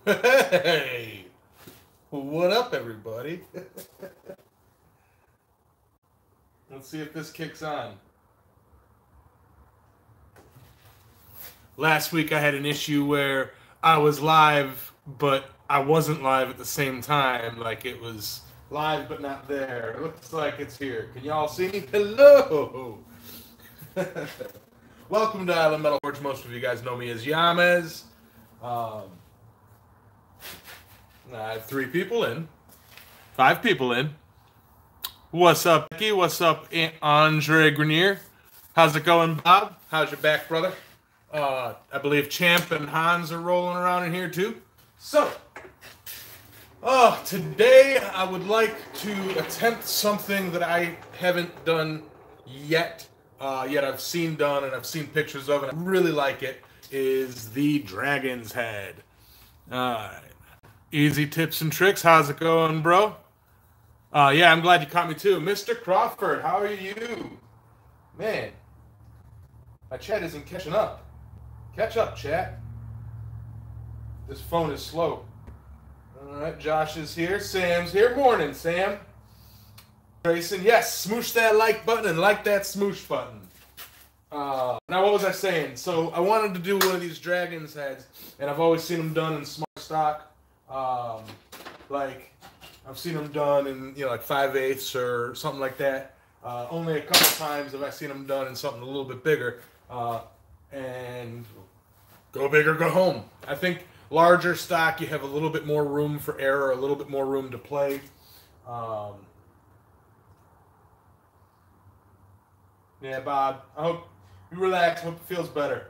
Hey, what up, everybody? Let's see if this kicks on. Last week I had an issue where I was live, but I wasn't live at the same time. Like it was live, but not there. It looks like it's here. Can y'all see me? Hello! Welcome to Island Metal Forge. Most of you guys know me as Yamez. I have 5 people in. What's up, Becky? What's up, Andre Grenier? How's it going, Bob? How's your back, brother? I believe Champ and Hans are rolling around in here too. So, today I would like to attempt something that I haven't done yet. Yet I've seen done and I've seen pictures of, and I really like it. Is the Dragon's Head. Alright. Easy tips and tricks. How's it going, bro? Yeah, I'm glad you caught me too. Mr. Crawford, how are you? Man, my chat isn't catching up. Catch up, chat. This phone is slow. Alright, Josh is here. Sam's here. Morning, Sam. Grayson, yes, smoosh that like button and like that smoosh button. Now, what was I saying? So, I wanted to do one of these Dragon's Heads, and I've always seen them done in smart stock. Like, I've seen them done in, like 5/8 or something like that. Only a couple times have I seen them done in something a little bit bigger. And go big or go home. I think larger stock, you have a little bit more room for error, a little bit more room to play. Yeah, Bob, I hope you relax. Hope it feels better.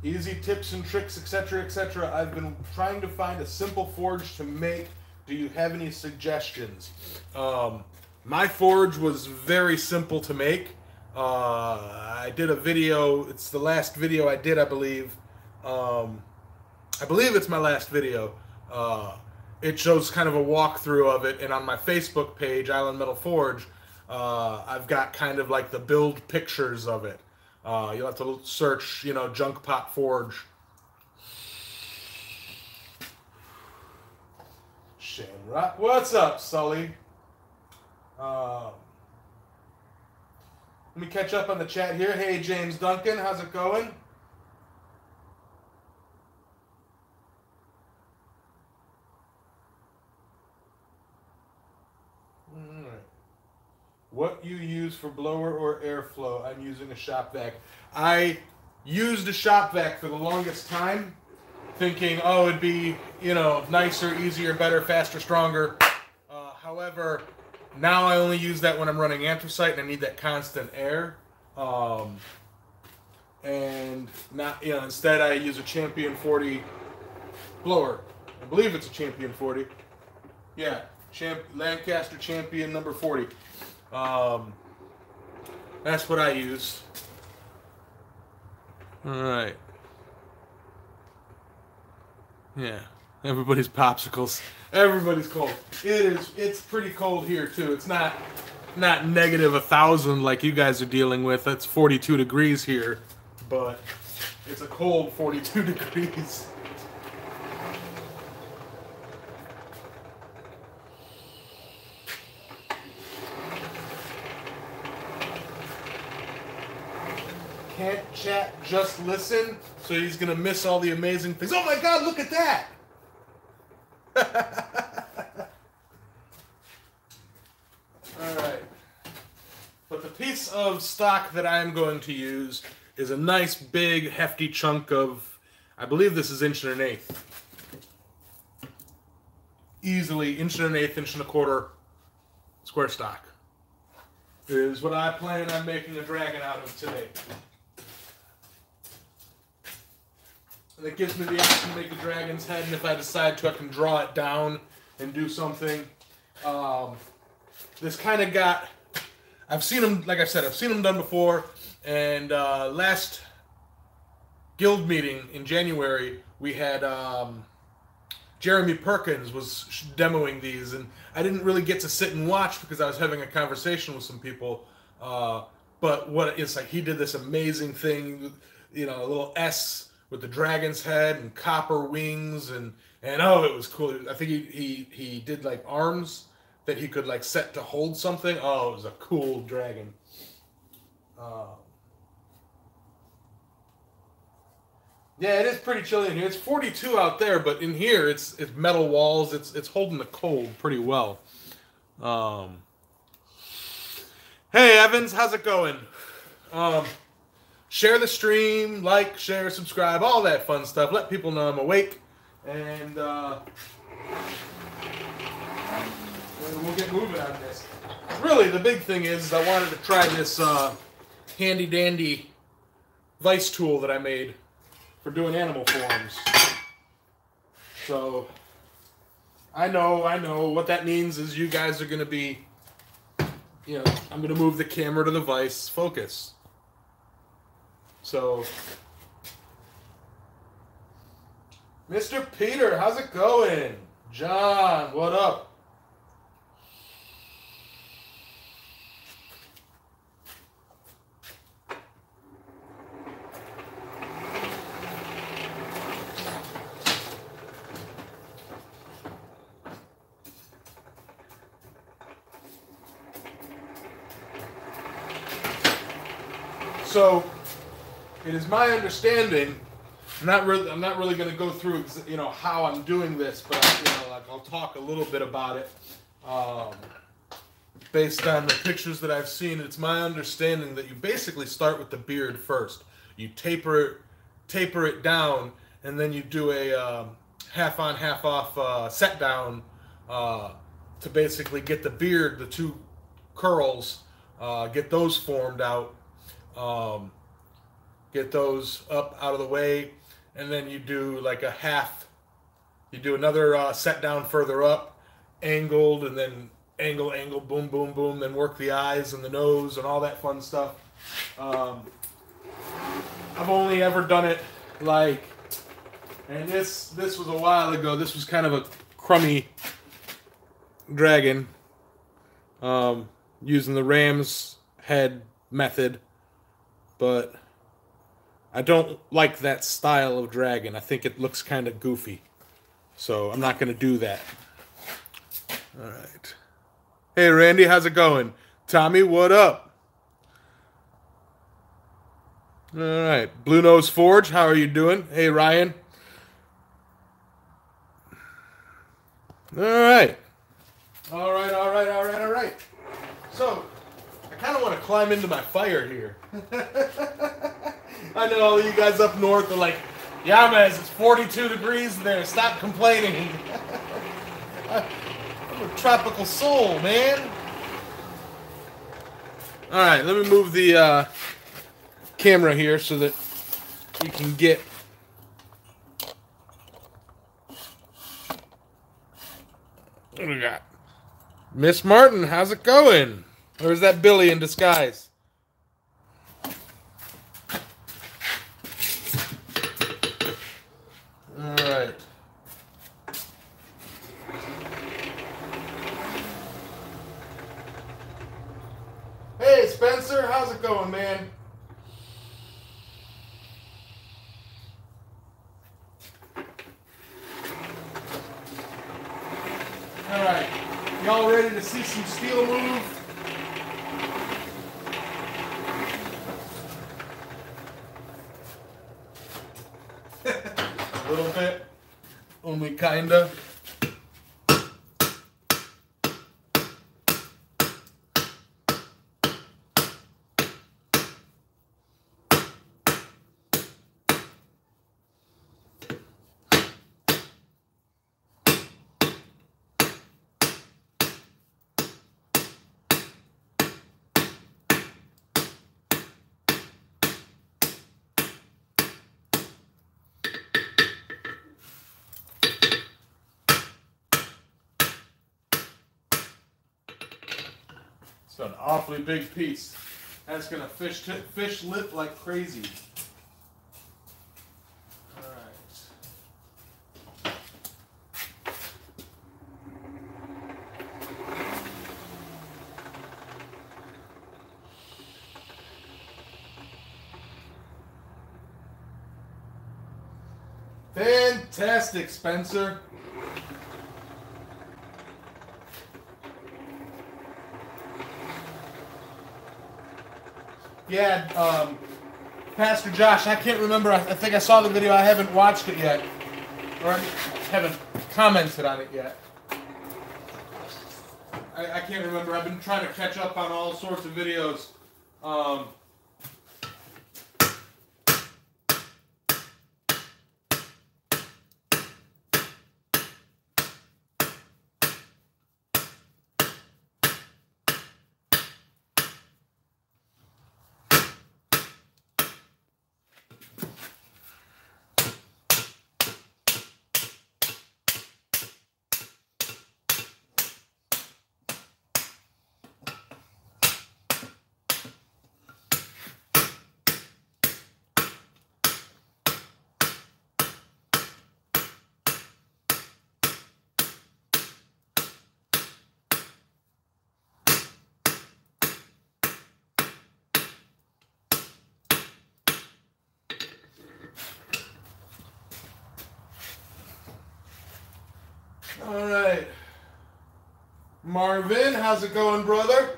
Easy tips and tricks, etc., etc. I've been trying to find a simple forge to make. Do you have any suggestions? My forge was very simple to make. I did a video. It's the last video I did, I believe. I believe it's my last video. It shows kind of a walkthrough of it, and on my Facebook page, Island Metal Forge, I've got kind of like the build pictures of it. You'll have to search, Junk Pot Forge. Shamrock. What's up, Sully? Let me catch up on the chat here. Hey, James Duncan, how's it going? What you use for blower or airflow? I'm using a shop vac. I used a shop vac for the longest time, thinking, oh, it'd be, nicer, easier, better, faster, stronger. However, now I only use that when I'm running anthracite and I need that constant air. And not, instead I use a Champion 40 blower. I believe it's a Champion 40. Yeah, Lancaster Champion number 40. That's what I use. Alright. Yeah. Everybody's popsicles. Everybody's cold. It's pretty cold here too. It's not negative 1,000 like you guys are dealing with. That's 42 degrees here. But it's a cold 42 degrees. Can't chat, just listen, so he's gonna miss all the amazing things. Oh my god, look at that! Alright. But the piece of stock that I'm going to use is a nice, big, hefty chunk of, I believe this is 1.1 inch. Easily 1.1 inch, 1.25 inch square stock. Is what I plan on making a dragon out of today. And it gives me the option to make a dragon's head, and if I decide to, I can draw it down and do something. This kind of got, I've seen them, like I said, I've seen them done before, and last guild meeting in January, we had Jeremy Perkins was demoing these, and I didn't really get to sit and watch because I was having a conversation with some people, but what it's like, he did this amazing thing. you know, a little S with the dragon's head and copper wings, and oh, it was cool. I think he did like arms that he could like set to hold something. Oh, it was a cool dragon. Yeah, it is pretty chilly in here. It's 42 out there, but in here it's metal walls. It's holding the cold pretty well. Hey Evans, how's it going? Share the stream, like, share, subscribe, all that fun stuff. Let people know I'm awake, and we'll get moving on this. Really, the big thing is I wanted to try this handy dandy vice tool that I made for doing animal forms. So I know what that means is you guys are gonna be, you know, I'm gonna move the camera to the vice focus. So Mr. Peter, how's it going? John, what up? So, it is my understanding. I'm not really going to go through, you know, how I'm doing this, but you know, like I'll talk a little bit about it. Based on the pictures that I've seen, it's my understanding that you basically start with the beard first. You taper it down, and then you do a half on, half off set down to basically get the beard, the two curls, get those formed out. Get those up out of the way, and then you do like a half, you do another set down further up, angled, and then angle, boom, boom, boom, then work the eyes and the nose and all that fun stuff. I've only ever done it like, and this was a while ago, this was kind of a crummy dragon, using the ram's head method. But I don't like that style of dragon. I think it looks kind of goofy. So I'm not going to do that. All right. Hey, Randy, how's it going? Tommy, what up? All right. Blue Nose Forge, how are you doing? Hey, Ryan. All right. All right. So, I kind of want to climb into my fire here. I know all of you guys up north are like, Yamez, it's 42 degrees there. Stop complaining. I'm a tropical soul, man. All right, let me move the camera here so that you can get. What do we got? Miss Martin, how's it going? Or is that Billy in disguise? All right. Hey, Spencer, how's it going, man? All right. Y'all ready to see some steel move? A little bit, only kinda. It's an awfully big piece. That's gonna fish lip like crazy. All right. Fantastic, Spencer. Yeah, Pastor Josh, I can't remember. I think I saw the video. I haven't watched it yet. Or I haven't commented on it yet. I can't remember. I've been trying to catch up on all sorts of videos. All right. Marvin, how's it going, brother?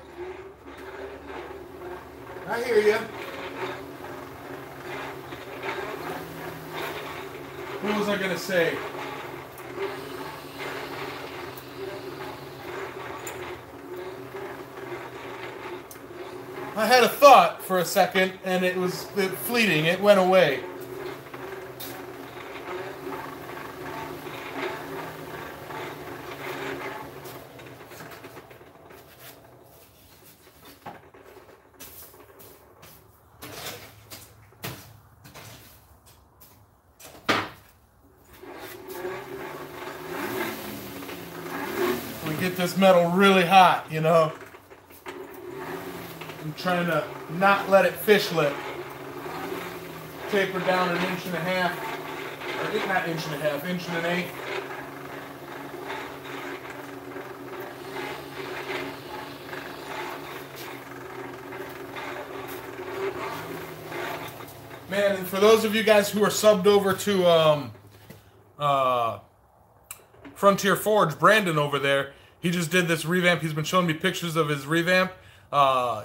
I hear you. What was I going to say? I had a thought for a second, and it was fleeting. It went away. Get this metal really hot, you know. I'm trying to not let it fish lip. Taper down 1.5 inches. Or not 1.5 inches, 1.5 inches. Man, and for those of you guys who are subbed over to Frontier Forge, Brandon over there, he just did this revamp. He's been showing me pictures of his revamp.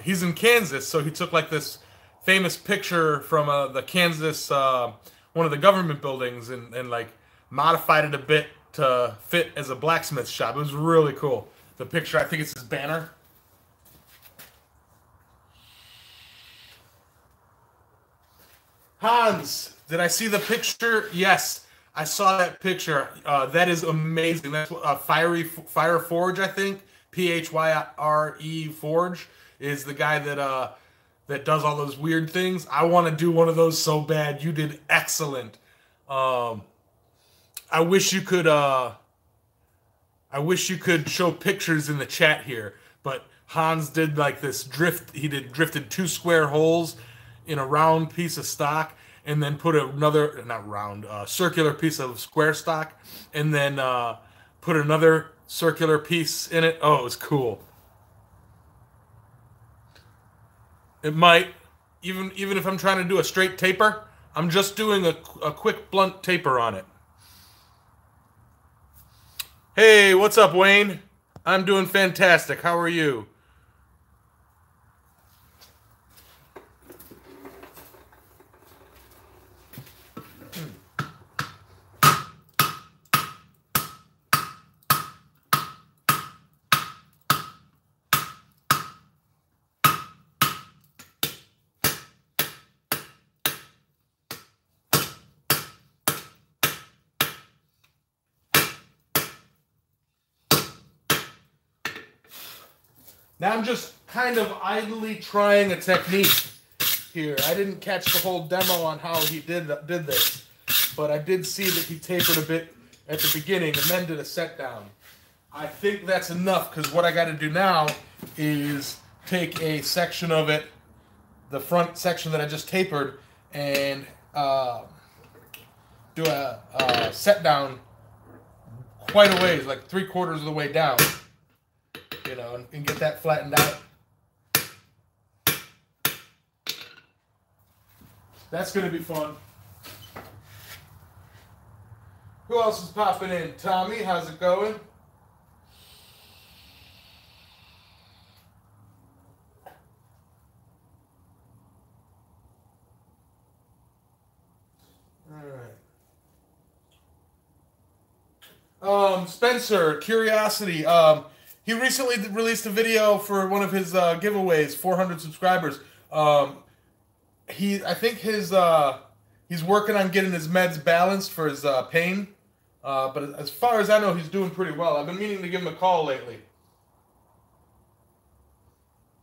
He's in Kansas, so he took like this famous picture from the Kansas, one of the government buildings, and like modified it a bit to fit as a blacksmith shop. It was really cool. The picture, I think it's his banner. Hans, did I see the picture? Yes. I saw that picture. That is amazing. That's Fire Forge, I think. Phyre Forge is the guy that does all those weird things. I want to do one of those so bad. You did excellent. I wish you could. I wish you could show pictures in the chat here. But Hans did like this drift. He drifted 2 square holes in a round piece of stock, and then put another, not round, circular piece of square stock, and then put another circular piece in it. Oh, it was cool. It might, even if I'm trying to do a straight taper, I'm just doing a quick blunt taper on it. Hey, what's up, Wayne? I'm doing fantastic. How are you? Now I'm just kind of idly trying a technique here. I didn't catch the whole demo on how he did this, but I did see that he tapered a bit at the beginning and then did a set down. I think that's enough, because what I got to do now is take a section of it, the front section that I just tapered, and do a set down quite a ways, like 3/4 of the way down. You know, and get that flattened out. That's going to be fun. Who else is popping in? Tommy, how's it going? Alright. Spencer, Curiosity. He recently released a video for one of his giveaways, 400 subscribers. I think he's working on getting his meds balanced for his pain. But as far as I know, he's doing pretty well. I've been meaning to give him a call lately.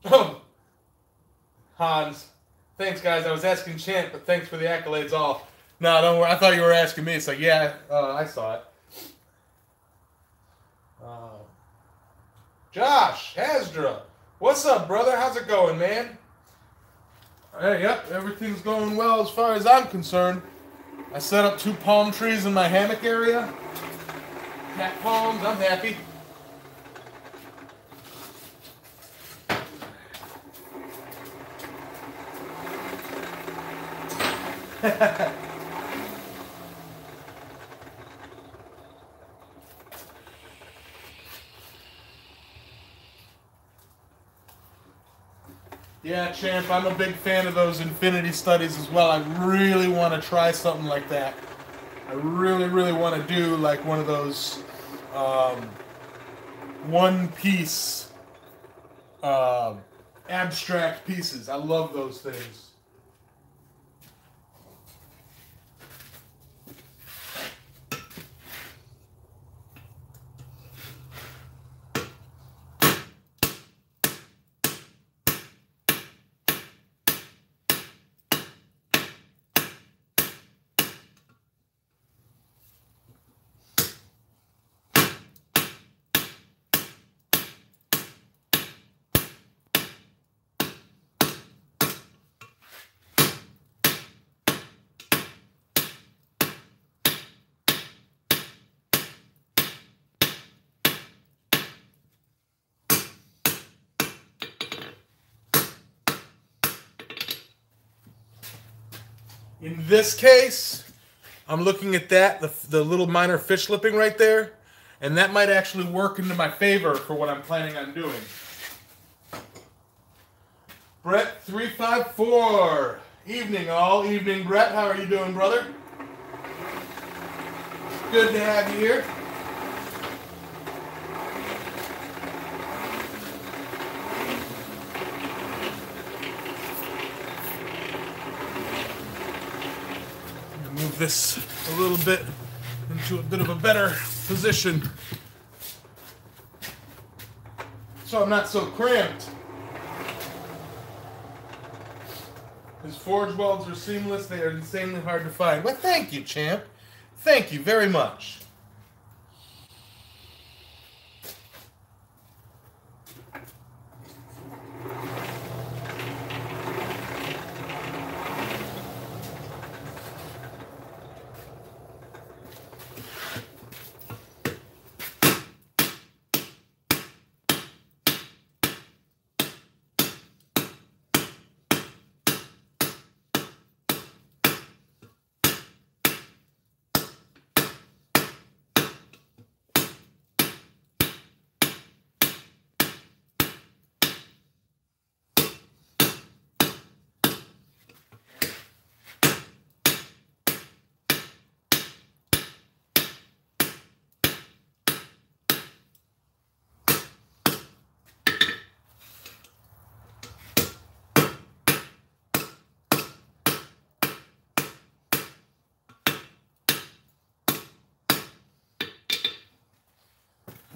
Oh, Hans. Thanks, guys. I was asking Chant, but thanks for the accolades all. No, don't worry. I thought you were asking me. It's like, yeah, I saw it. Josh, Hasdra. What's up, brother? How's it going, man? Hey, yep, everything's going well as far as I'm concerned. I set up 2 palm trees in my hammock area. Cat palms, I'm happy. Yeah, Champ, I'm a big fan of those infinity studies as well. I really want to try something like that. I really want to do like one of those one-piece abstract pieces. I love those things. In this case, I'm looking at that, the little minor fish lipping right there, and that might actually work into my favor for what I'm planning on doing. Brett354. Evening all. Evening, Brett. How are you doing, brother? Good to have you here. Move this a little bit into a bit of a better position so I'm not so cramped. His forge welds are seamless. They are insanely hard to find. Well, thank you, champ. Thank you very much.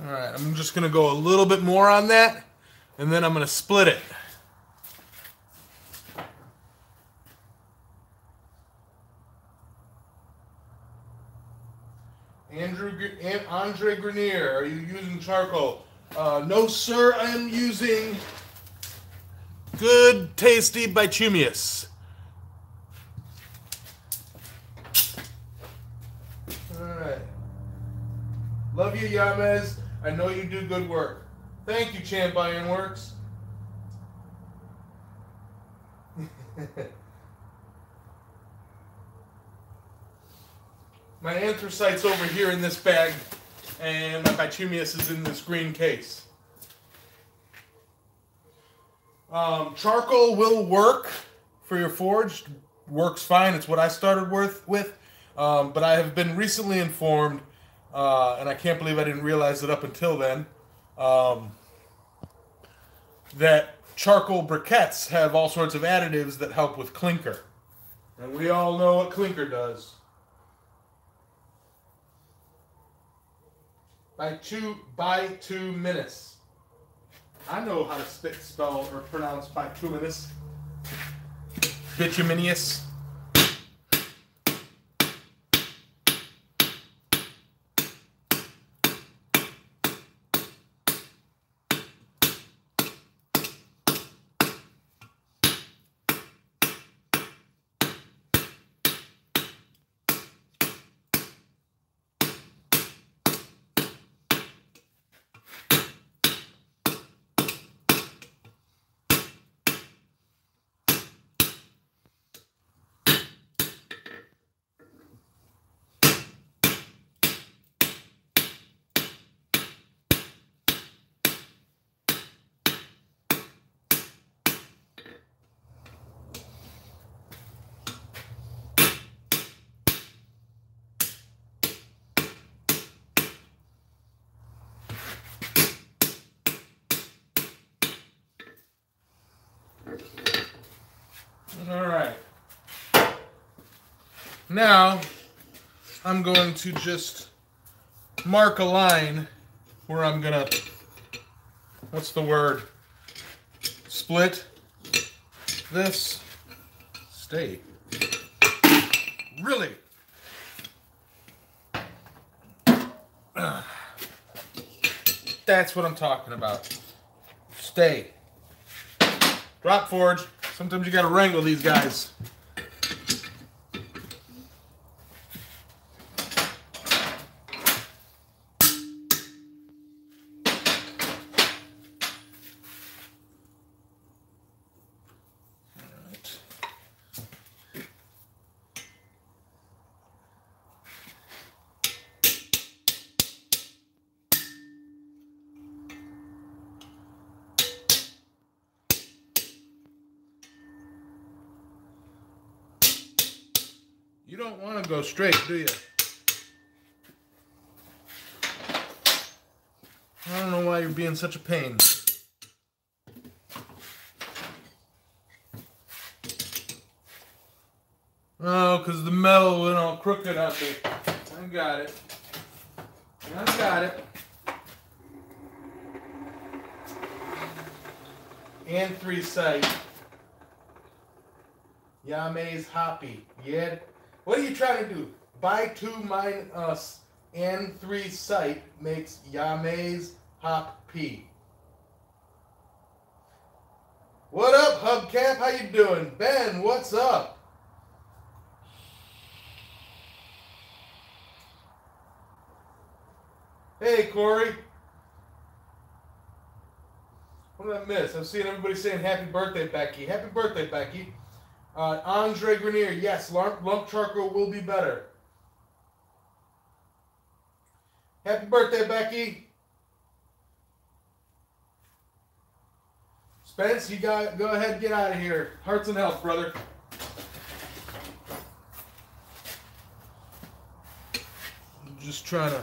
Alright, I'm just going to go a little bit more on that, and then I'm going to split it. Andre Grenier, are you using charcoal? No, sir, I am using Good Tasty Bituminous. Alright. Love you, Yamez. I know you do good work. Thank you, Champ Ironworks. My anthracite's over here in this bag, and my bituminous is in this green case. Charcoal will work for your forge. Works fine. It's what I started with. But I have been recently informed, and I can't believe I didn't realize it up until then, that charcoal briquettes have all sorts of additives that help with clinker. And we all know what clinker does. Bituminous. I know how to spell or pronounce bituminous. Bituminous. All right. Now, I'm going to just mark a line where I'm gonna, what's the word? Split this. Stay. Really? That's what I'm talking about. Stay. Drop forge. Sometimes you gotta wrangle these guys. You don't want to go straight, do you? I don't know why you're being such a pain. Oh, because the metal went all crooked on me. I got it. I got it. Anthracite. Yamez hoppy. Yeah. What are you trying to do? Bituminous anthracite makes Yamez hoppy. What up, Hubcap? How you doing? Ben, what's up? Hey, Corey. What did I miss? I'm seeing everybody saying happy birthday, Becky. Happy birthday, Becky. Andre Grenier, yes, lump charcoal will be better. Happy birthday, Becky. Spence, you go ahead and get out of here. Hearts and health, brother. I'm just trying to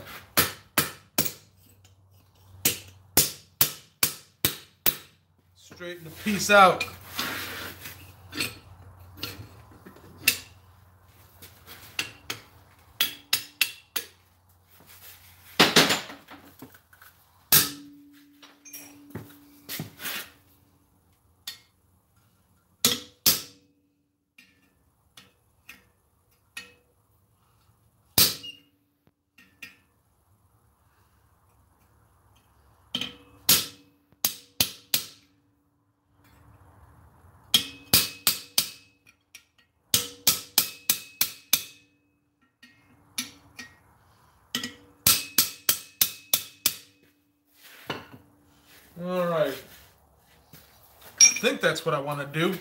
straighten the piece out. All right. I think that's what I want to do.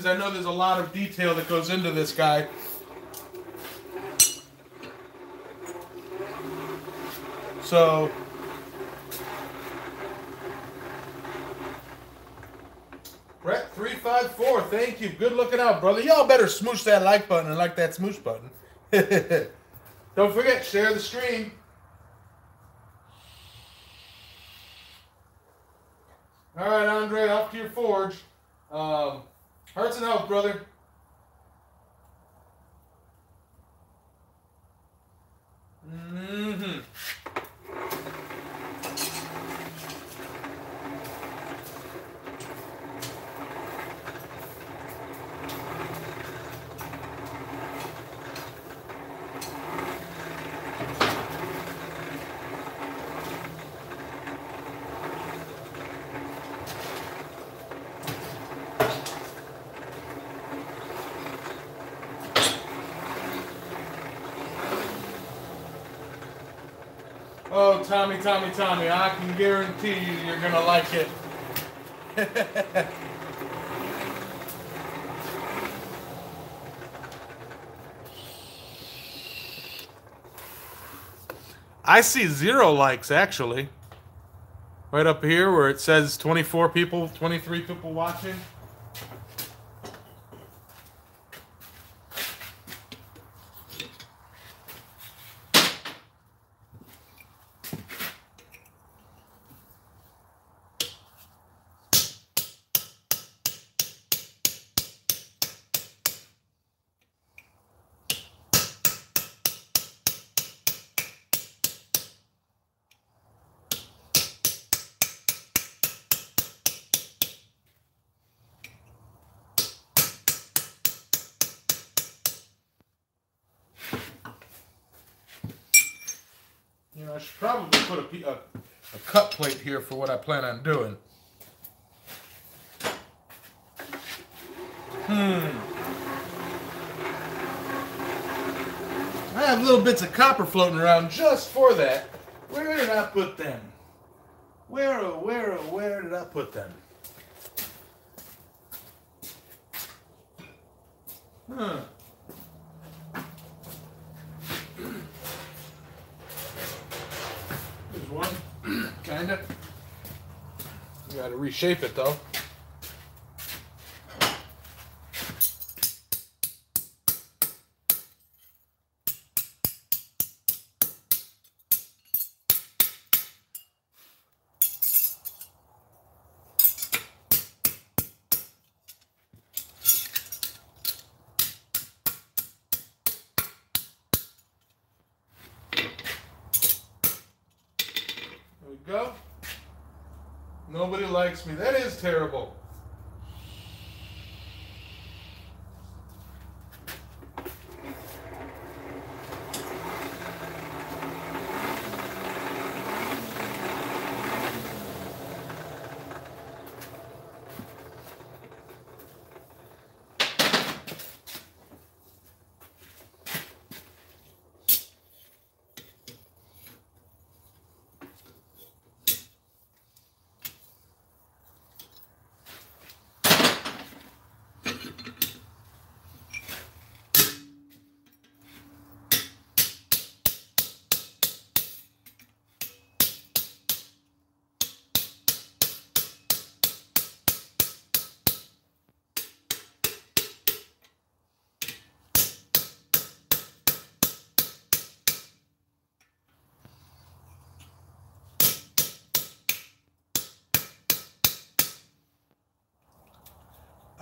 I know there's a lot of detail that goes into this guy. So, Brett 354, thank you. Good looking out, brother. Y'all better smoosh that like button and like that smoosh button. Don't forget, share the stream. All right, Andre, off to your forge. Hearts and health, brother. Mm-hmm. Oh, Tommy, I can guarantee you're going to like it. I see 0 likes, actually. Right up here where it says 24 people, 23 people watching. You know, I should probably put a cut plate here for what I plan on doing. I have little bits of copper floating around just for that. Where did I put them? Where did I put them? Huh. There's one. Kinda. You gotta reshape it though. Go. Nobody likes me. That is terrible.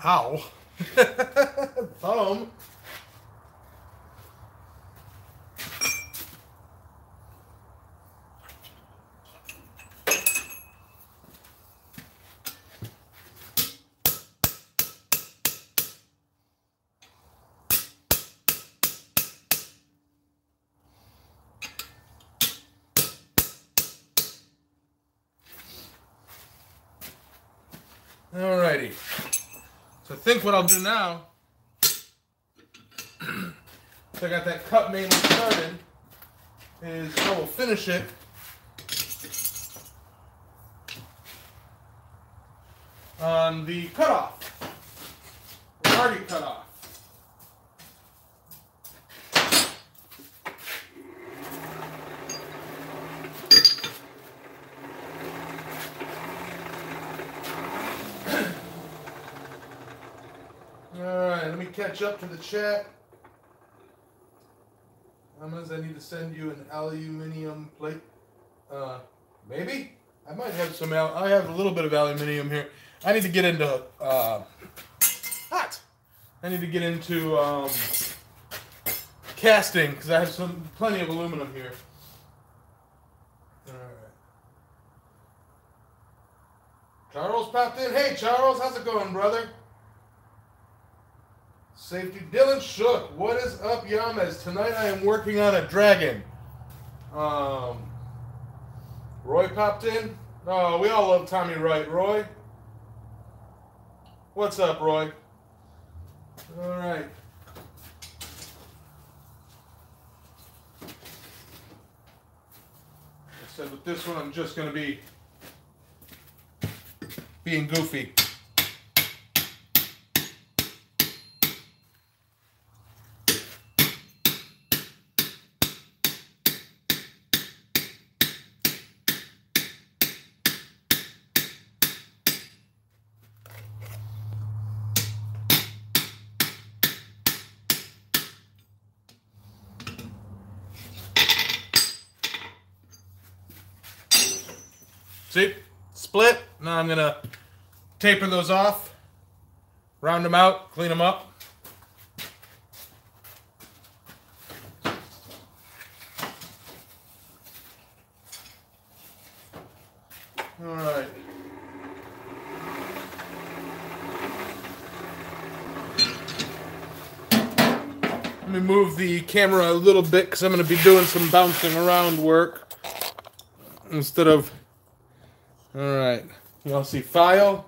Ow. Thumb. Alrighty. So I think what I'll do now, so I got that cut mainly started, is I will finish it on the cutoff. We're already cut off. Alright, let me catch up to the chat. Yamez, I need to send you an aluminum plate. Maybe? I might have some, I have a little bit of aluminum here. I need to get into, hot. I need to get into, casting, because I have plenty of aluminum here. Alright. Charles popped in. Hey, Charles, how's it going, brother? Safety Dylan Shook. What is up, Yamez? Tonight I am working on a dragon. Roy popped in. Oh, we all love Tommy Wright. Roy? What's up, Roy? Alright. I said with this one I'm just going to be being goofy. See? Split. Now I'm going to taper those off, round them out, clean them up. All right. Let me move the camera a little bit because I'm going to be doing some bouncing around work instead of... All right, you all see file,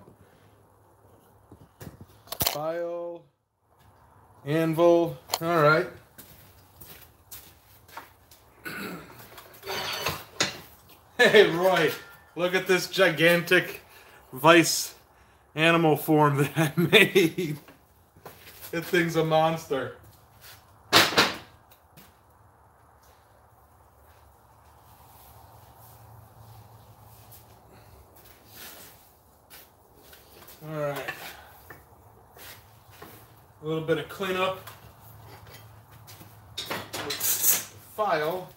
anvil, all right. Hey, Roy, look at this gigantic vice animal form that I made. That thing's a monster. All right, a little bit of cleanup with file.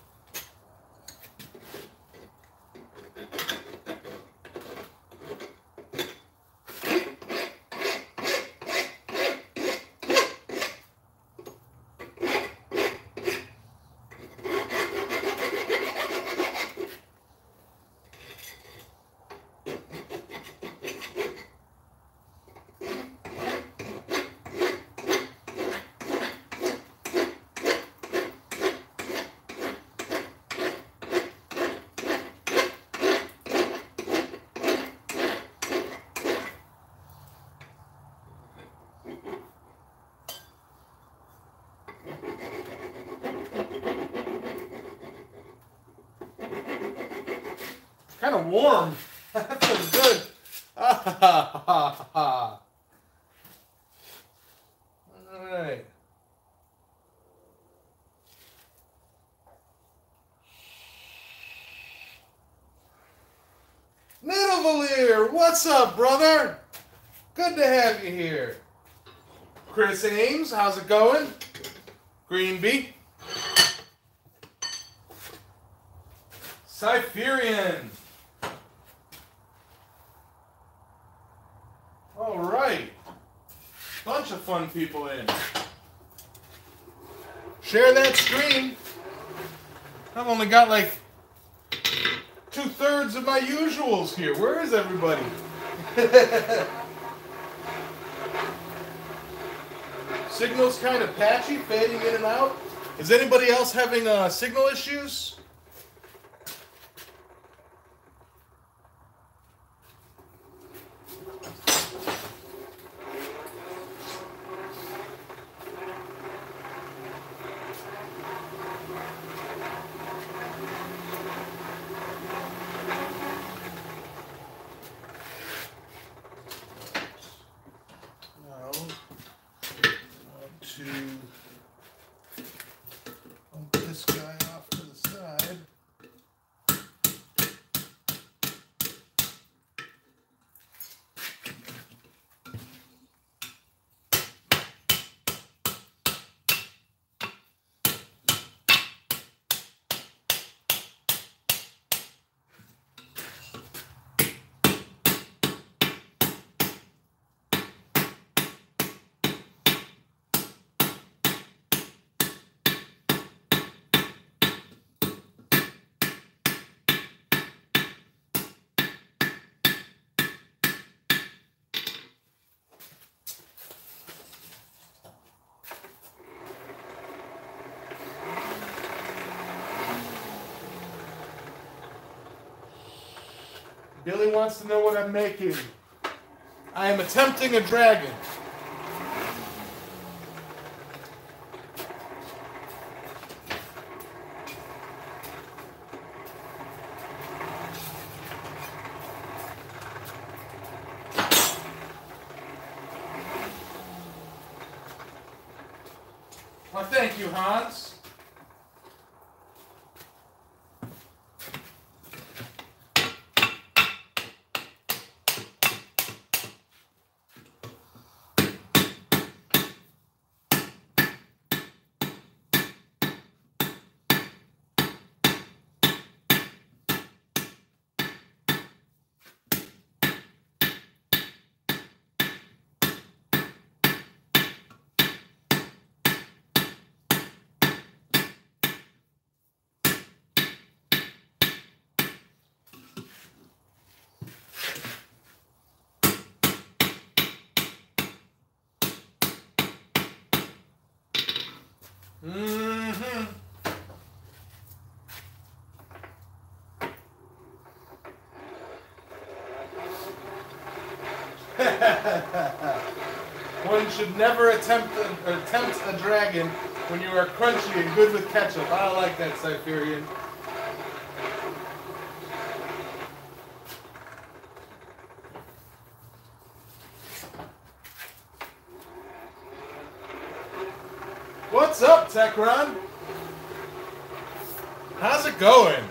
Kind of warm. That feels good. All right. Ninovalier, what's up, brother? Good to have you here. Chris Ames, how's it going? Green Bee. Cypherian. All right. Bunch of fun people in. Share that stream. I've only got like 2/3 of my usuals here. Where is everybody? Signal's kind of patchy, fading in and out. Is anybody else having signal issues? Billy wants to know what I'm making. I am attempting a dragon. Well, thank you, Hans. Mm-hmm. One should never attempt a dragon when you are crunchy and good with ketchup. I like that, Cypherian. What's up, Techron? How's it going?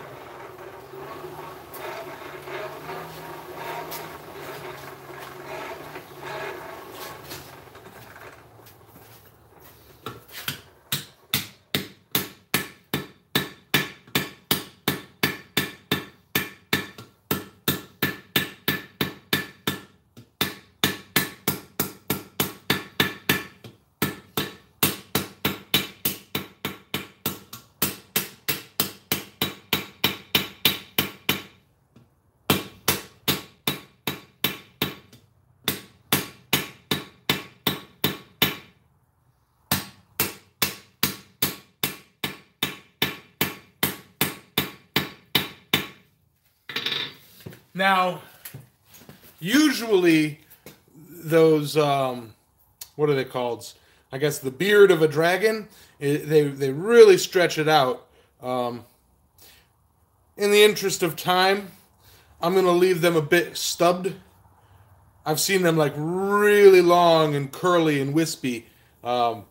Now, usually those, what are they called? I guess the beard of a dragon, they really stretch it out. In the interest of time, I'm going to leave them a bit stubbed. I've seen them like really long and curly and wispy. I'll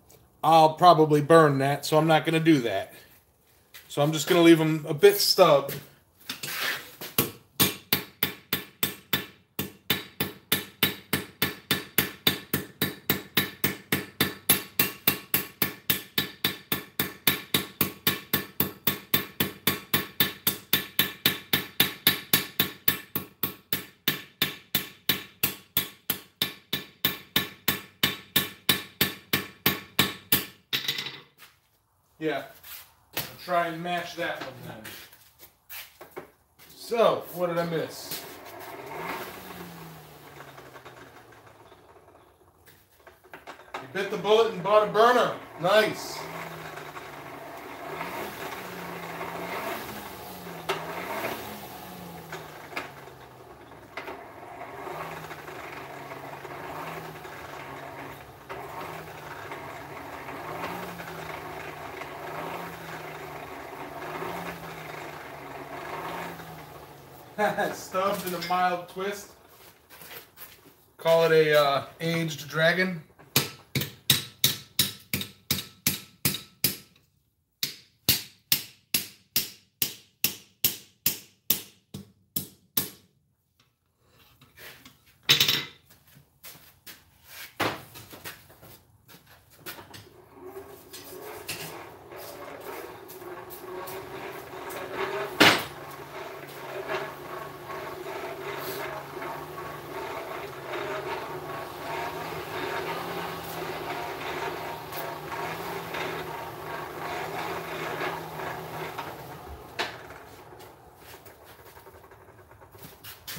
probably burn that, so I'm not going to do that. So I'm just going to leave them a bit stubbed. Yeah, I'll try and match that one then. So, what did I miss? You bit the bullet and bought a burner. Nice. Stubbed in a mild twist. Call it a aged dragon.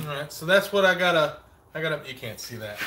Alright, so that's what I gotta, you can't see that.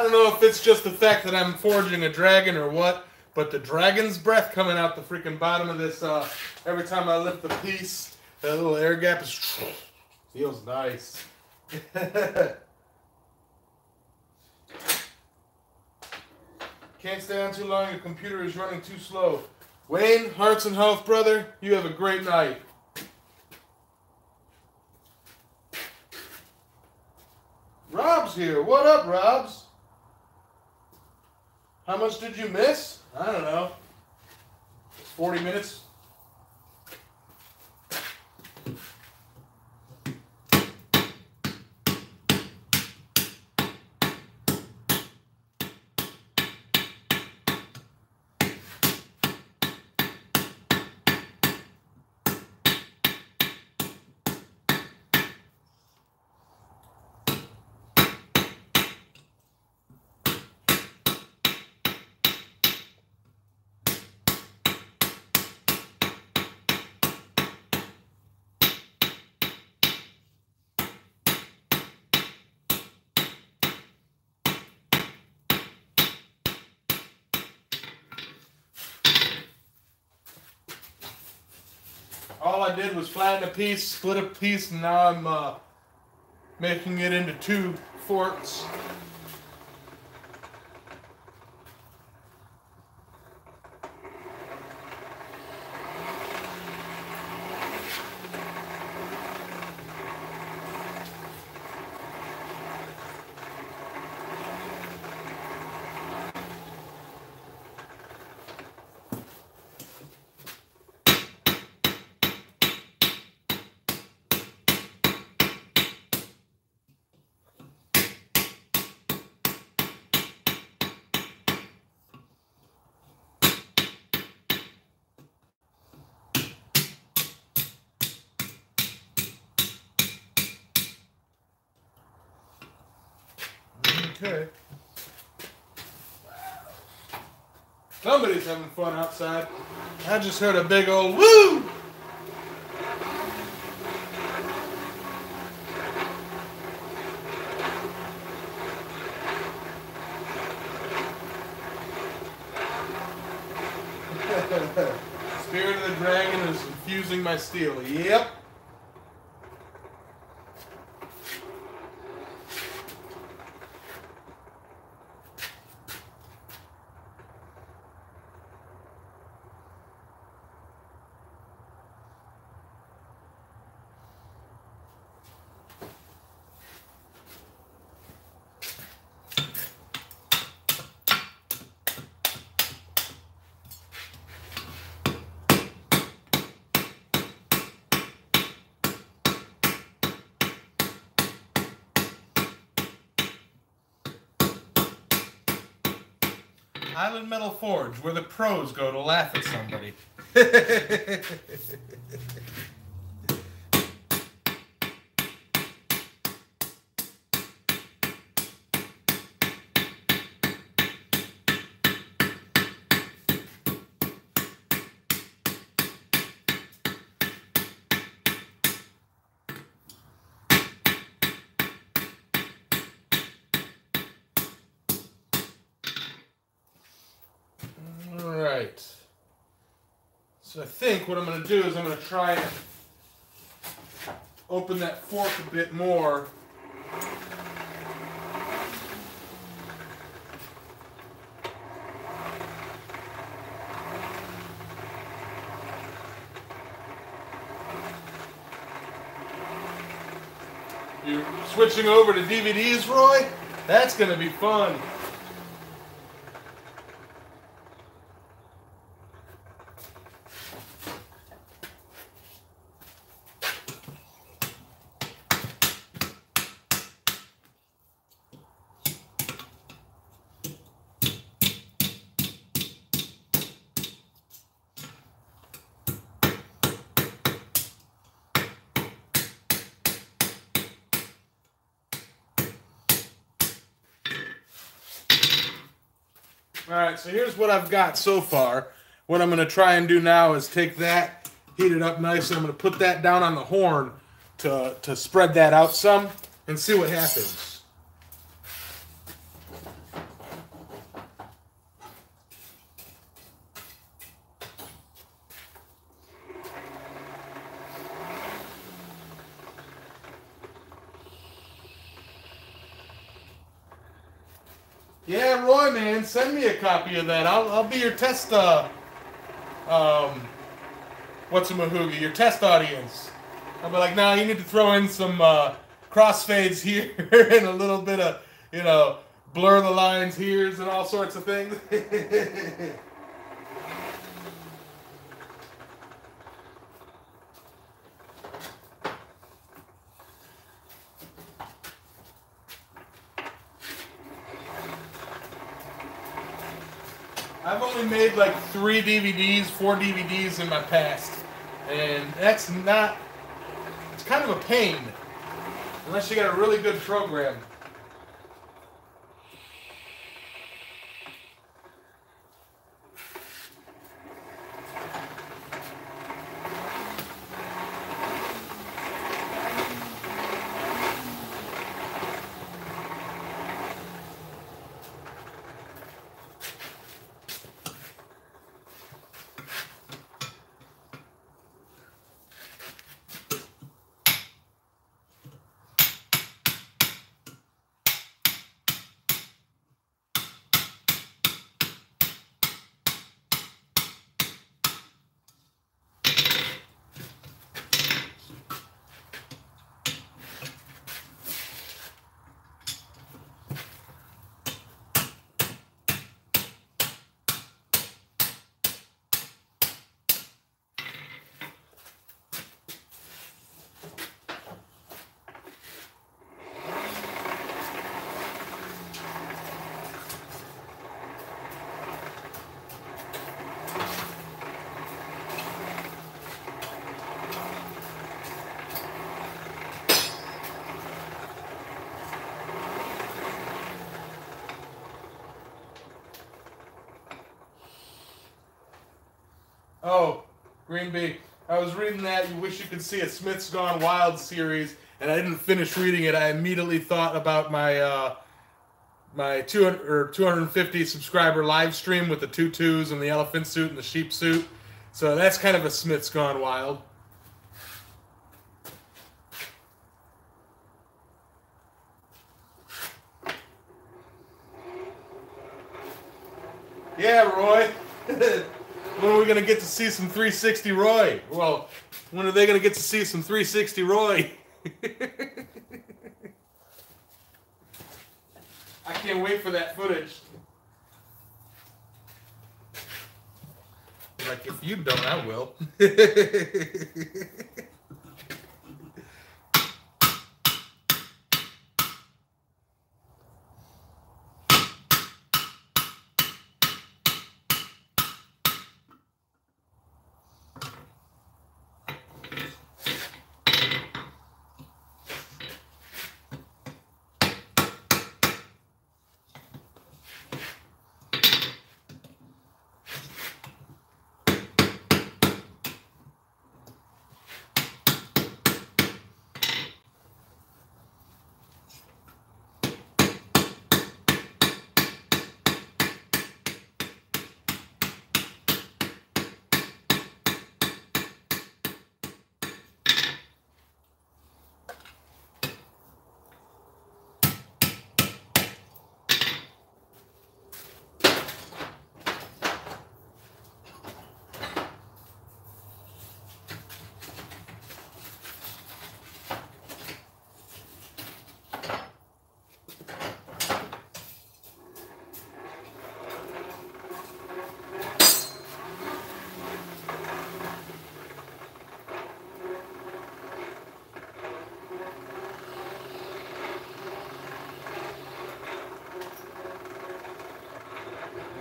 don't know if it's just the fact that I'm forging a dragon or what, but the dragon's breath coming out the freaking bottom of this, every time I lift the piece, that little air gap is, feels nice. Can't stay on too long, your computer is running too slow. Wayne, hearts and health, brother, you have a great night. Rob's here. What up, Robs? How much did you miss? I don't know. 40 minutes. All I did was flatten a piece, split a piece, and now I'm making it into 2 forks. Okay. Somebody's having fun outside. I just heard a big old woo! Spirit of the dragon is infusing my steel. Yep. Island Metal Forge, where the pros go to laugh at somebody. So I think what I'm going to do is I'm going to try and open that fork a bit more. You're switching over to DVDs, Roy? That's going to be fun. Alright, so here's what I've got so far. What I'm going to try and do now is take that, heat it up nice, and I'm going to put that down on the horn to spread that out some and see what happens. Yeah, Roy, man, send me a copy of that. I'll be your test. What's-a-mahoogie? Your test audience. I'll be like, nah, you need to throw in some crossfades here and a little bit of, blur the lines here's and all sorts of things. I've only made like 4 DVDs in my past. And that's not, it's kind of a pain. Unless you got a really good program. Oh, Green Bee. I was reading that You Wish You Could See a Smith's Gone Wild series, and I didn't finish reading it. I immediately thought about my my 250 subscriber live stream with the tutus and the elephant suit and the sheep suit. So that's kind of a Smith's Gone Wild. Yeah, Roy. When are we going to get to see some 360 Roy? Well, when are they going to get to see some 360 Roy? I can't wait for that footage. Like, if you don't, I will.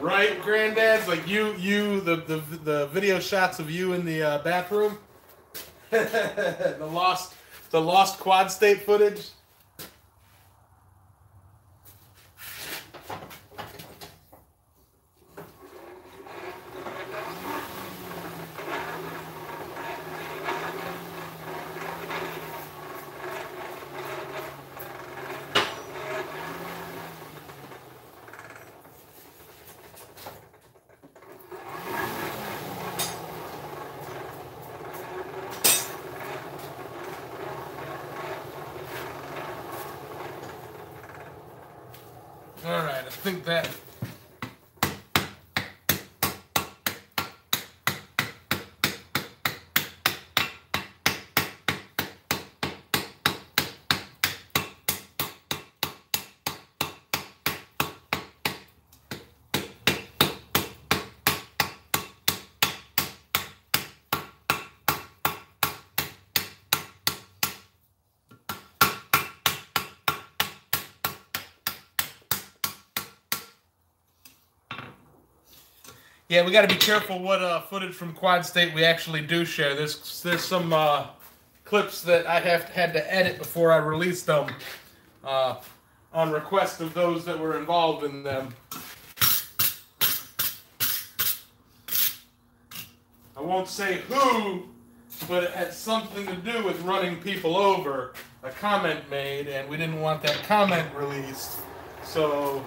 Right, granddads? Like the video shots of you in the bathroom? the lost quad state footage? think that yeah, we got to be careful what footage from Quad State we actually do share. There's some clips that I had to edit before I released them on request of those that were involved in them. I won't say who, but it had something to do with running people over. A comment made, and we didn't want that comment released, so...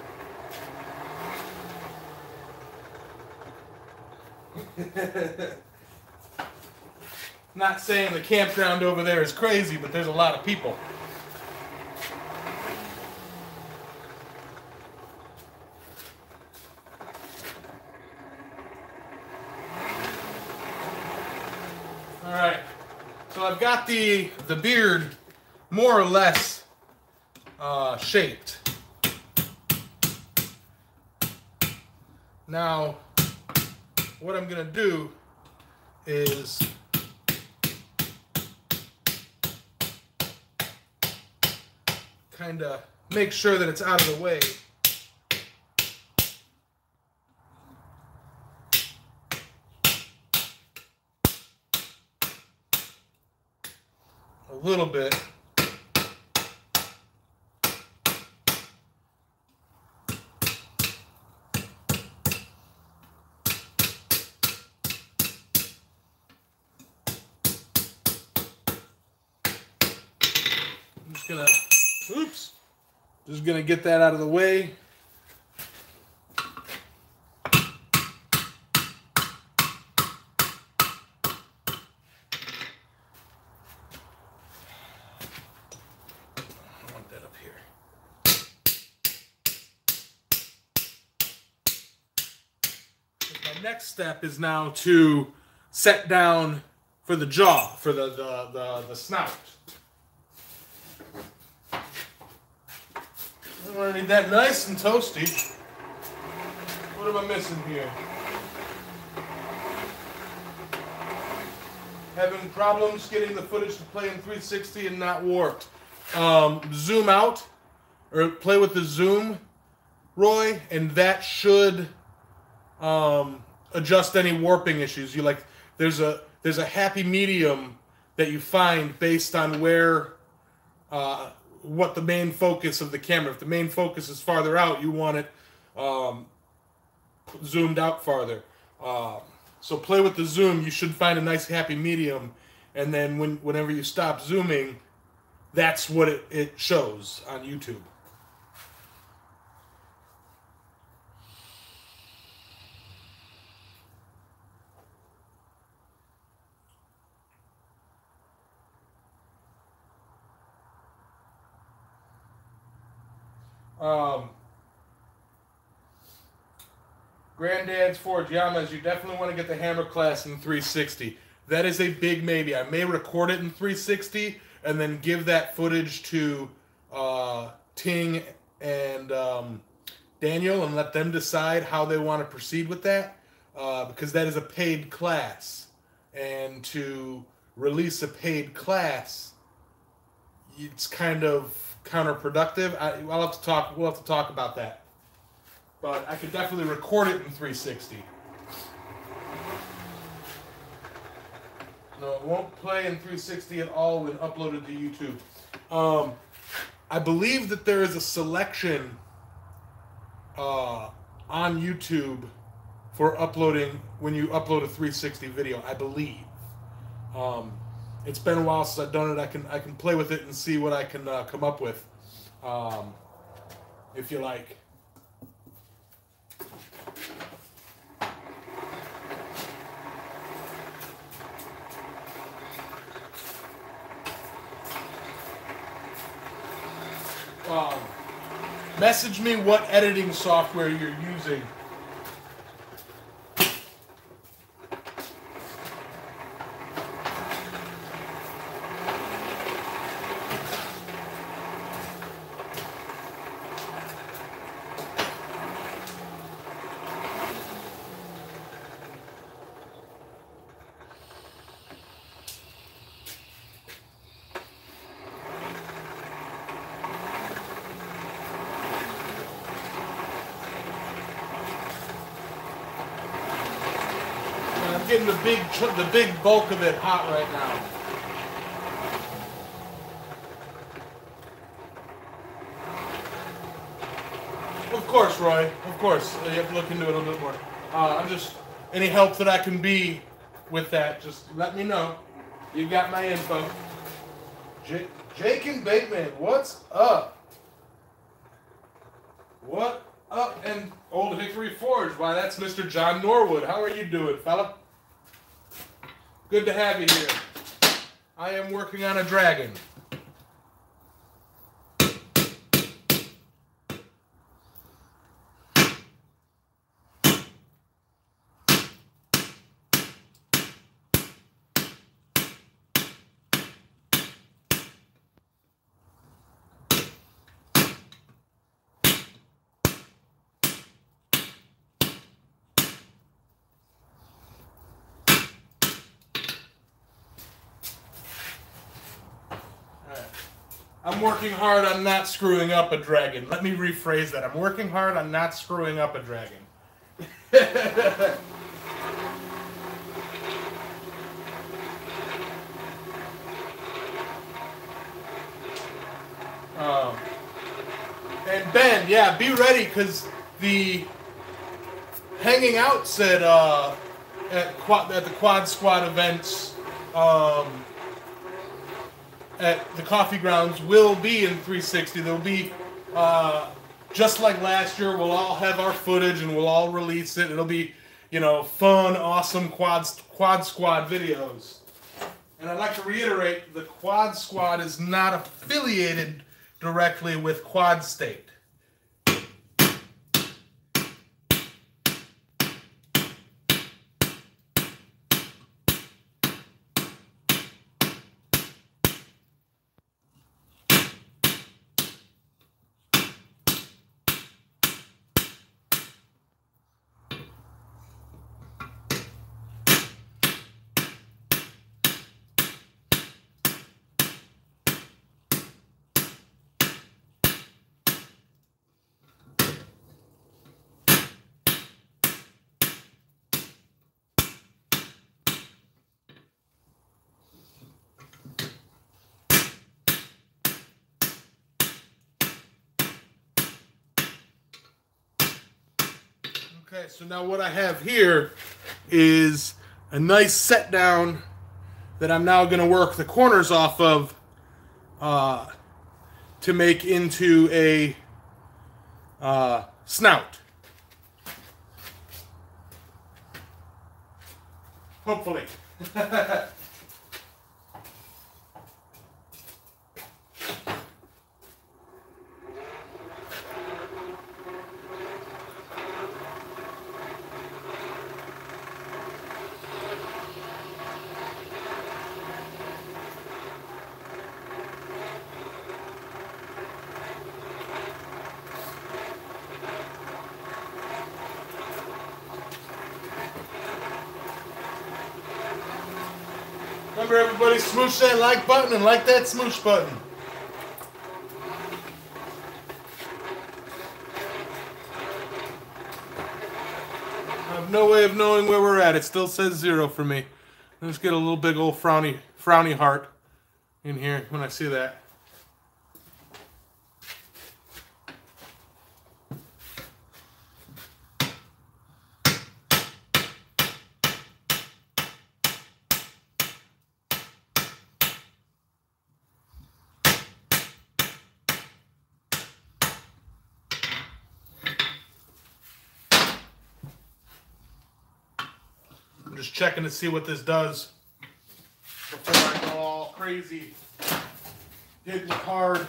Not saying the campground over there is crazy, but there's a lot of people. All right, so I've got the beard more or less shaped. Now, what I'm gonna do is kind of make sure that it's out of the way. A little bit. Just gonna get that out of the way. I want that up here. My next step is now to set down for the jaw, for the snout. I want to need that nice and toasty. What am I missing here? Having problems getting the footage to play in 360 and not warped. Zoom out, or play with the zoom, Roy, and that should adjust any warping issues. There's a happy medium that you find based on where what the main focus of the camera. If the main focus is farther out, you want it zoomed out farther. So play with the zoom. You should find a nice happy medium, and then whenever you stop zooming, that's what it shows on YouTube. Granddad's Forge, Yamez, you definitely want to get the hammer class in 360. That is a big maybe. I may record it in 360 and then give that footage to Ting and Daniel and let them decide how they want to proceed with that, because that is a paid class. And to release a paid class, it's kind of counterproductive. We'll have to talk about that. But I could definitely record it in 360. No, it won't play in 360 at all when uploaded to YouTube. I believe that there is a selection on YouTube for uploading when you upload a 360 video. I believe. It's been a while since I've done it. I can play with it and see what I can come up with, if you like. Message me what editing software you're using. Getting the big bulk of it hot right now. Of course, Roy. Of course, you have to look into it a little bit more. I'm just any help that I can be with that. Just let me know. You got my info. Jake and Bakeman, what's up? What up? And Old Hickory Forge. Why, that's Mr. John Norwood. How are you doing, fella? Good to have you here. I am working on a dragon. I'm working hard on not screwing up a dragon. Let me rephrase that. I'm working hard on not screwing up a dragon. And Ben, yeah, be ready, because the hanging outs at the Quad Squad events at the coffee grounds will be in 360. There'll be, just like last year, we'll all have our footage and we'll all release it. It'll be, you know, fun, awesome Quad Squad videos. And I'd like to reiterate, the Quad Squad is not affiliated directly with Quad State. Okay, so now what I have here is a nice set down that I'm now going to work the corners off of to make into a snout. Hopefully. Remember, everybody, smoosh that like button and like that smoosh button. I have no way of knowing where we're at. It still says 0 for me. Let's get a little big old frowny heart in here when I see that. Just checking to see what this does before I go all crazy, hitting hard.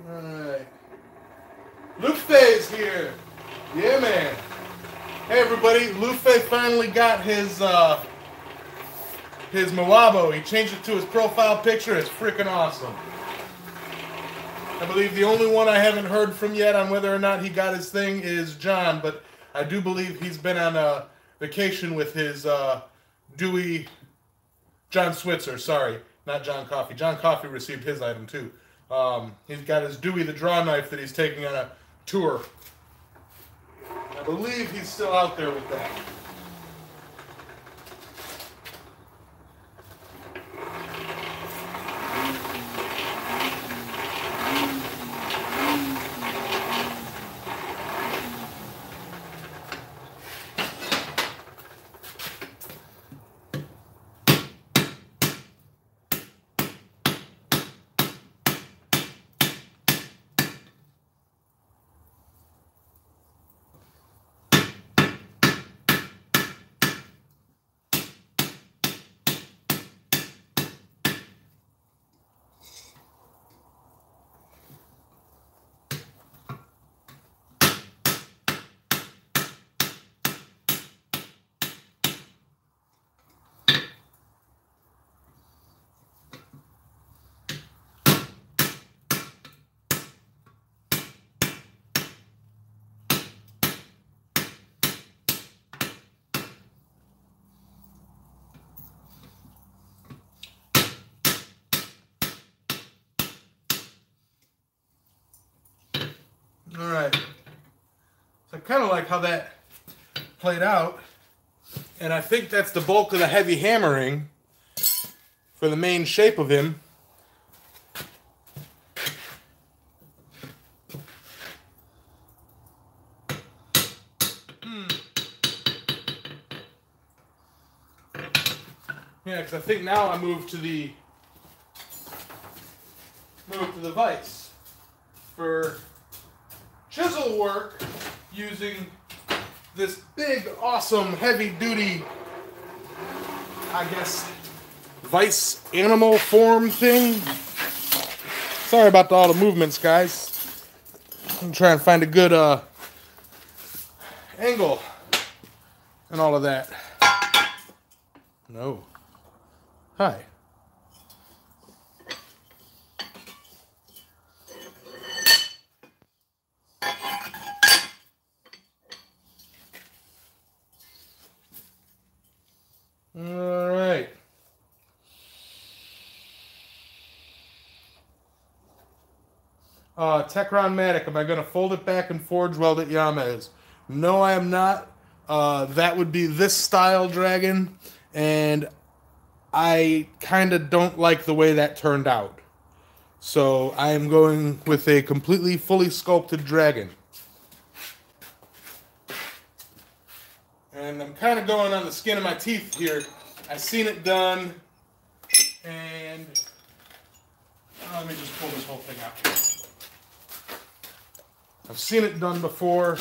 Alright. Lufe is here. Yeah, man. Hey, everybody. Lufe finally got his Mawabo. He changed it to his profile picture. It's freaking awesome. I believe the only one I haven't heard from yet on whether or not he got his thing is John, but I do believe he's been on a vacation with his Dewey, John Switzer, sorry, not John Coffey. John Coffey received his item too. He's got his Dewey the Draw Knife that he's taking on a tour. I believe he's still out there with that. Alright, so I kind of like how that played out, and I think that's the bulk of the heavy hammering for the main shape of him. Yeah, because I think now I move to the vise for chisel work using this big, awesome, heavy-duty, I guess, vise animal form thing. Sorry about all the movements, guys. I'm trying to find a good angle and all of that. No. Hi. Alright. Techron-matic, am I going to fold it back and forge weld it Yamez? No, I am not. That would be this style dragon, and I kind of don't like the way that turned out. So I am going with a completely fully sculpted dragon. And I'm kind of going on the skin of my teeth here. I've seen it done, and let me just pull this whole thing out. I've seen it done before,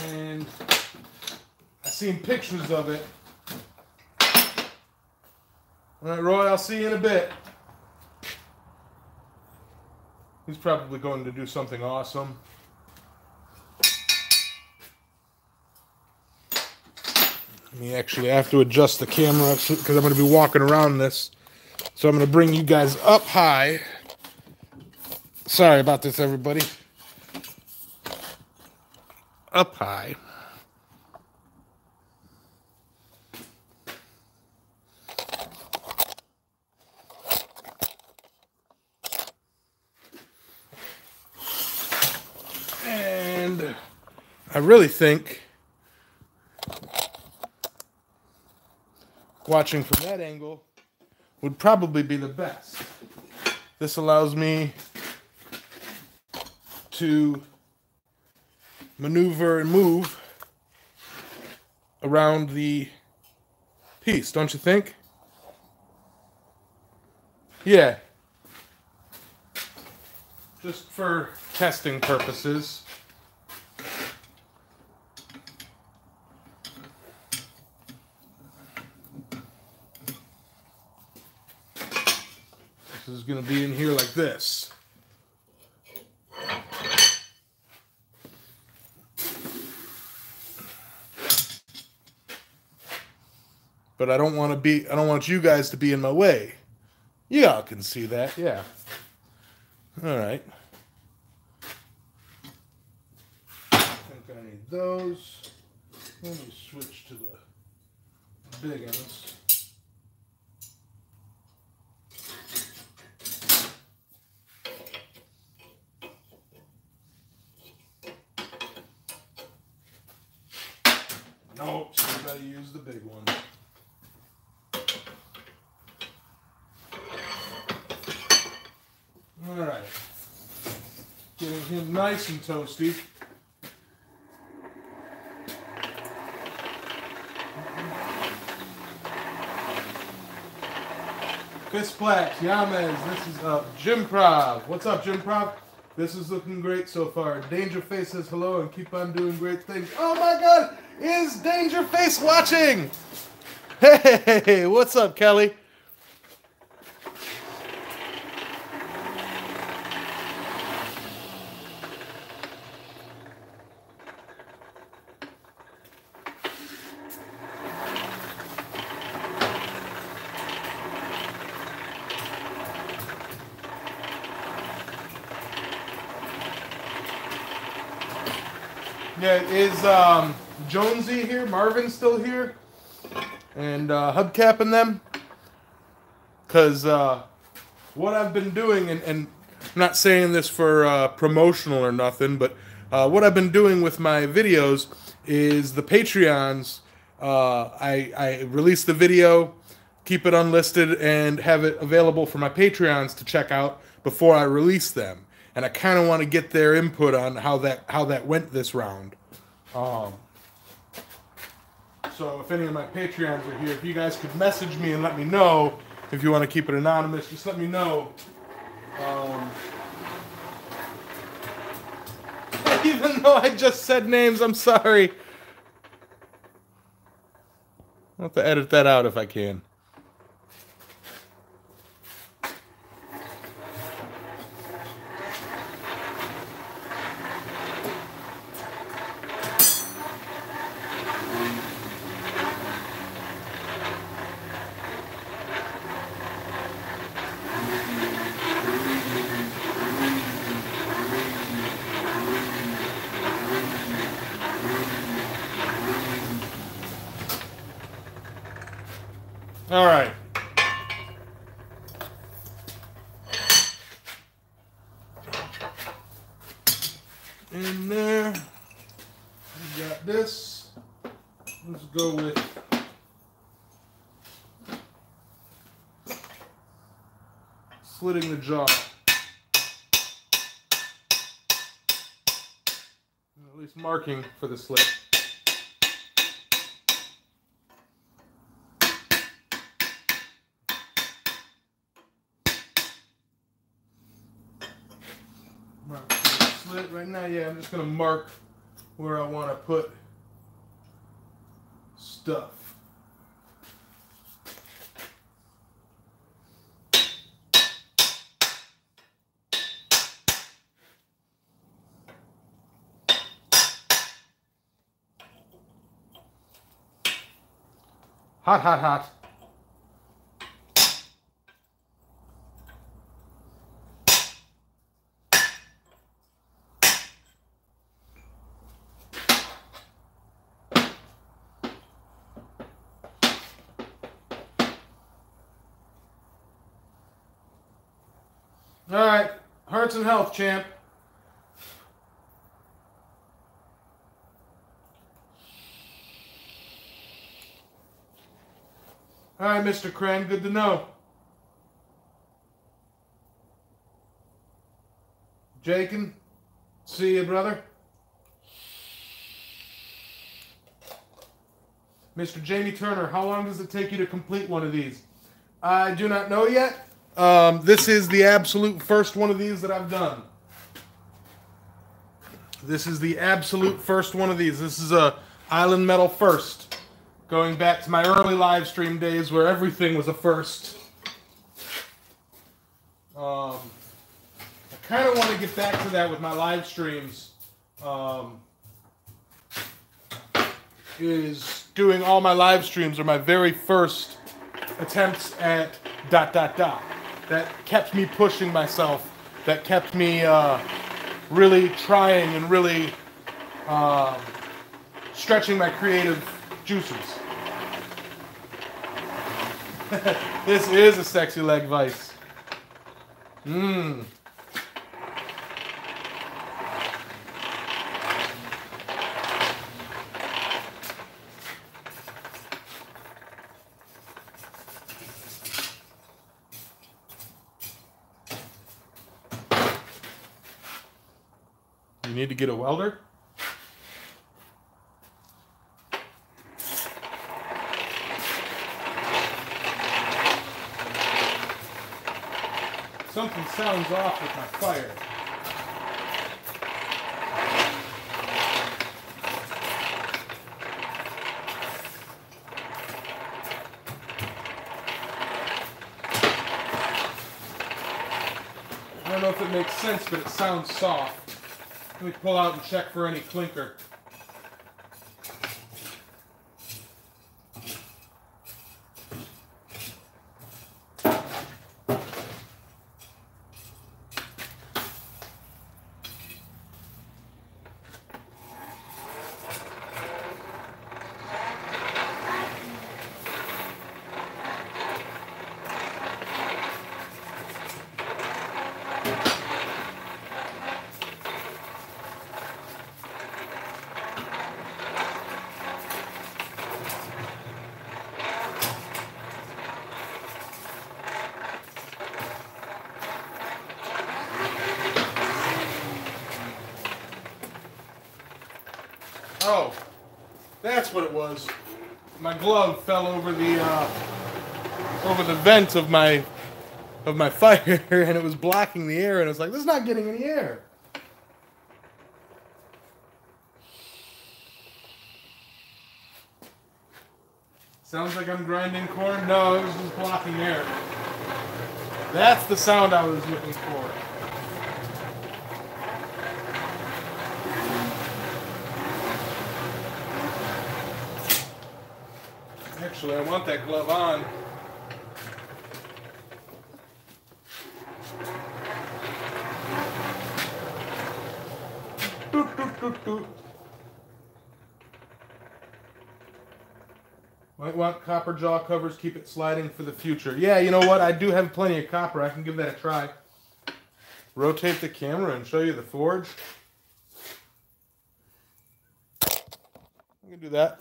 and I've seen pictures of it. All right, Roy, I'll see you in a bit. He's probably going to do something awesome. I have to adjust the camera because I'm going to be walking around this. So I'm going to bring you guys up high. Sorry about this, everybody. Up high. And I really think watching from that angle would probably be the best. This allows me to maneuver and move around the piece, don't you think? Yeah. Just for testing purposes. This is going to be in here like this. But I don't want you guys to be in my way. Y'all can see that, yeah. All right. I think I need those. Let me switch to the big ones. Nope, so I gotta use the big one. All right, getting him nice and toasty. Fist Blacks, Yamez, this is Jim Prov. What's up, Jim Prov? This is looking great so far. Dangerface says hello and keep on doing great things. Oh my God, is Dangerface watching? Hey, what's up, Kelly? Yeah, is Jonesy here? Marvin still here? And Hubcap and them? Because what I've been doing, and I'm not saying this for promotional or nothing, but what I've been doing with my videos is the Patreons. I release the video, keep it unlisted, and have it available for my Patreons to check out before I release them. And I kind of want to get their input on how that went this round. So if any of my Patreons are here, if you guys could message me and let me know, if you want to keep it anonymous, just let me know. Even though I just said names, I'm sorry. I'll have to edit that out if I can. All right. In there, we got this. Let's go with slitting the jaw. At least marking for the slit. Right now, yeah, I'm just going to mark where I want to put stuff. Hot, hot, hot. All right, hearts and health, champ. All right, Mr. Kren, good to know. Jakin, see you, brother. Mr. Jamie Turner, how long does it take you to complete one of these? I do not know yet. This is the absolute first one of these that I've done. This is the absolute first one of these. This is a Island Metal first. Going back to my early live stream days where everything was a first. I kind of want to get back to that with my live streams. Is doing all my live streams are my very first attempts at ... That kept me pushing myself. That kept me really trying and really stretching my creative juices. This is a sexy leg vice. Mmm. You need to get a welder? Something sounds off with my fire. I don't know if it makes sense, but it sounds soft. Let me pull out and check for any clinker. Oh, that's what it was. My glove fell over the vent of my fire, and it was blocking the air. And I was like, "This is not getting any air." Sounds like I'm grinding corn. No, it was just blocking air. That's the sound I was looking for. Actually, I want that glove on. Doot, doot, doot, doot. Might want copper jaw covers, keep it sliding for the future. Yeah, you know what? I do have plenty of copper. I can give that a try. Rotate the camera and show you the forge. I can do that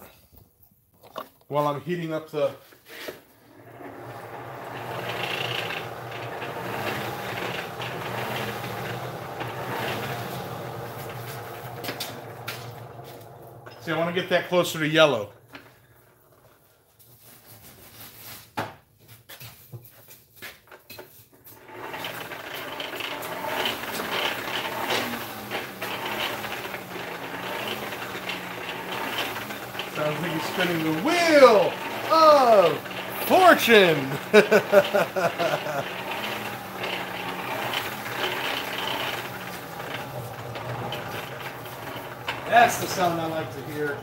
while I'm heating up the... See, I want to get that closer to yellow. Sounds like he's spinning the wheel of fortune. That's the sound I like to hear.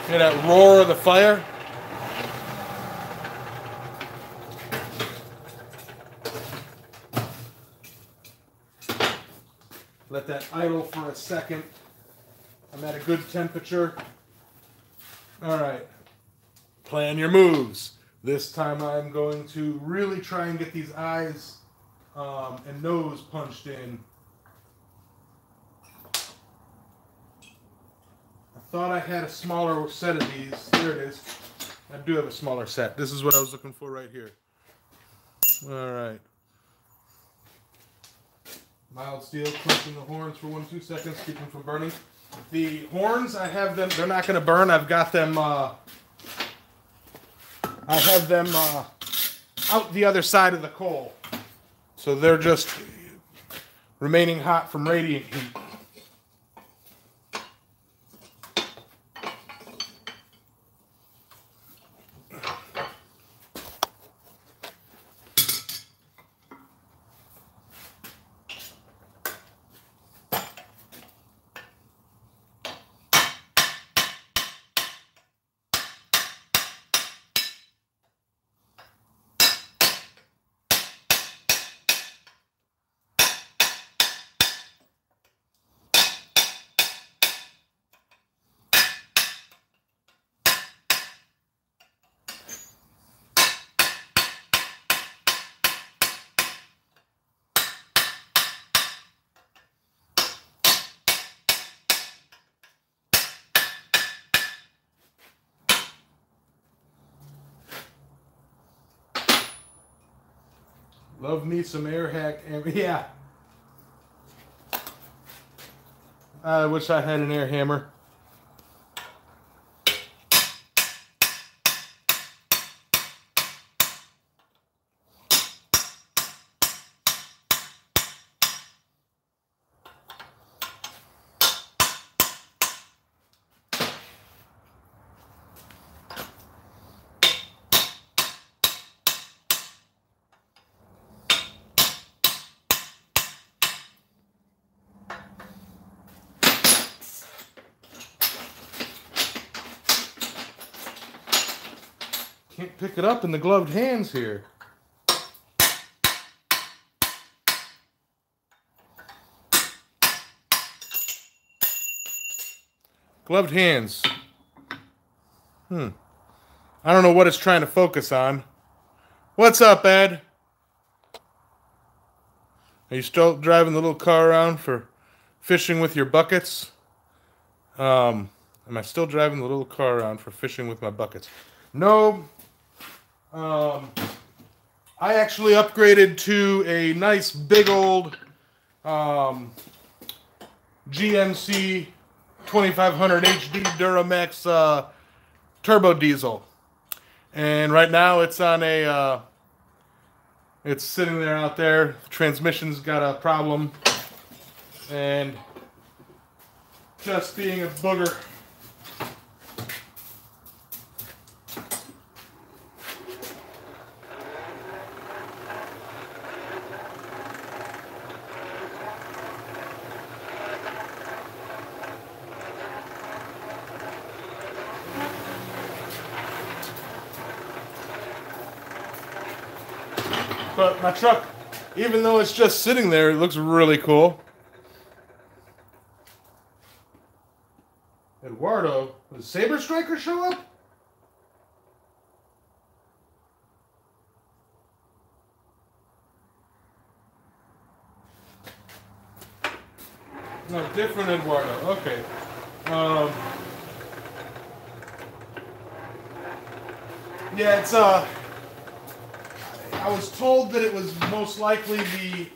Hear that roar of the fire? Let that idle for a second. I'm at a good temperature. All right. Plan your moves. This time I'm going to really try and get these eyes and nose punched in. I thought I had a smaller set of these. There it is. I do have a smaller set. This is what I was looking for right here. All right. Mild steel, clenching the horns for 1-2 seconds, keep them from burning. The horns, I have them, they're not going to burn. I've got them, I have them out the other side of the coal. So they're just remaining hot from radiant heat. Love me some air hack. Yeah. I wish I had an air hammer. Can't pick it up in the gloved hands here. Gloved hands. I don't know what it's trying to focus on. What's up, Ed? Are you still driving the little car around for fishing with your buckets? Am I still driving the little car around for fishing with my buckets? No. I actually upgraded to a nice big old GMC 2500 HD Duramax turbo diesel, and right now it's on a it's sitting there out there. The transmission's got a problem and just being a booger. But my truck, even though it's just sitting there, it looks really cool. Eduardo, does Saber Striker show up? No, different Eduardo. Okay. Yeah, it's I was told that it was most likely the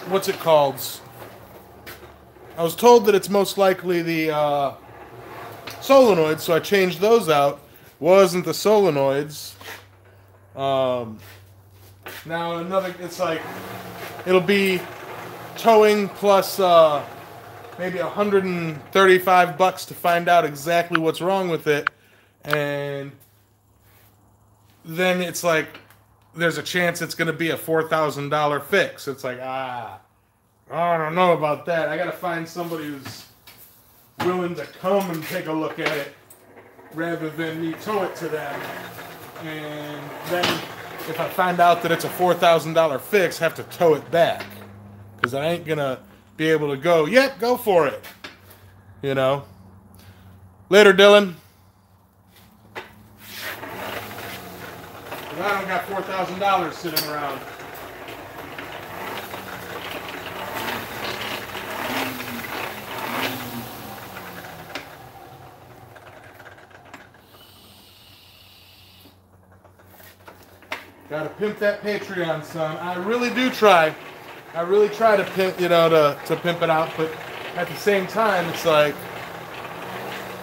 what's it called? I was told that it's most likely the solenoids, so I changed those out. Wasn't the solenoids. Now another, it's like it'll be towing plus maybe $135 to find out exactly what's wrong with it, and then it's like there's a chance it's going to be a $4,000 fix. It's like, I don't know about that. I got to find somebody who's willing to come and take a look at it rather than me tow it to them. And then if I find out that it's a $4,000 fix, have to tow it back. Because I ain't going to be able to go, yep, go for it. You know? Later, Dylan. I don't got $4,000 sitting around. Gotta pimp that Patreon, son. I really do try. I really try to pimp, you know, to pimp it out, but at the same time, it's like,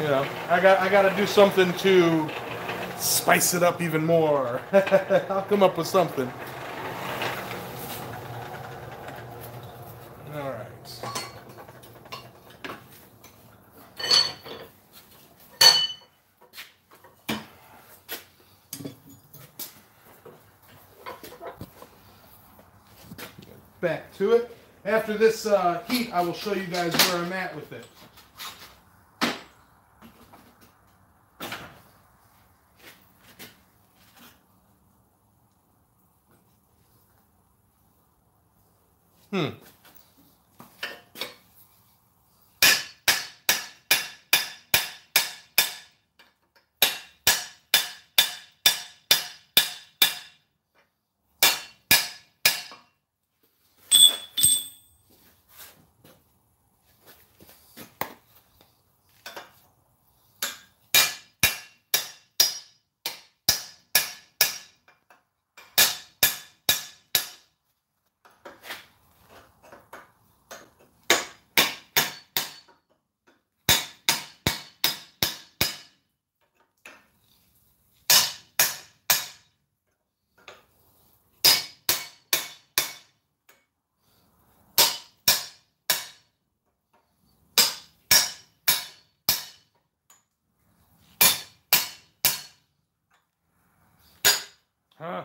you know, I gotta do something to spice it up even more. I'll come up with something. All right. Back to it. After this heat, I will show you guys where I'm at with it. Huh.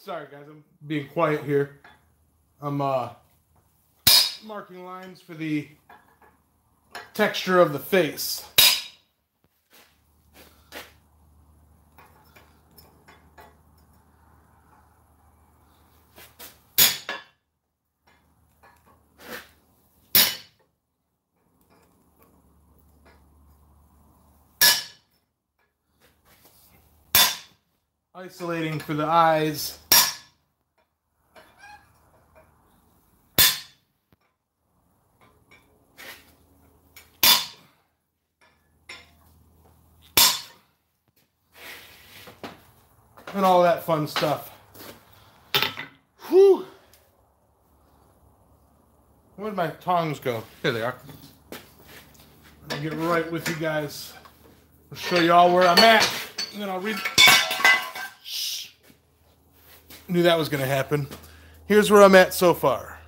Sorry guys, I'm being quiet here. I'm marking lines for the texture of the face. Isolating for the eyes. And all that fun stuff. Whew. Where'd my tongs go? Here they are. I'll get right with you guys. I'll show you all where I'm at. And then I'll read. Shh. Knew that was going to happen. Here's where I'm at so far.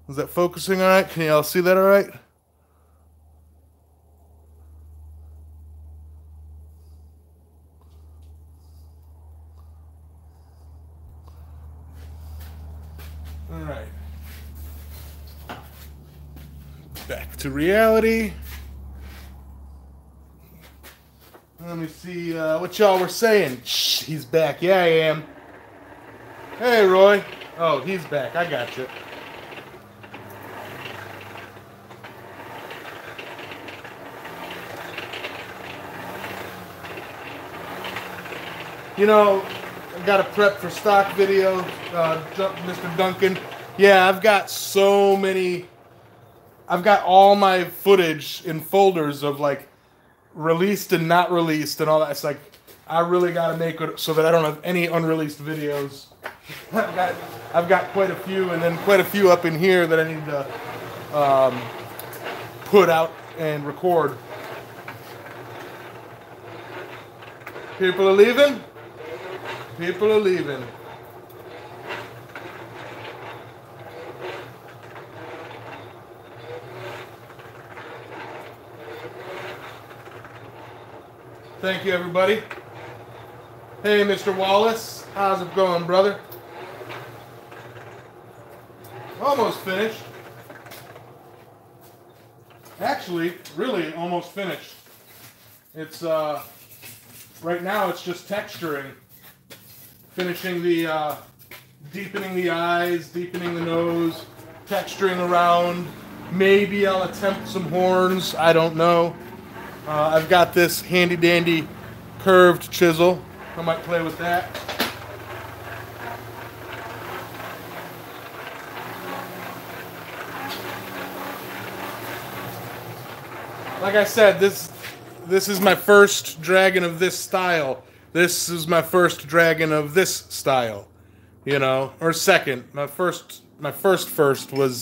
Is that focusing all right? Can you all see that all right? All right. Back to reality. Let me see what y'all were saying. Shh, he's back. Yeah, I am. Hey, Roy. Oh, he's back. I got you. You know, I got to prep for stock video, Mr. Duncan. Yeah, I've got so many. I've got all my footage in folders of like released and not released and all that. It's like I really got to make it so that I don't have any unreleased videos. I've got quite a few, and then quite a few up in here that I need to put out and record. People are leaving. People are leaving. Thank you, everybody. Hey, Mr. Wallace. How's it going, brother? Almost finished. Actually, really almost finished. It's, right now it's just texturing. Finishing the, deepening the eyes, deepening the nose, texturing around. Maybe I'll attempt some horns. I don't know. I've got this handy dandy curved chisel. I might play with that. Like I said, this is my first dragon of this style. This is my first dragon of this style, you know, or second. My first was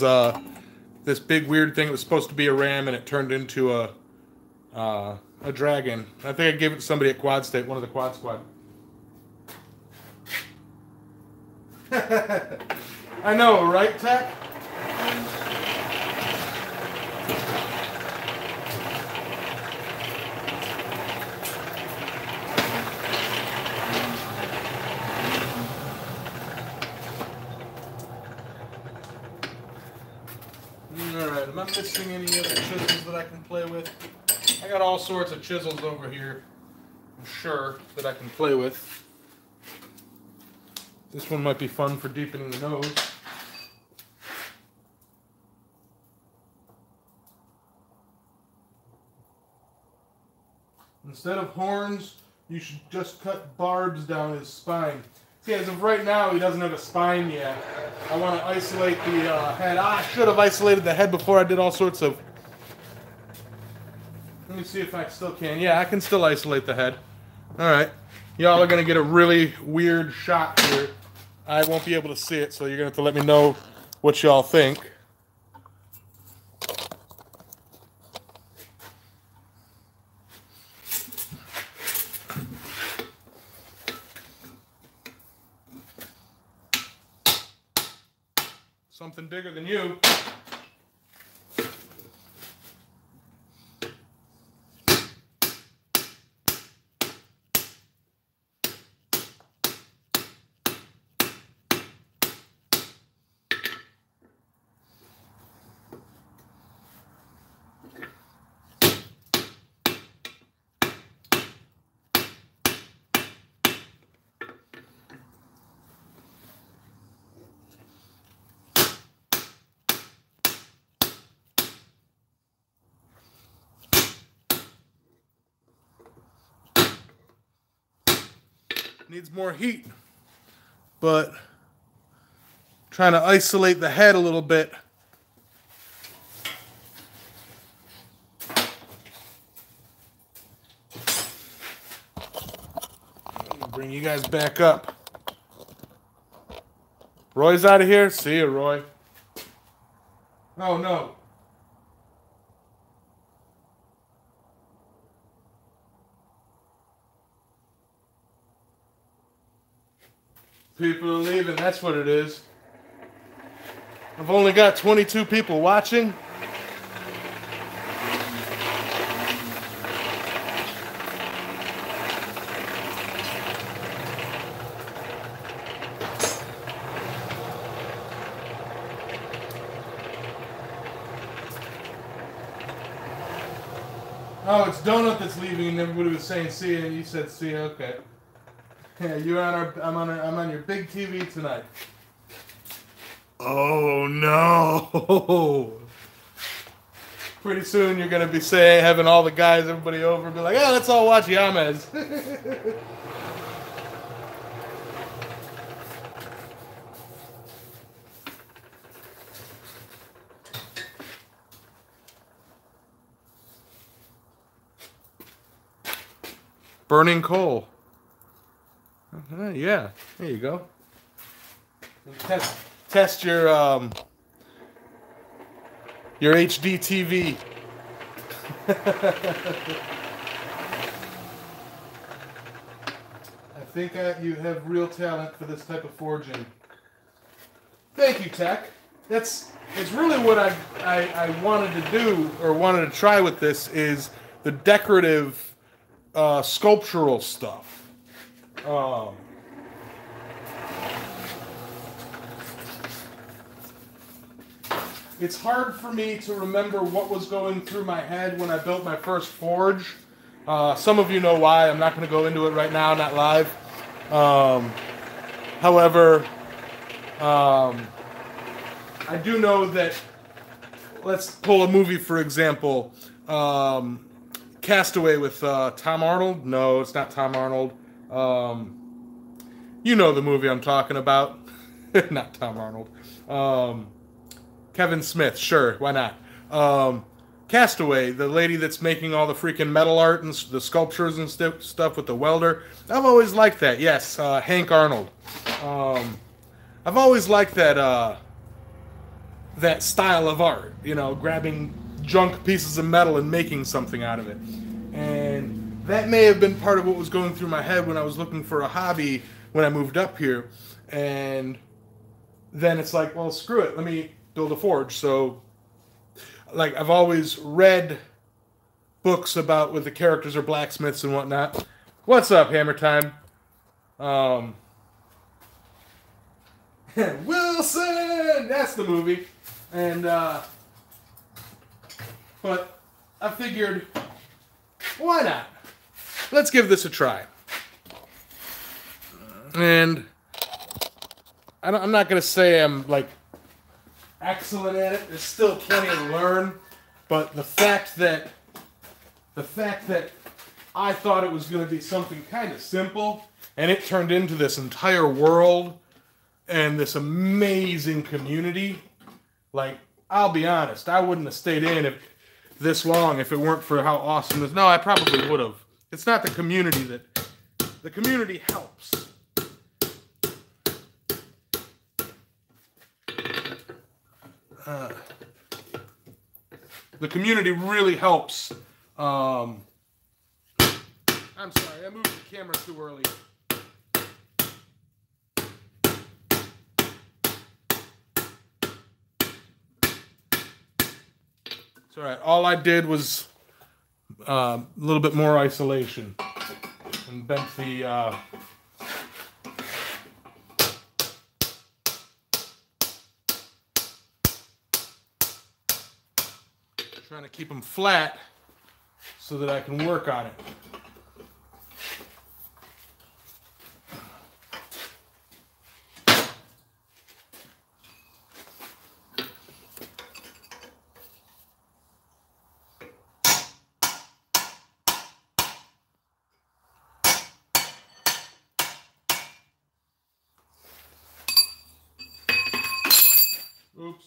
this big weird thing that was supposed to be a ram, and it turned into a dragon. I think I gave it to somebody at Quad State, one of the Quad Squad. I know, right, Tech? Alright, am I missing any other chisels that I can play with? I got all sorts of chisels over here, I'm sure, that I can play with. This one might be fun for deepening the nose. Instead of horns, you should just cut barbs down his spine. See, as of right now, he doesn't have a spine yet. I want to isolate the head. I should have isolated the head before I did all sorts of... Let me see if I still can. Yeah, I can still isolate the head. Alright. Y'all are going to get a really weird shot here. I won't be able to see it, so you're going to have to let me know what y'all think. Something bigger than you. Needs more heat, but trying to isolate the head a little bit. I'm gonna bring you guys back up. Roy's out of here. See you, Roy. Oh no. People are leaving, that's what it is. I've only got 22 people watching. Oh, it's Donut that's leaving and everybody was saying see you and you said see you, okay. Yeah, you're on our. I'm on your big TV tonight. Oh no! Pretty soon you're gonna be having all the guys, everybody over, and be like, "Yeah, let's all watch Yamez." Burning coal. Yeah, there you go. Test your HD TV. I think you have real talent for this type of forging. Thank you, Tech. It's really what I wanted to do or wanted to try with this is the decorative sculptural stuff. It's hard for me to remember what was going through my head when I built my first forge. Some of you know why. I'm not going to go into it right now, not live. However, I do know that, let's pull a movie for example, Castaway with Tom Arnold. No, it's not Tom Arnold. You know the movie I'm talking about. Not Tom Arnold. Kevin Smith, sure, why not? Castaway, the lady that's making all the freaking metal art and the sculptures and stuff with the welder. I've always liked that, yes, Hank Arnold. I've always liked that, that style of art, you know, grabbing junk pieces of metal and making something out of it. And that may have been part of what was going through my head when I was looking for a hobby when I moved up here. And then it's like, well, screw it. Let me build a forge. So, like, I've always read books about where the characters are blacksmiths and whatnot. What's up, Hammer Time? Wilson! That's the movie. And, but I figured, why not? Let's give this a try. And I'm not going to say I'm, like, excellent at it. There's still plenty to learn. But the fact that I thought it was going to be something kind of simple, and it turned into this entire world and this amazing community. Like, I'll be honest, I wouldn't have stayed in this long if it weren't for how awesome this. No, I probably would have. It's not the community the community helps. The community really helps. I'm sorry, I moved the camera too early. It's alright, all I did was a little bit more isolation and bent the trying to keep them flat so that I can work on it. Oops.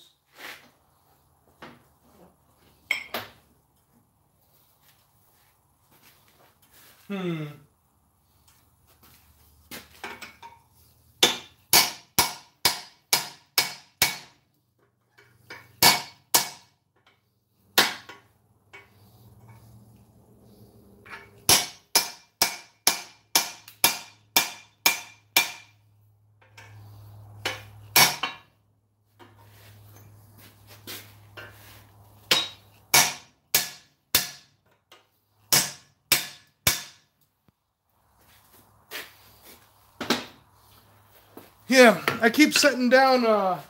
Yeah, I keep setting down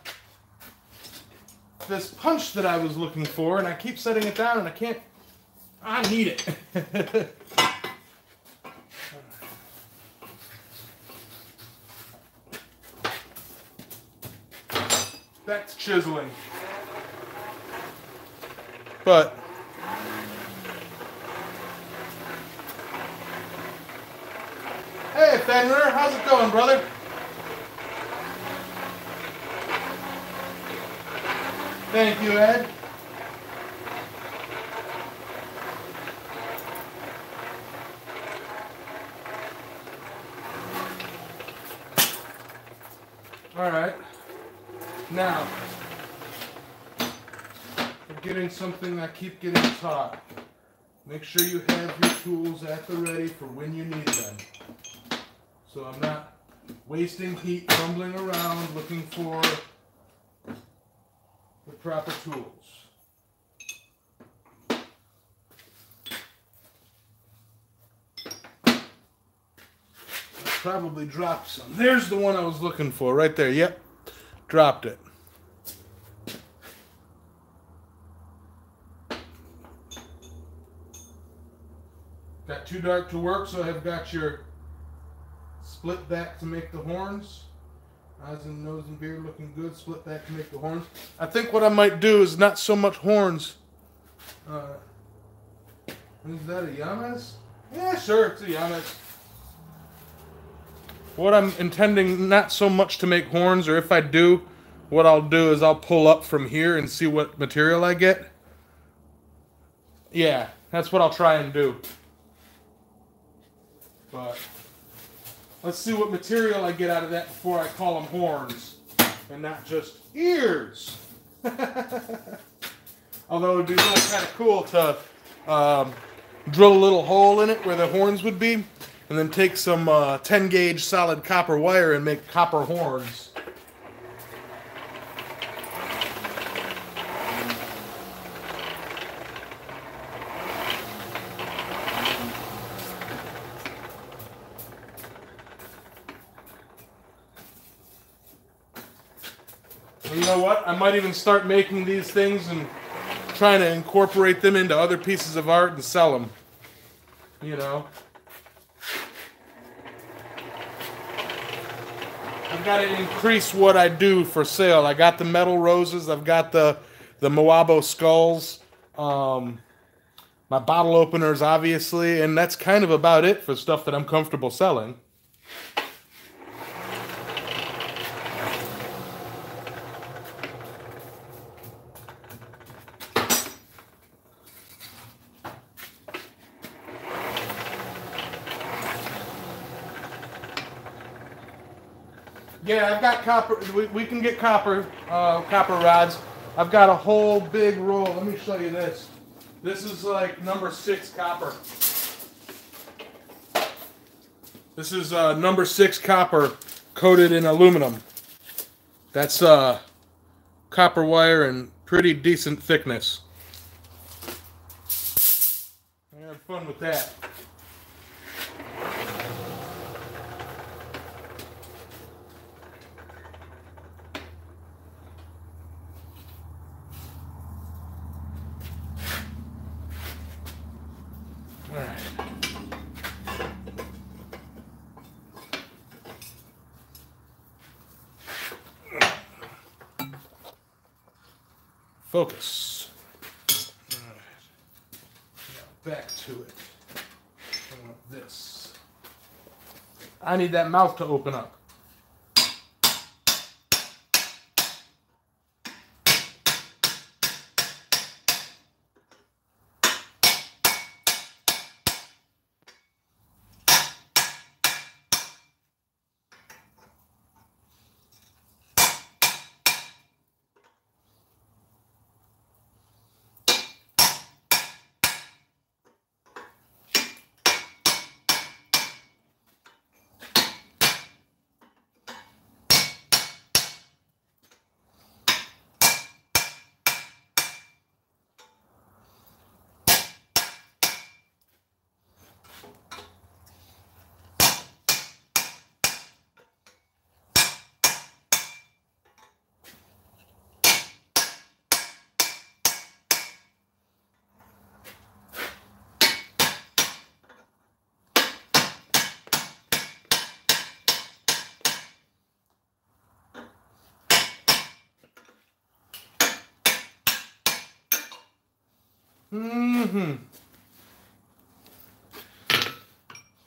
this punch that I was looking for, and I keep setting it down, and I can't. I need it. That's chiseling. But hey, Fenrir, how's it going, brother? Thank you, Ed. All right. Now, we're getting something I keep getting taught. Make sure you have your tools at the ready for when you need them. So I'm not wasting heat fumbling around looking for the proper tools. I probably dropped some. There's the one I was looking for right there. Yep, dropped it. Got too dark to work, so I've got your split back to make the horns. Eyes and nose and beard looking good. Split back to make the horns. I think what I might do is not so much horns. Is that a Yamez? Yeah, sure, it's a Yamez. What I'm intending, not so much to make horns, or if I do, what I'll do is I'll pull up from here and see what material I get. Yeah, that's what I'll try and do. But let's see what material I get out of that before I call them horns and not just ears. Although it would be really kind of cool to drill a little hole in it where the horns would be, and then take some 10 gauge solid copper wire and make copper horns. know what? I might even start making these things and trying to incorporate them into other pieces of art and sell them. You know? I've got to increase what I do for sale. I got the metal roses. I've got the Moabo skulls. My bottle openers, obviously. And that's kind of about it for stuff that I'm comfortable selling. Yeah, I've got copper. We can get copper rods. I've got a whole big roll. Let me show you this. This is like number 6 copper. This is number 6 copper coated in aluminum. That's copper wire and pretty decent thickness. I had fun with that. Focus. All right. Now back to it. I want this. I need that mouth to open up.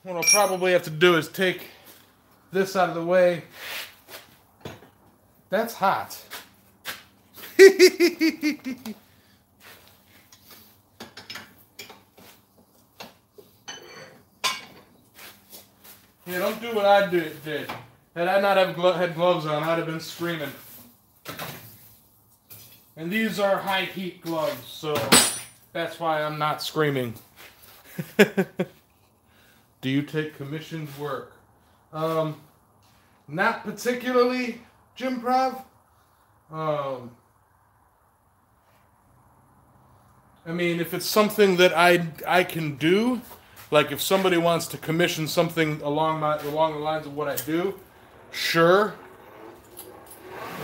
What I'll probably have to do is take this out of the way. That's hot. Yeah, don't do what I did. Had I not had gloves on, I'd have been screaming. And these are high heat gloves, so that's why I'm not screaming. Do you take commissioned work? Not particularly, Jim Prov. I mean, if it's something that I can do, like if somebody wants to commission something along the lines of what I do, sure.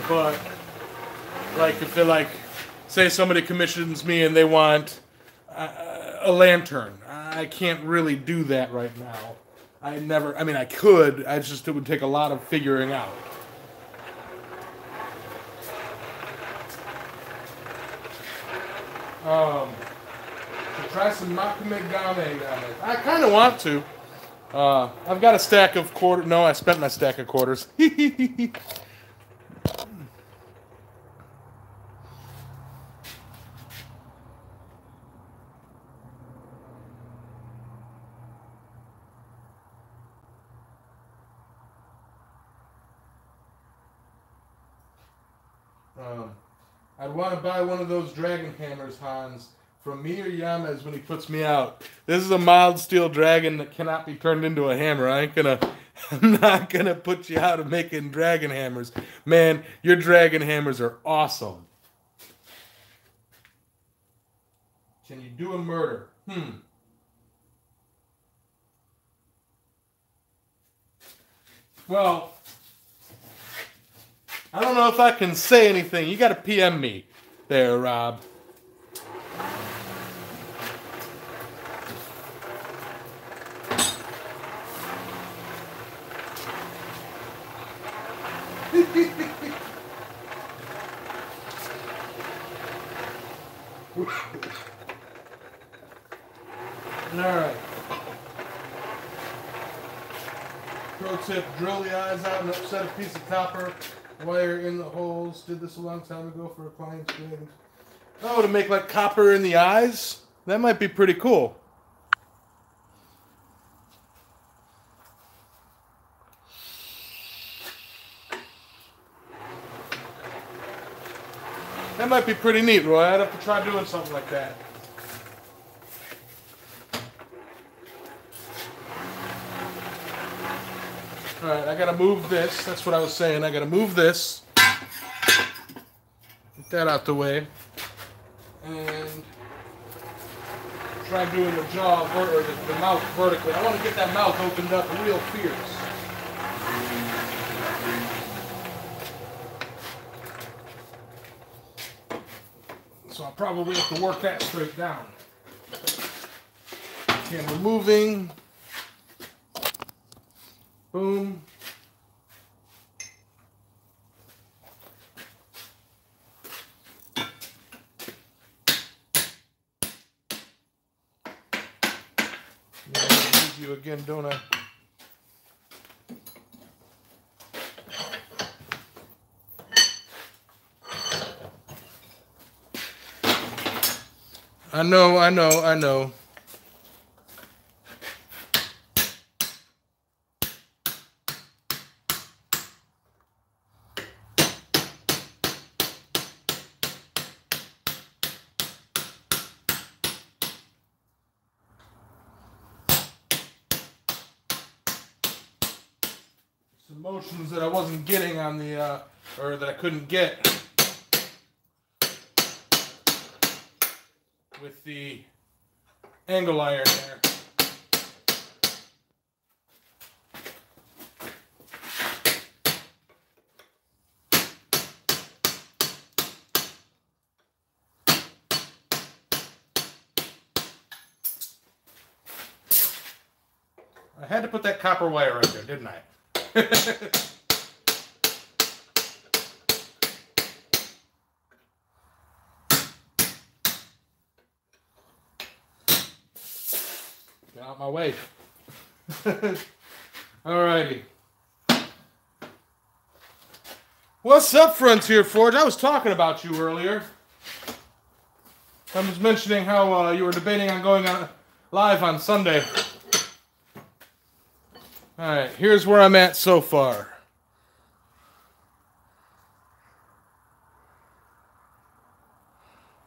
But like if they're say somebody commissions me and they want a lantern, I can't really do that right now. I mean, I could. It would take a lot of figuring out. To try some makamegame. I kind of want to. I've got a stack of quarters. No, I spent my stack of quarters. I'd want to buy one of those dragon hammers, Hans, from me or Yamez when he puts me out. This is a mild steel dragon that cannot be turned into a hammer. I'm not gonna put you out of making dragon hammers. Man, your dragon hammers are awesome. Can you do a murder? Well, I don't know if I can say anything. You got to PM me there, Rob. Alright. Pro tip, drill the eyes out and upset a piece of copper wire in the holes. Did this a long time ago for a client's wedding. Oh, to make like copper in the eyes? That might be pretty cool. That might be pretty neat, Roy. I'd have to try doing something like that. Alright, I gotta move this. That's what I was saying. I gotta move this. Get that out the way. And try doing the jaw, or the mouth vertically. I want to get that mouth opened up real fierce. So I'll probably have to work that straight down. Camera moving. Boom. Yeah, I use you again, don't I? I know. Some motions that I wasn't getting on the, or that I couldn't get with the angle iron there. I had to put that copper wire right there, didn't I? Get out my way. Alrighty. What's up, Frontier Forge? I was talking about you earlier. I was mentioning how you were debating on going on live on Sunday. Alright, here's where I'm at so far.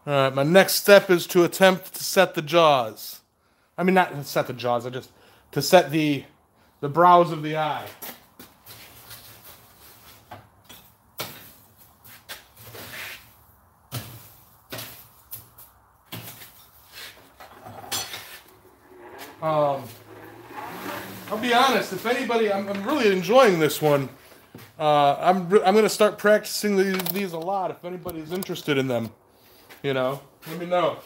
Alright, my next step is to attempt to set the jaws. I mean, not to set the jaws, to set the brows of the eye. I'll be honest, if anybody, I'm really enjoying this one. I'm going to start practicing these a lot. If anybody's interested in them, let me know.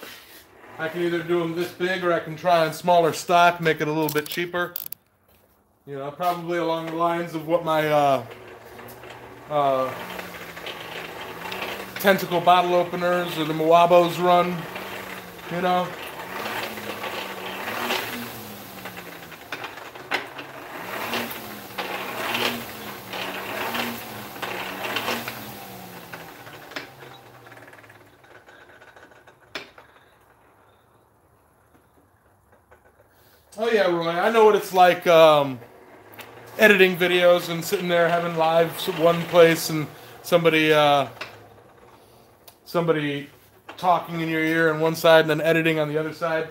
I can either do them this big, or I can try on smaller stock, make it a little bit cheaper. Probably along the lines of what my tentacle bottle openers or the Moabos run. Oh yeah, Roy, I know what it's like editing videos and sitting there having lives at one place and somebody talking in your ear on one side and then editing on the other side.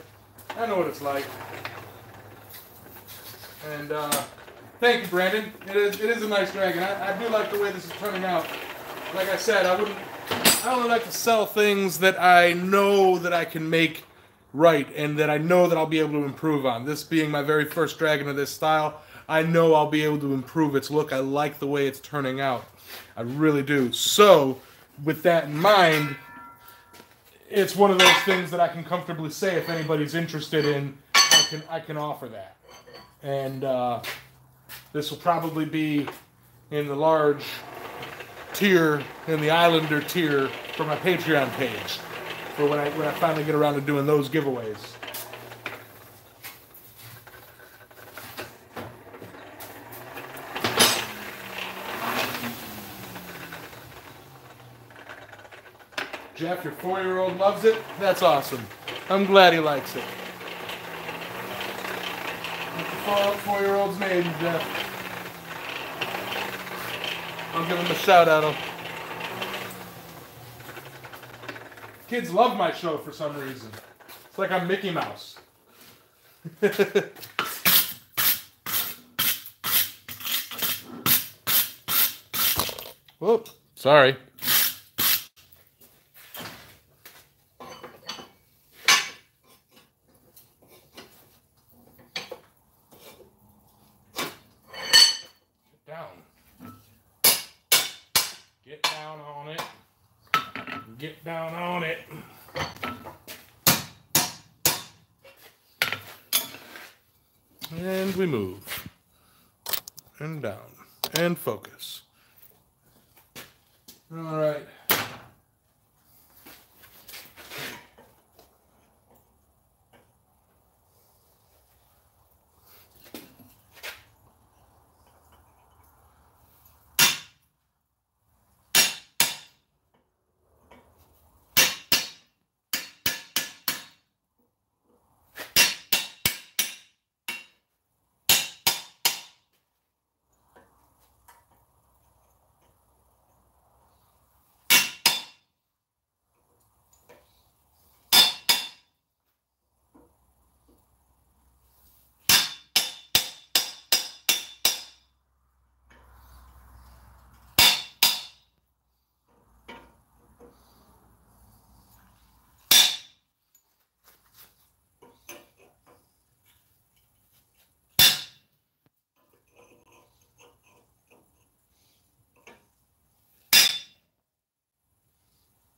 I know what it's like. And thank you, Brandon. It is a nice dragon. I do like the way this is turning out. Like I said, I don't like to sell things that I know that I can make right and that I know that I'll be able to improve on. This being my very first dragon of this style, I know I'll be able to improve its look. I like the way it's turning out. I really do. So, with that in mind, it's one of those things that I can comfortably say if anybody's interested in, I can offer that. And this will probably be in the large tier, in the Islander tier for my Patreon page, for when I finally get around to doing those giveaways. Jeff, your 4-year-old loves it? That's awesome. I'm glad he likes it. What's the 4-year-old's name, Jeff? I'll give him a shout out. Kids love my show for some reason. It's like I'm Mickey Mouse. Whoop, sorry. Get down on it. Get down on it. And we move. And down. And focus. All right.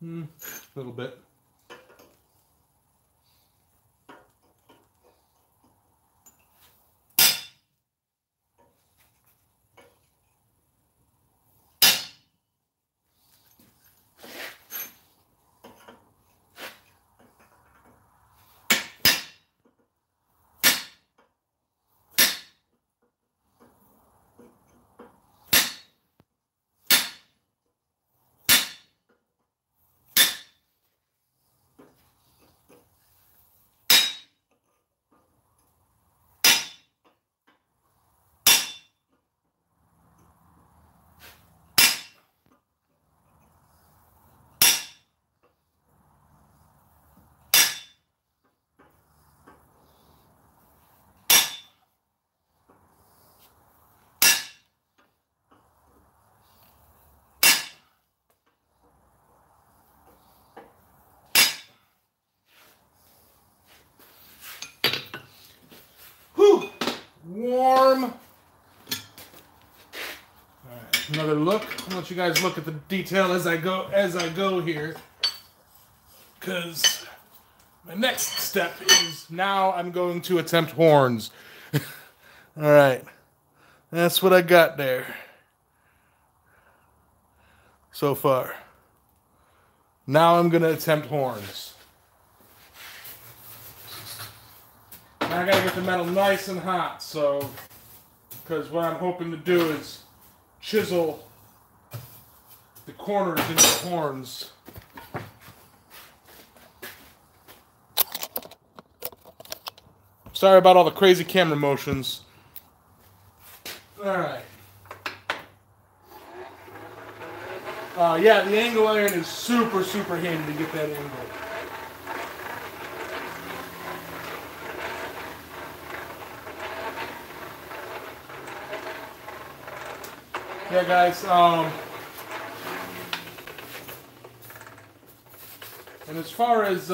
A little bit. Whew! Warm. All right, another look. I'll let you guys look at the detail as I go here, because my next step is now I'm going to attempt horns. All right, that's what I got there so far. Now I'm gonna attempt horns. Now I gotta get the metal nice and hot, so, because what I'm hoping to do is chisel the corners into the horns. Sorry about all the crazy camera motions. Alright. Yeah, the angle iron is super, super handy to get that angle. Yeah, guys, and as far as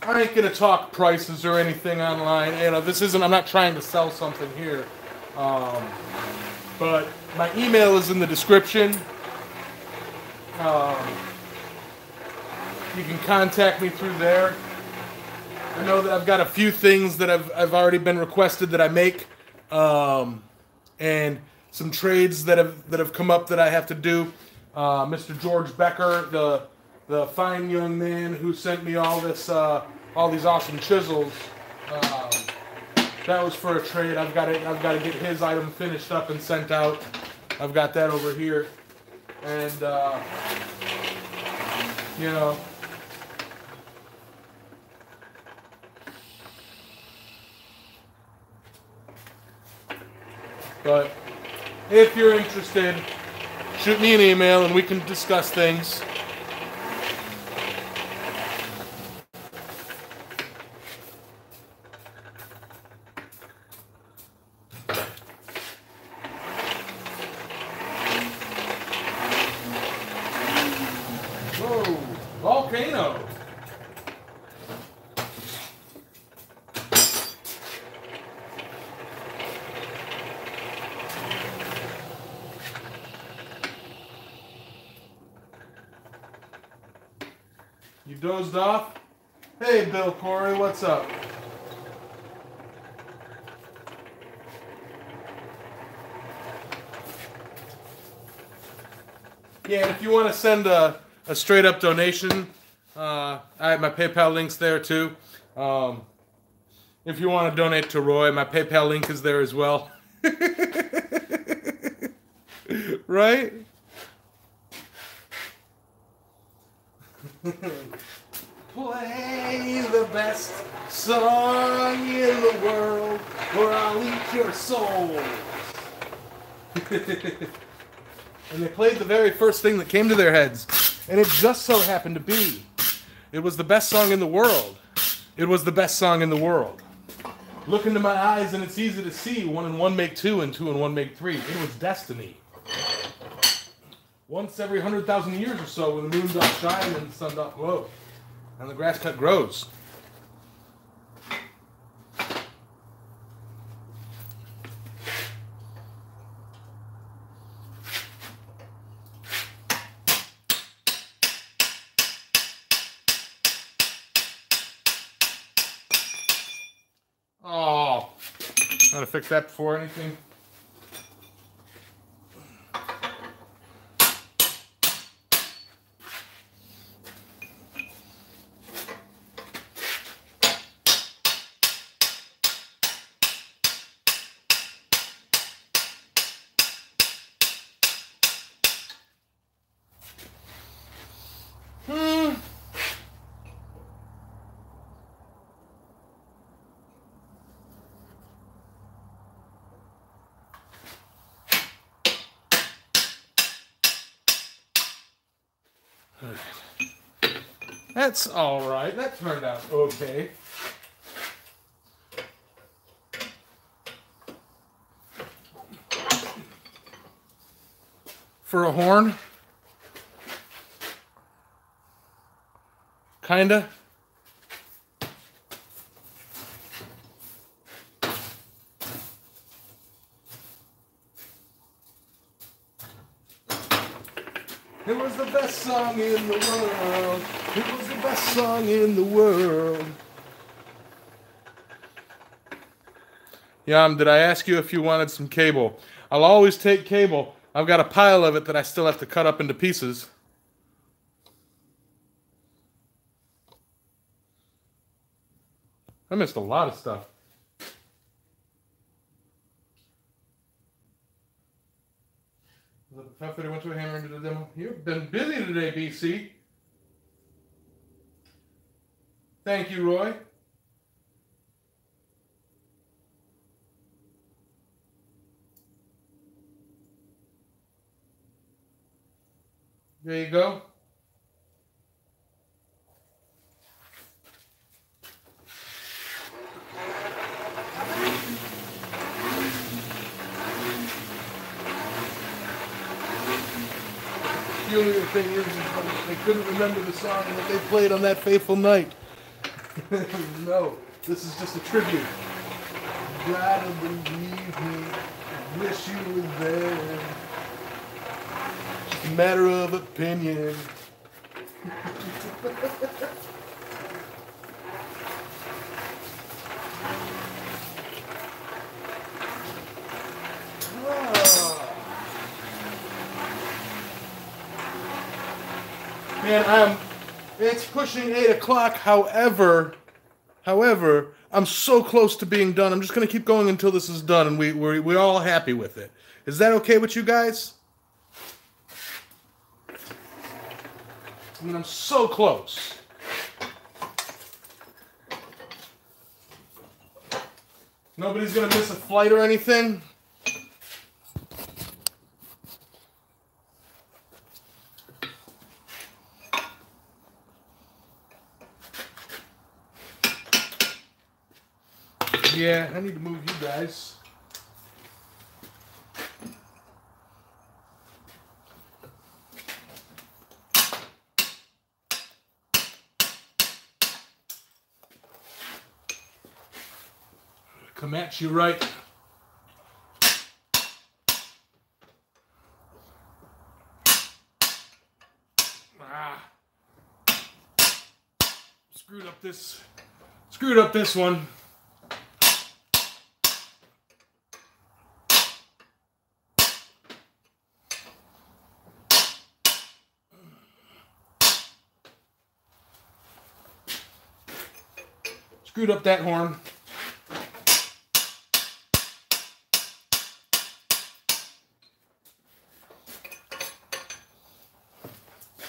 I ain't gonna talk prices or anything online. You know, this isn't. I'm not trying to sell something here. But my email is in the description. You can contact me through there. I know that I've got a few things that I've already been requested that I make, and some trades that have come up that I have to do. Mr. George Becker, the fine young man who sent me all these awesome chisels. That was for a trade. I've got to get his item finished up and sent out. I've got that over here, and you know. But if you're interested, shoot me an email and we can discuss things. Whoa, volcano. You dozed off? Hey, Bill Corey, what's up? Yeah, if you want to send a straight up donation, I have my PayPal links there too. If you want to donate to Roy, my PayPal link is there as well. Right? Play the best song in the world, or I'll eat your souls. And they played the very first thing that came to their heads, and it just so happened to be. It was the best song in the world. It was the best song in the world. Look into my eyes, and it's easy to see. 1 and 1 make 2, and 2 and 1 make 3. It was destiny. Once every 100,000 years or so, when the moon doth shine and the sun doth glow, and the grass cut grows. Oh, gotta fix that before anything. That's all right. That turned out okay. For a horn? Kinda. It was the best song in the world. It was the best song in the world. Yam, did I ask you if you wanted some cable? I'll always take cable. I've got a pile of it that I still have to cut up into pieces. I missed a lot of stuff. Was it tough that I went to a hammer into the demo? You've been busy today, BC. Thank you, Roy. There you go. The peculiar thing is they couldn't remember the song that they played on that fateful night. No, this is just a tribute. Gotta believe me, I wish you were there. Just a matter of opinion. Man, it's pushing 8 o'clock. However, I'm so close to being done. I'm just going to keep going until this is done, and we're all happy with it. Is that okay with you guys? I mean, I'm so close. Nobody's going to miss a flight or anything? Yeah, I need to move you guys. Come at you right. Screwed up this one. Screwed up that horn.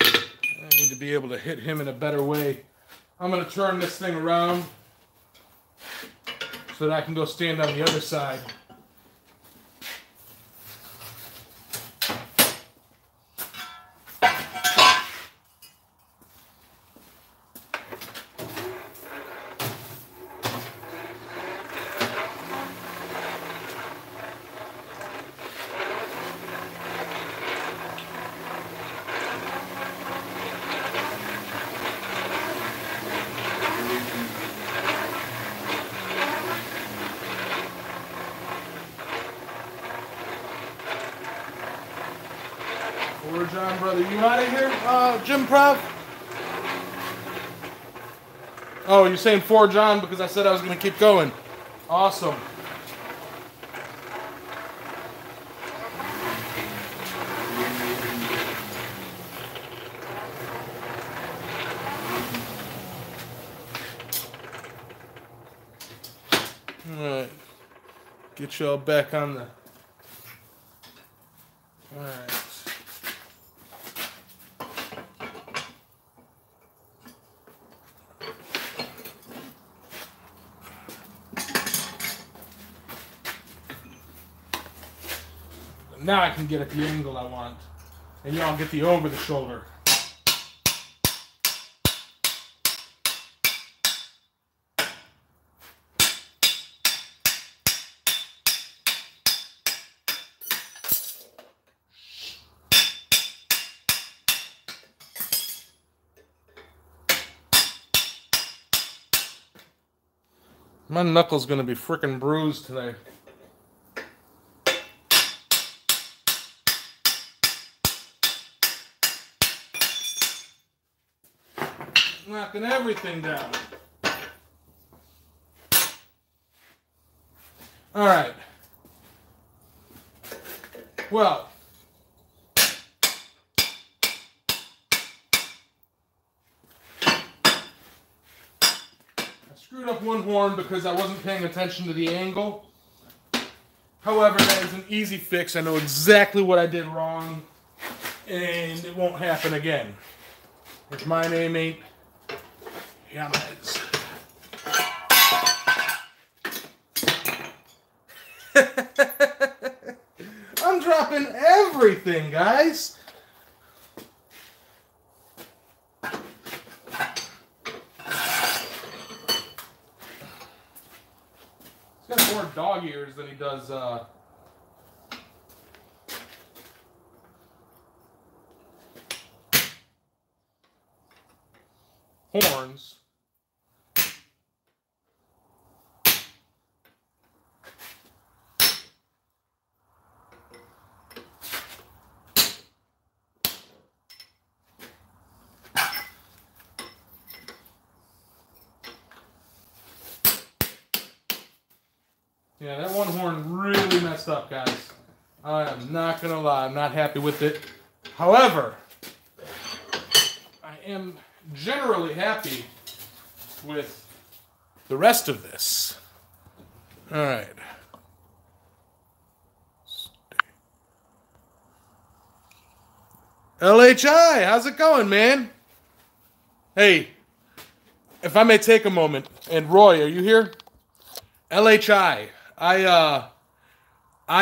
I need to be able to hit him in a better way. I'm going to turn this thing around so that I can go stand on the other side. Forgin, brother, you out of here, Jim Prov? Oh, you're saying Forgin because I said I was going to keep going. Awesome. Alright. Get y'all back on the... Alright. Now I can get at the angle I want. And y'all get the over the shoulder. My knuckle's gonna be frickin' bruised today. Knocking everything down. All right. Well, I screwed up one horn because I wasn't paying attention to the angle. However, that is an easy fix. I know exactly what I did wrong, and it won't happen again. If my name ain't Yamez. I'm dropping everything, guys. He's got more dog ears than he does horns. Yeah, that one horn really messed up, guys. I am not gonna lie, I'm not happy with it. However, I am generally happy with the rest of this. All right. LHI, how's it going, man? Hey, if I may take a moment, and Roy, are you here? LHI, I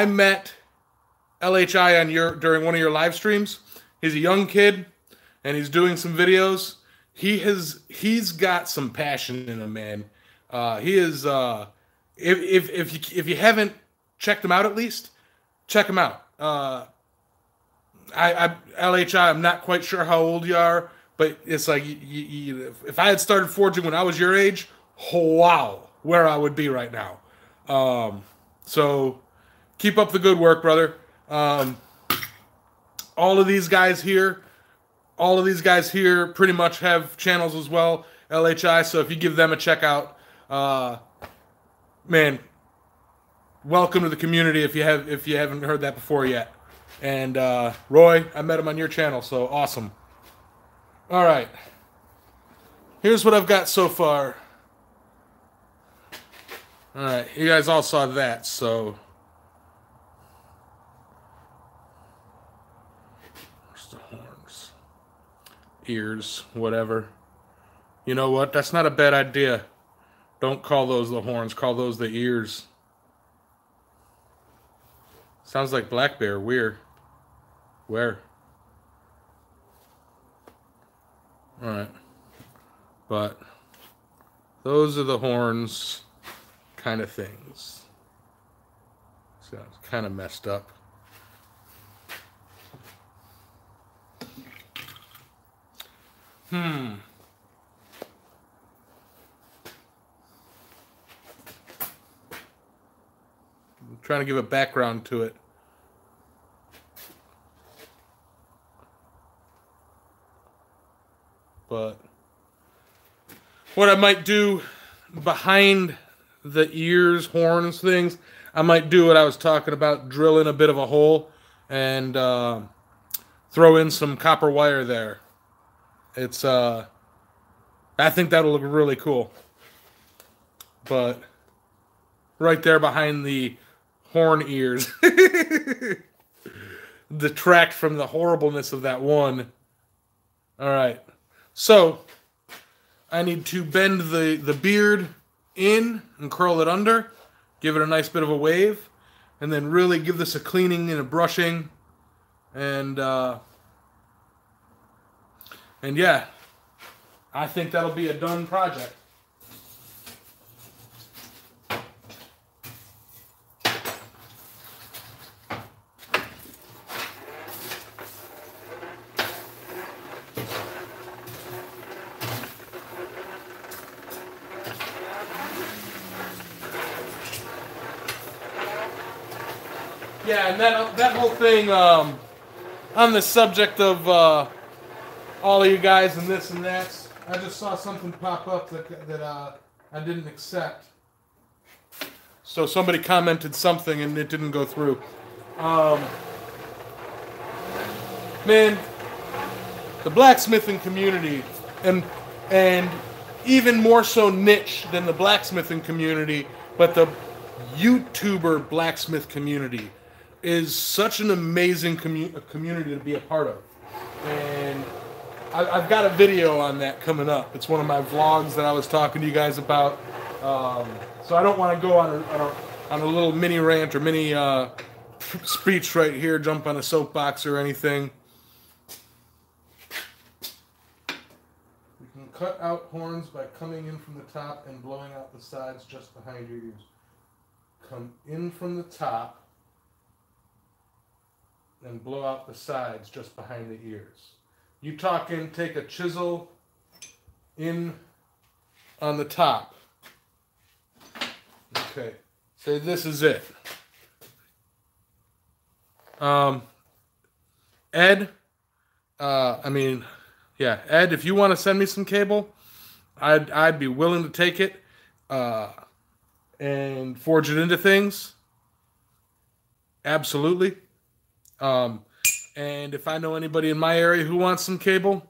met LHI on during one of your live streams. He's a young kid, and he's doing some videos. He's got some passion in him, man. He is. If you haven't checked him out, at least check him out. LHI, I'm not quite sure how old you are, but it's like if I had started forging when I was your age, wow, where I would be right now. So keep up the good work, brother. All of these guys here pretty much have channels as well, LHI. So if you give them a check out, man, welcome to the community if you haven't heard that before yet. And Roy, I met him on your channel, so awesome. All right, here's what I've got so far. All right, you guys all saw that, so where's the horns, ears, whatever. You know what? That's not a bad idea. Don't call those the horns. Call those the ears. Sounds like black bear. Weird. Where? All right. But those are the horns kind of things. So it's kind of messed up. I'm trying to give a background to it. But what I might do behind the ears, horns, things, I might do what I was talking about, drill in a bit of a hole and throw in some copper wire there. It's I think that'll look really cool. But right there behind the horn ears detract from the horribleness of that one. All right. So I need to bend the beard in and curl it under, give it a nice bit of a wave, and then really give this a cleaning and a brushing, and yeah, I think that'll be a done project. Yeah, and that whole thing on the subject of all of you guys and this and that, I just saw something pop up that I didn't accept. So somebody commented something and it didn't go through. Man, the blacksmithing community, and even more so niche than the blacksmithing community, but the YouTuber blacksmith community is such an amazing community to be a part of. And I've got a video on that coming up. It's one of my vlogs that I was talking to you guys about. So I don't want to go on a little mini rant or mini speech right here, jump on a soapbox or anything. We can cut out horns by coming in from the top and blowing out the sides just behind your ears. Come in from the top and blow out the sides just behind the ears. You talking, take a chisel in on the top. Okay, so this is it. Ed, Ed, if you want to send me some cable, I'd be willing to take it. and forge it into things, absolutely. And if I know anybody in my area who wants some cable,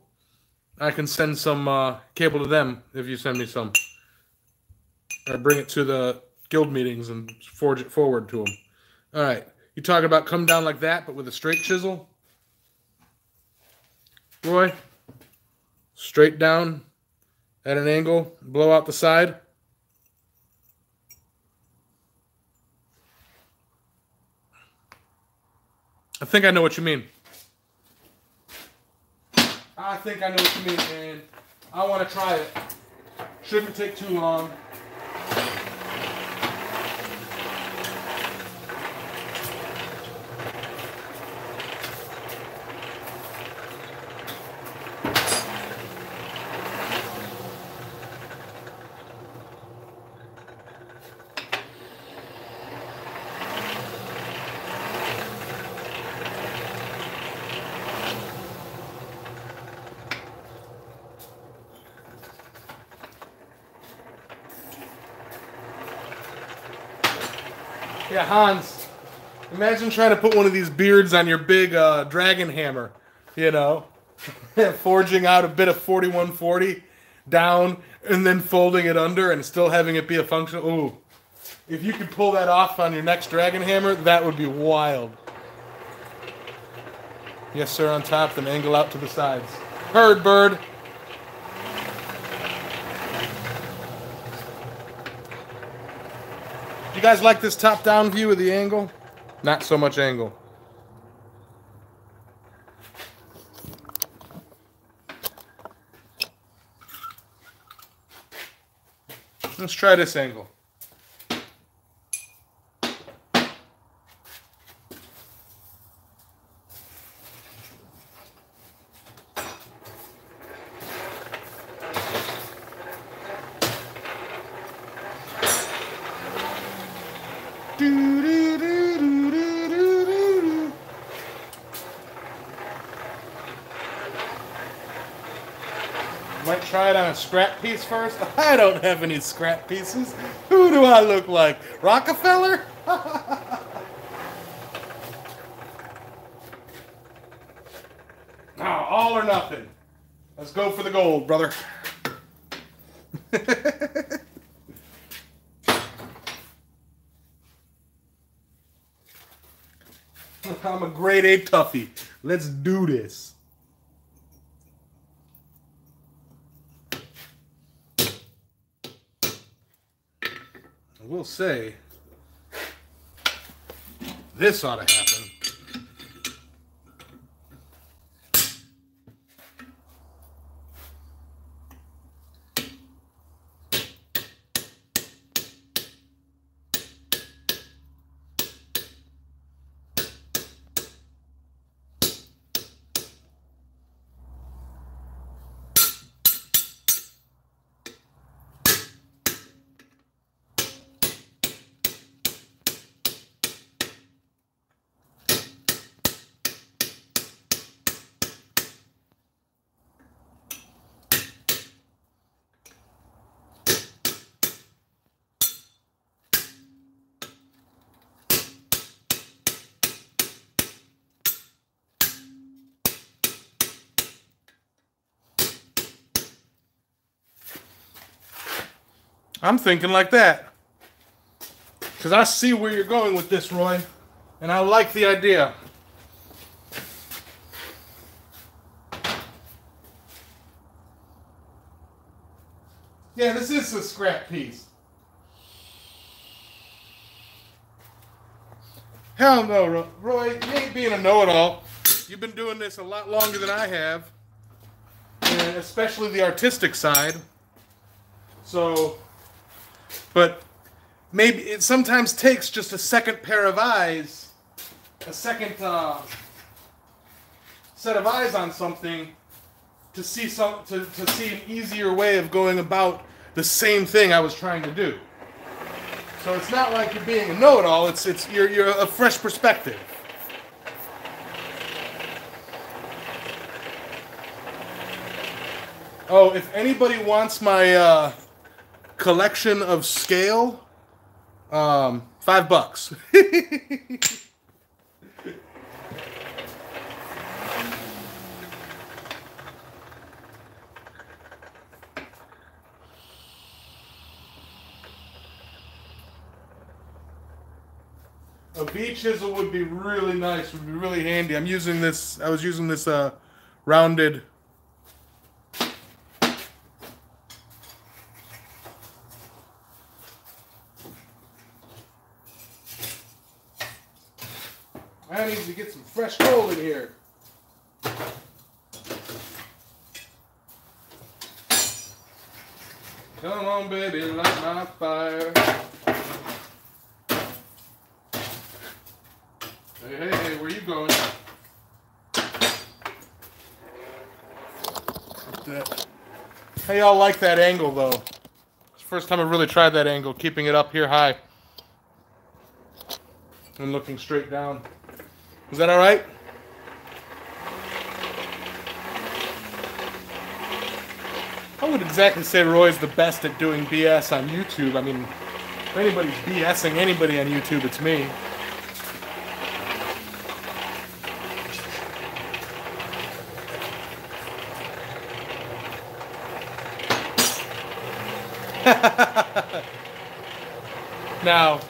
I can send some cable to them if you send me some. Or bring it to the guild meetings and forge it forward to them. All right. You talking about come down like that, but with a straight chisel? Roy? Straight down at an angle, blow out the side? I think I know what you mean. I think I know what you mean, and I want to try it. Shouldn't take too long. Yeah, Hans, imagine trying to put one of these beards on your big dragon hammer, you know, forging out a bit of 4140 down and then folding it under and still having it be a functional. Ooh, if you could pull that off on your next dragon hammer, that would be wild. Yes, sir, on top, then angle out to the sides. Heard, bird. You guys like this top-down view of the angle? Not so much angle. Let's try this angle. Might try it on a scrap piece first. I don't have any scrap pieces. Who do I look like? Rockefeller? Now, all or nothing. Let's go for the gold, brother. I'm a grade A toughie. Let's do this. I will say, this ought to happen. I'm thinking like that. Because I see where you're going with this, Roy. And I like the idea. Yeah, this is a scrap piece. Hell no, Roy. You ain't being a know-it-all. You've been doing this a lot longer than I have. And especially the artistic side. So... But maybe it sometimes takes just a second pair of eyes, a second set of eyes on something to see to see an easier way of going about the same thing I was trying to do. So it's not like you're being a know-it-all. It's you're a fresh perspective. Oh, if anybody wants my collection of scale $5. A V chisel would be really nice, would be really handy. I'm using this, I was using this rounded I need to get some fresh coal in here. Come on, baby, light my fire. Hey, where you going? How y'all like that angle, though? It's the first time I've really tried that angle, keeping it up here high and looking straight down. Is that all right? I wouldn't exactly say Roy's the best at doing BS on YouTube. I mean, if anybody's BSing anybody on YouTube, it's me. Now,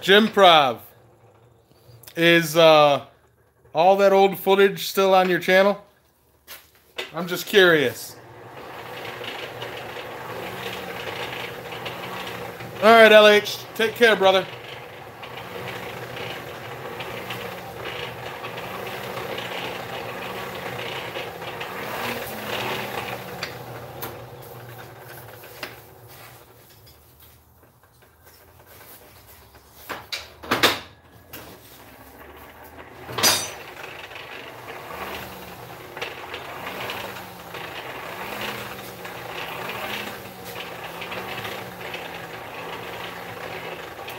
Jim Prov, is all that old footage still on your channel? I'm just curious. All right, LH, take care, brother.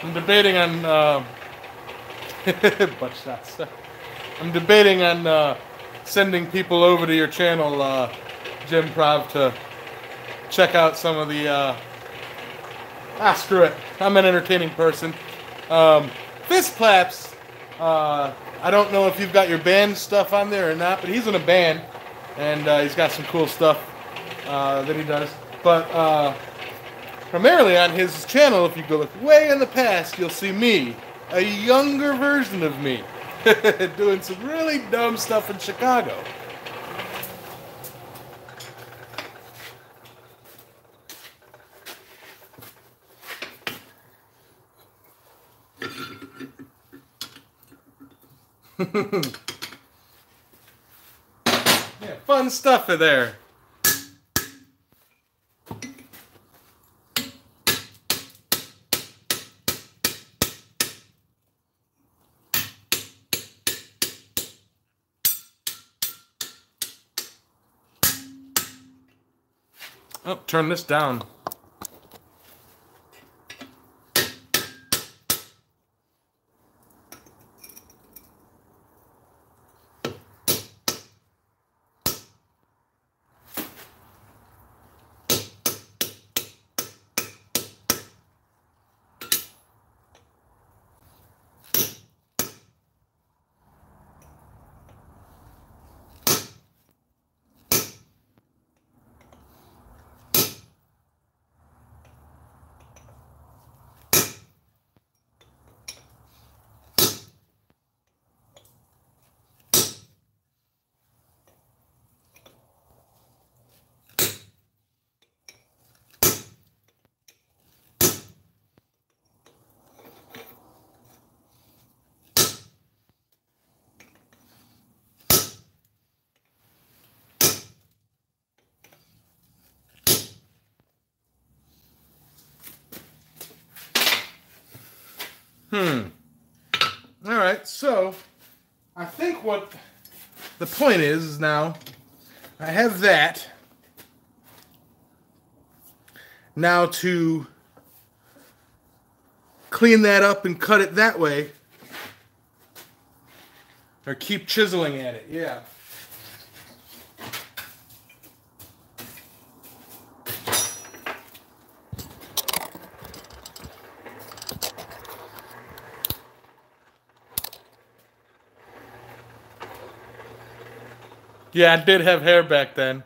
I'm debating on butt shots. I'm debating on sending people over to your channel, Jim Prov, to check out some of the. Screw it. I'm an entertaining person. Fist claps. I don't know if you've got your band stuff on there or not, but he's in a band, and he's got some cool stuff that he does. But primarily on his channel, if you go look way in the past, you'll see me, a younger version of me, doing some really dumb stuff in Chicago. Yeah, fun stuff in there. Oh, turn this down. All right, so I think what the point is now, I have that. Now to clean that up and cut it that way, or keep chiseling at it, yeah. Yeah, I did have hair back then.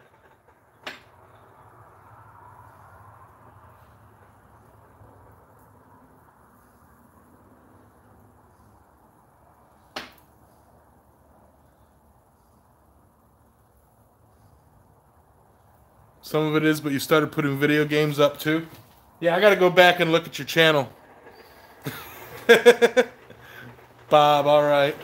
Some of it is, but you started putting video games up too? Yeah, I gotta go back and look at your channel. Bob, alright.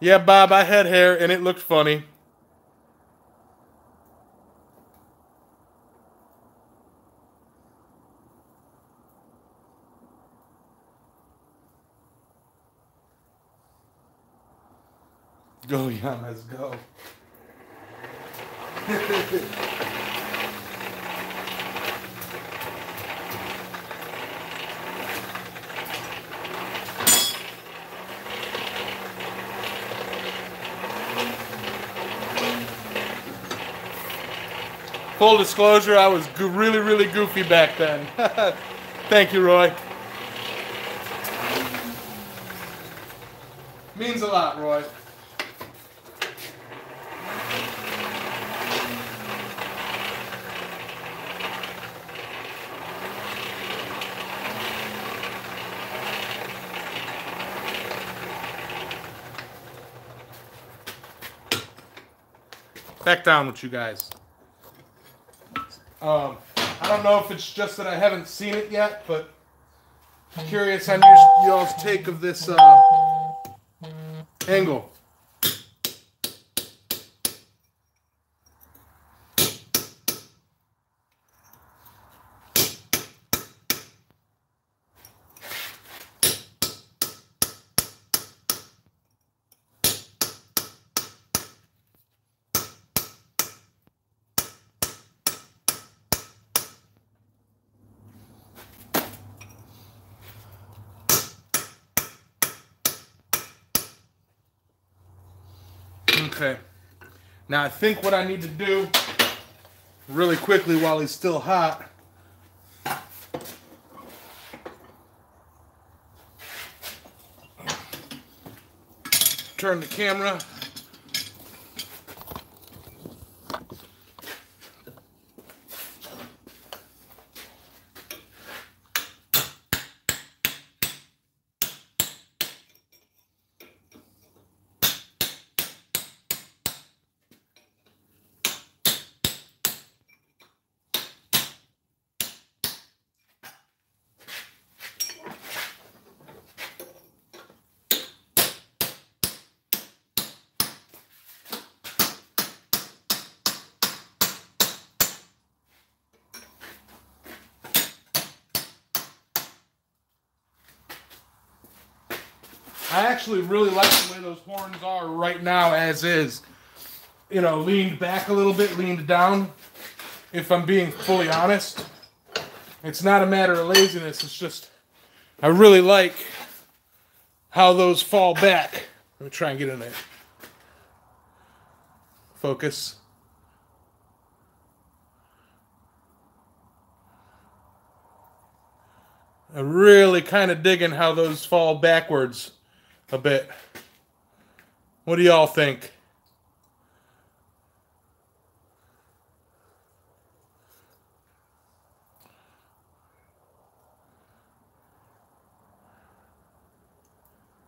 Yeah, Bob, I had hair and it looked funny. Go, Yamez, go. Full disclosure, I was really, really goofy back then. Thank you, Roy. Means a lot, Roy. Back down with you guys. I don't know if it's just that I haven't seen it yet, but I'm curious on y'all's take of this angle. Okay, now I think what I need to do really quickly while he's still hot, turn the camera. I actually really like the way those horns are right now as is. You know, leaned back a little bit, leaned down. If I'm being fully honest, it's not a matter of laziness. It's just, I really like how those fall back. Let me try and get in there. Focus. I'm really kind of digging how those fall backwards a bit. What do y'all think?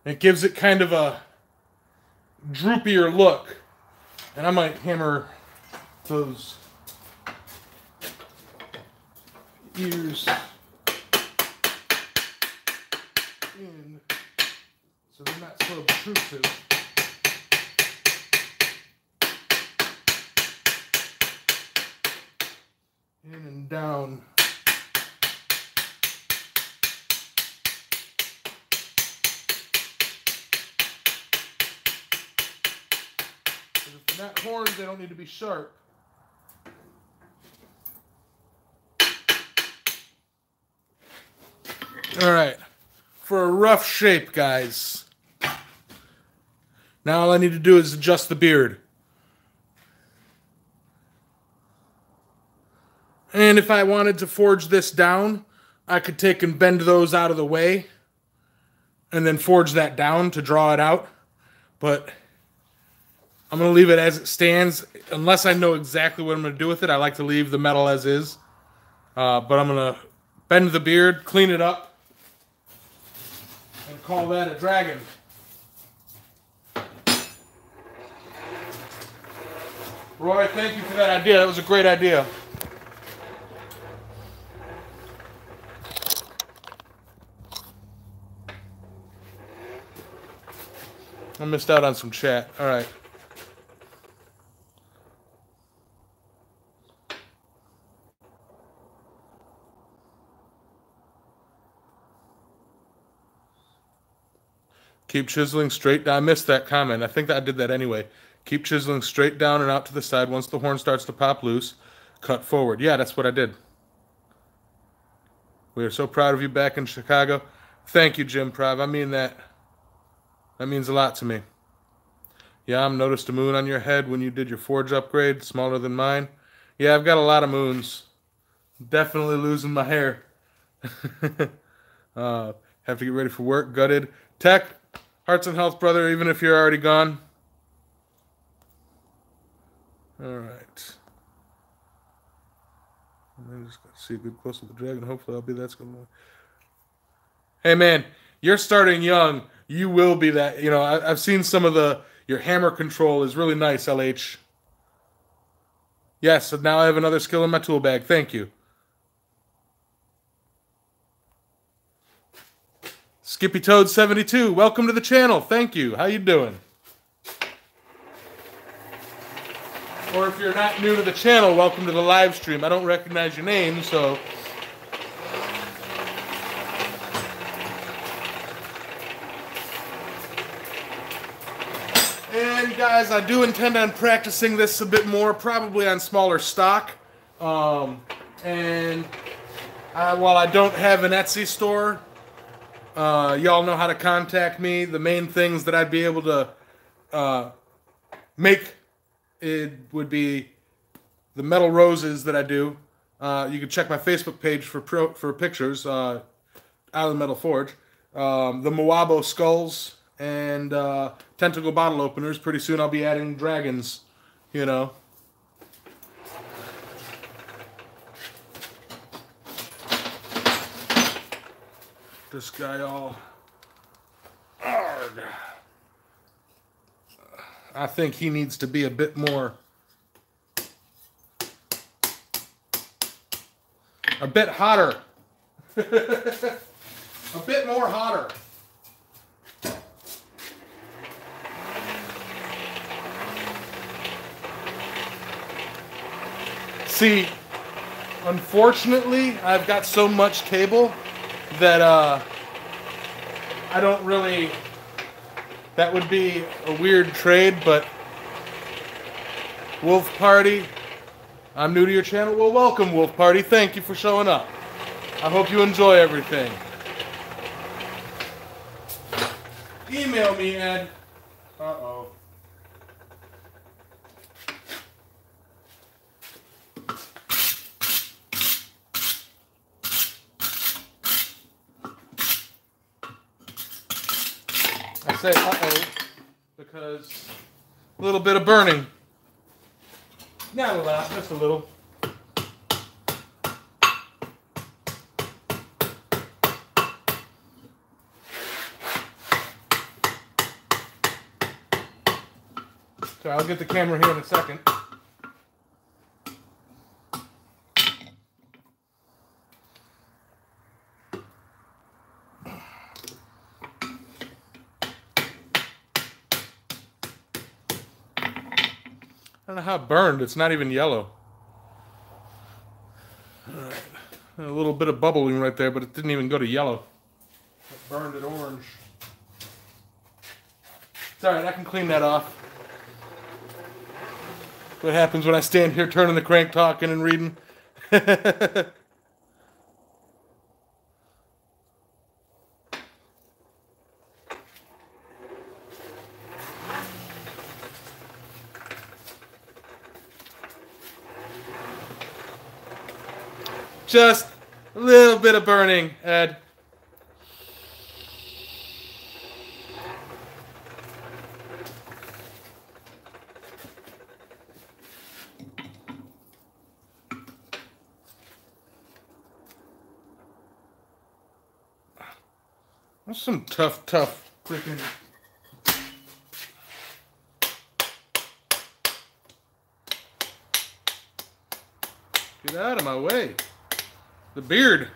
It gives it kind of a droopier look. And I might hammer those ears in so they're not so obtrusive. In and down. If they're not horns, they don't need to be sharp. All right, for a rough shape, guys. Now all I need to do is adjust the beard. And if I wanted to forge this down, I could take and bend those out of the way and then forge that down to draw it out. But I'm going to leave it as it stands. Unless I know exactly what I'm going to do with it, I like to leave the metal as is. But I'm going to bend the beard, clean it up, and call that a dragon. Roy, thank you for that idea. That was a great idea. I missed out on some chat. All right. Keep chiseling straight down. I missed that comment. I think that I did that anyway. Keep chiseling straight down and out to the side. Once the horn starts to pop loose, cut forward. Yeah, that's what I did. We are so proud of you back in Chicago. Thank you, Jim Prov. I mean that. That means a lot to me. Yeah, I noticed a moon on your head when you did your forge upgrade, smaller than mine. Yeah, I've got a lot of moons. Definitely losing my hair. Have to get ready for work. Gutted. Tech, hearts and health, brother, even if you're already gone. All right. I'm just going to see a good close of the dragon. Hopefully I'll be that's going to... Hey, man, you're starting young. You will be that. You know, I've seen some of the... Your hammer control is really nice, LH. Yes, so now I have another skill in my tool bag. Thank you. Skippy Toad 72, welcome to the channel. Thank you. How you doing? Or if you're not new to the channel, welcome to the live stream. I don't recognize your name, so... And guys, I do intend on practicing this a bit more, probably on smaller stock. While I don't have an Etsy store, y'all know how to contact me. The main things that I'd be able to make it would be the metal roses that I do. You can check my Facebook page for pictures out of the Metal Forge. The Moabo skulls and tentacle bottle openers. Pretty soon I'll be adding dragons, you know. This guy all... Arrgh. I think he needs to be a bit more... A bit hotter. A bit more hotter. See, unfortunately, I've got so much cable that I don't really... That would be a weird trade, but Wolf Party, I'm new to your channel. Well, welcome, Wolf Party. Thank you for showing up. I hope you enjoy everything. Email me, Ed. Uh-oh. I say uh-oh because a little bit of burning. Not a lot, just a little. So I'll get the camera here in a second. I don't know how it burned. It's not even yellow. All right. A little bit of bubbling right there, but it didn't even go to yellow. It burned it orange. It's all right. I can clean that off. What happens when I stand here turning the crank, talking and reading? Just A little bit of burning, Ed. That's some tough freaking... Get out of my way. The beard.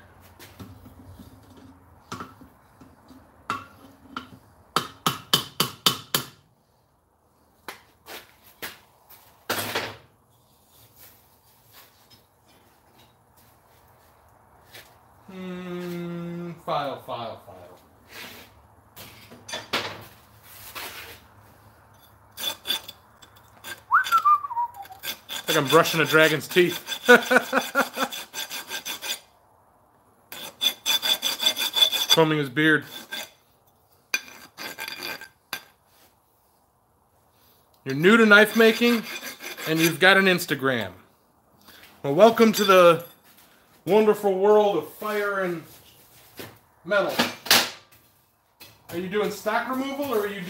File. Like I'm brushing a dragon's teeth. Combing his beard. You're new to knife making, and you've got an Instagram. Well, welcome to the wonderful world of fire and metal. Are you doing stock removal, or are you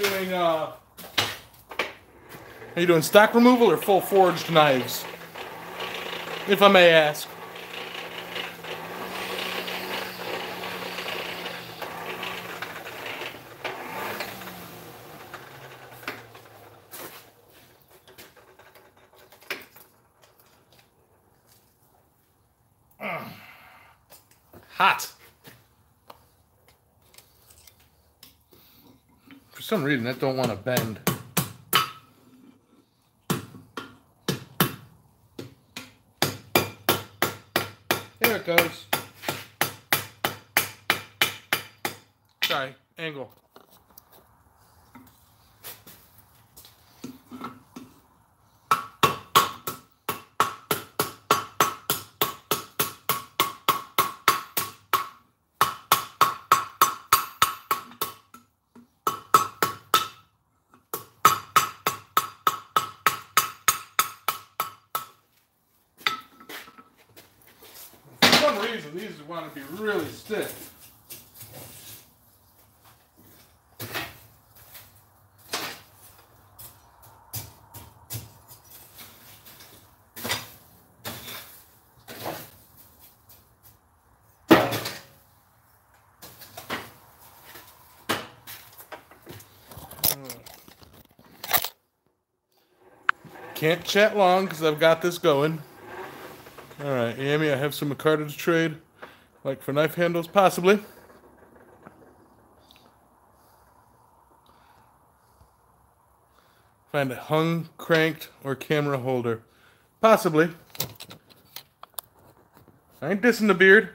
doing stock removal or full forged knives? If I may ask. Hot. For some reason, that don't want to bend. There it goes. Sorry, angle. For some reason, these want to be really stiff. Can't chat long because I've got this going. Alright, Yami, I have some micarta to trade. Like for knife handles, possibly. Find a hung, cranked, or camera holder. Possibly. I ain't dissing the beard.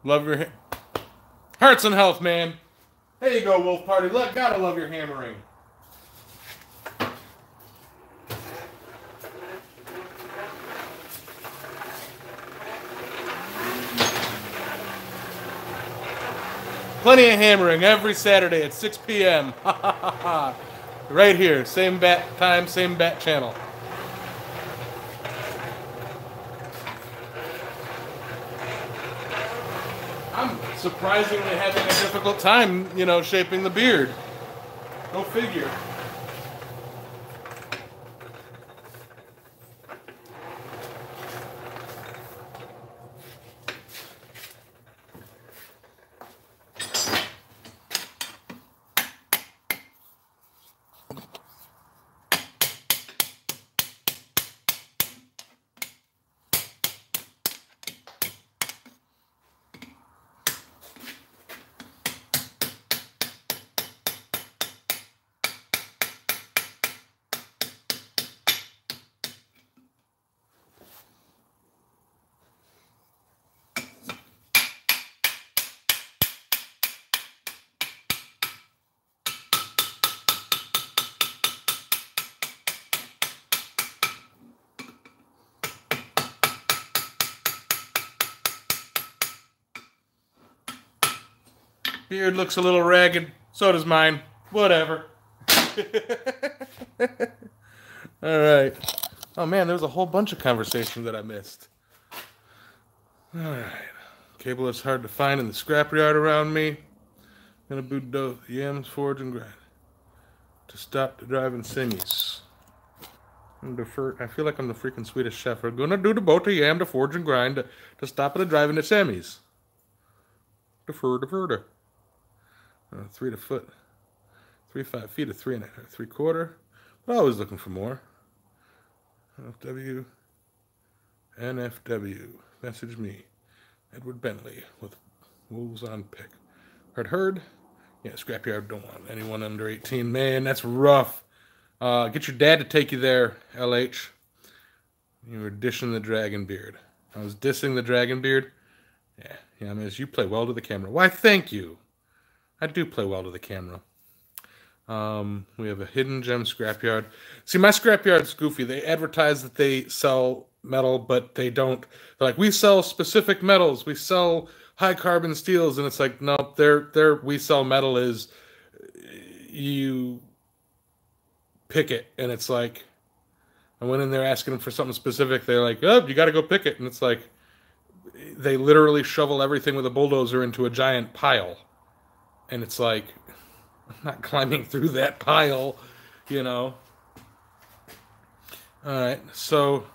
Love your hearts and health, man. There you go, Wolf Party. Look, gotta love your hammering. Plenty of hammering every Saturday at 6 p.m. Right here, same bat time, same bat channel. I'm surprisingly having a difficult time, you know, shaping the beard. Go figure. Beard looks a little ragged. So does mine. Whatever. Alright. Oh man, there was a whole bunch of conversation that I missed. Alright. Cable is hard to find in the scrapyard around me. Gonna boot the Yamez, Forgin grind. To stop the driving semis. I feel like I'm the freaking Swedish chef. We're gonna do the boat to Yam, the Forgin grind to stop the driving the semis. Defer. 3 to foot. 5 feet to 3 3/4. We're always looking for more. FW. NFW. Message me. Edward Bentley with wolves on pick. Heard? Yeah, scrapyard don't want anyone under 18. Man, that's rough. Get your dad to take you there, LH. You were dishing the dragon beard. I was dissing the dragon beard. Yeah, I mean, you play well to the camera. Why, thank you. I do play well to the camera. We have a hidden gem scrapyard. See, my scrapyard's goofy. They advertise that they sell metal, but they don't. They're like, we sell specific metals. We sell high carbon steels, and it's like, no, their we sell metal is you pick it, and it's like, I went in there asking them for something specific. They're like, oh, you got to go pick it, and it's like, they literally shovel everything with a bulldozer into a giant pile, and it's like, I'm not climbing through that pile, you know. All right, so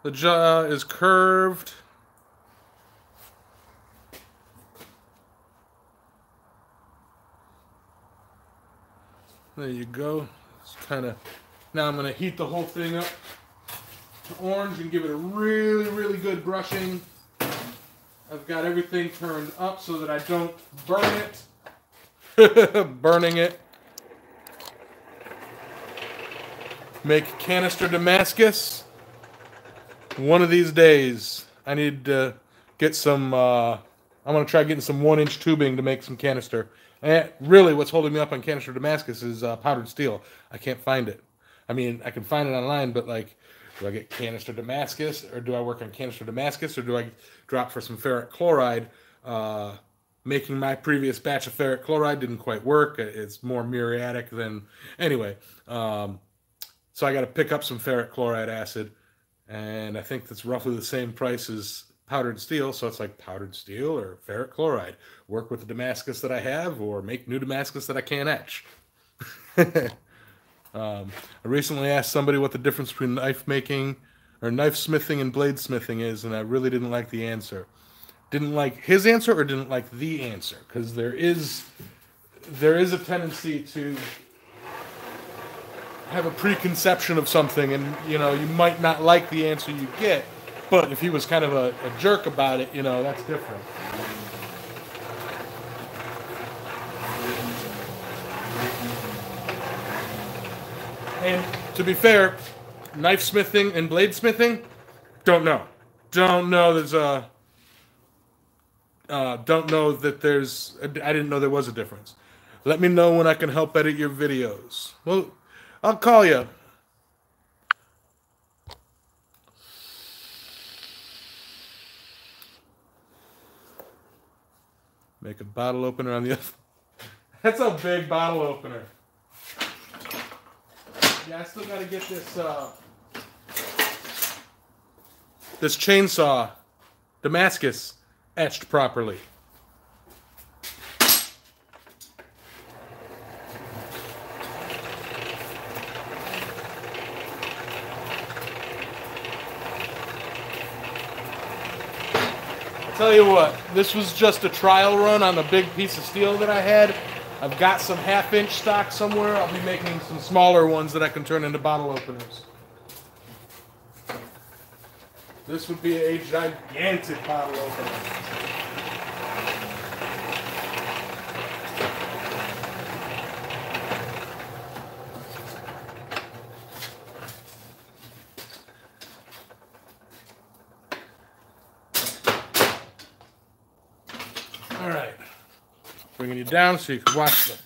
the jaw is curved. There you go. It's kind of, now I'm going to heat the whole thing up to orange and give it a really, really good brushing. I've got everything turned up so that I don't burn it. Burning it. Make canister Damascus. One of these days, I need to get some, I'm going to try getting some 1-inch tubing to make some canister. And really, what's holding me up on canister Damascus is powdered steel. I can't find it. I mean, I can find it online, but like, do I get canister Damascus, or do I work on canister Damascus, or do I drop for some ferric chloride? Making my previous batch of ferric chloride didn't quite work. It's more muriatic than... Anyway, so I got to pick up some ferric chloride acid, and I think that's roughly the same price as powdered steel, so it's like powdered steel or ferric chloride. Work with the Damascus that I have, or make new Damascus that I can't etch. I recently asked somebody what the difference between knife making, or knife smithing and blade smithing is, and I really didn't like the answer. Didn't like his answer, or didn't like the answer, because there is a tendency to have a preconception of something, and you know, you might not like the answer you get, but if he was kind of a jerk about it, you know, that's different. And to be fair, knife smithing and blade smithing, don't know. Don't know there's a... don't know that there's... I didn't know there was a difference. Let me know when I can help edit your videos. Well, I'll call you. Make a bottle opener on the other... That's a big bottle opener. Yeah, I still gotta get this chainsaw Damascus etched properly. I'll tell you what, this was just a trial run on the big piece of steel that I had. I've got some 1/2-inch stock somewhere. I'll be making some smaller ones that I can turn into bottle openers. This would be a gigantic bottle opener. All right. Bringing you down so you can watch them.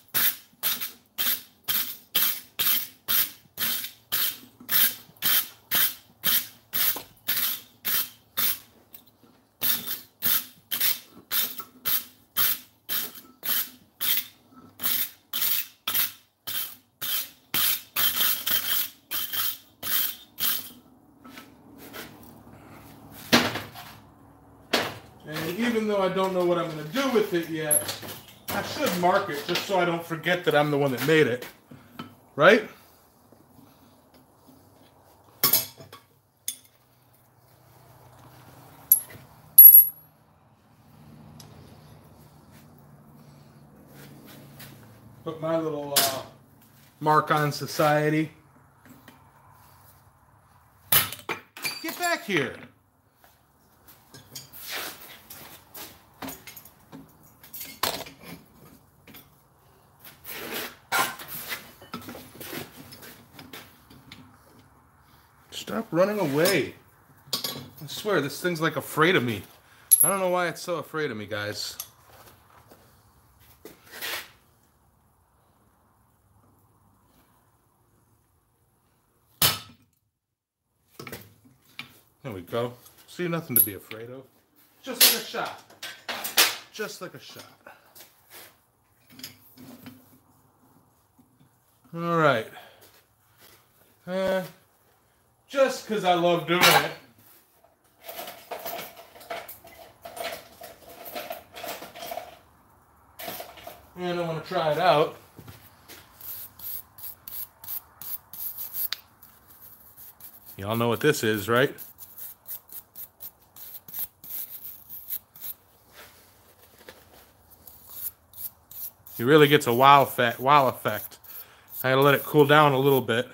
even though I don't know what I'm going to do with it yet, I should mark it just so I don't forget that I'm the one that made it. Right? Put my little mark on society. Get back here. Stop running away. I swear, this thing's like afraid of me. I don't know why it's so afraid of me, guys. There we go. See, nothing to be afraid of. Just like a shot. Just like a shot. All right. Just because I love doing it. And I want to try it out. Y'all know what this is, right? It really gets a wow effect. I gotta let it cool down a little bit.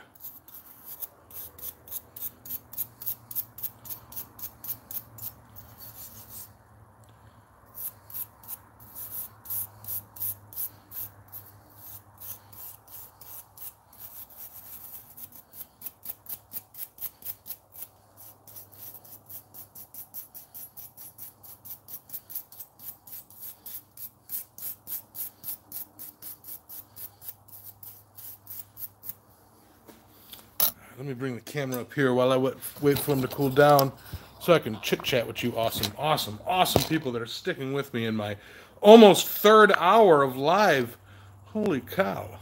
Let me bring the camera up here while I wait for him to cool down so I can chit-chat with you awesome people that are sticking with me in my almost third hour of live. Holy cow.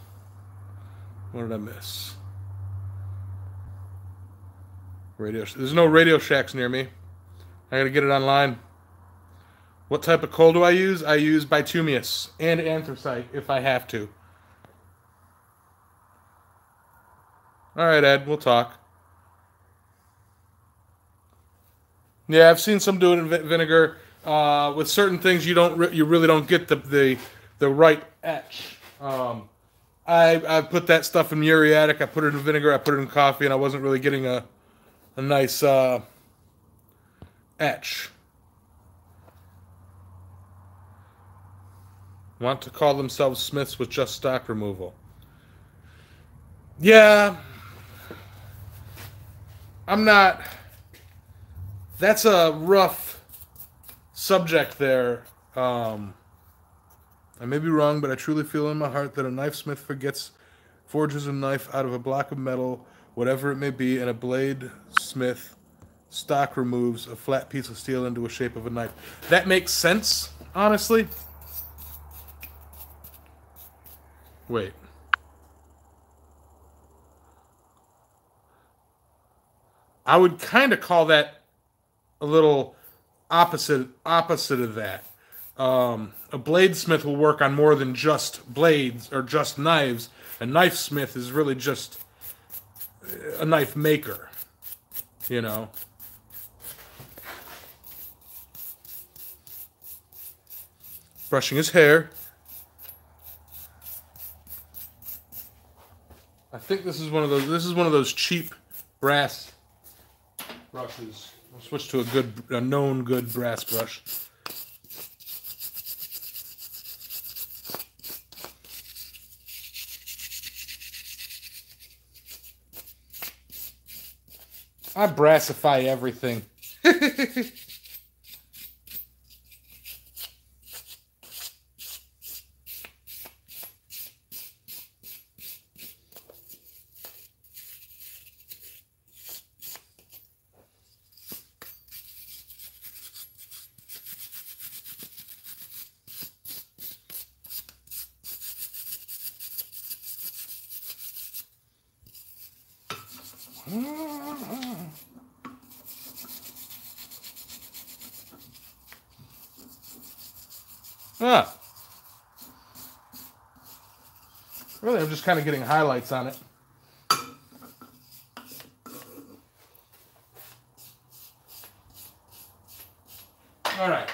What did I miss? There's no Radio Shacks near me. I gotta get it online. What type of coal do I use? I use bituminous and anthracite if I have to. All right, Ed, we'll talk. Yeah, I've seen some do it in vinegar. With certain things, you really don't get the right etch. I put that stuff in muriatic. I put it in vinegar. I put it in coffee, and I wasn't really getting a nice etch. Want to call themselves Smiths with just stock removal? Yeah. I'm not. That's a rough subject there. I may be wrong, but I truly feel in my heart that a knife smith forges a knife out of a block of metal, whatever it may be, and a blade smith stock removes a flat piece of steel into a shape of a knife. That makes sense, honestly. Wait. I would kind of call that a little opposite of that. A bladesmith will work on more than just blades or just knives. A knife smith is really just a knife maker, you know. Brushing his hair. I think this is one of those cheap brass brushes. I'll switch to a known good brass brush. I brassify everything. Ah. Really, I'm just kind of getting highlights on it. All right.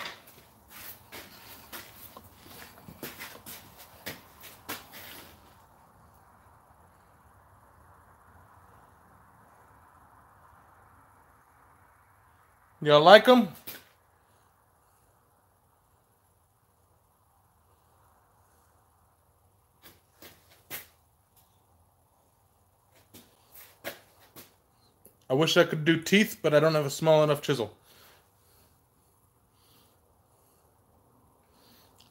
Y'all like them? I wish I could do teeth, but I don't have a small enough chisel.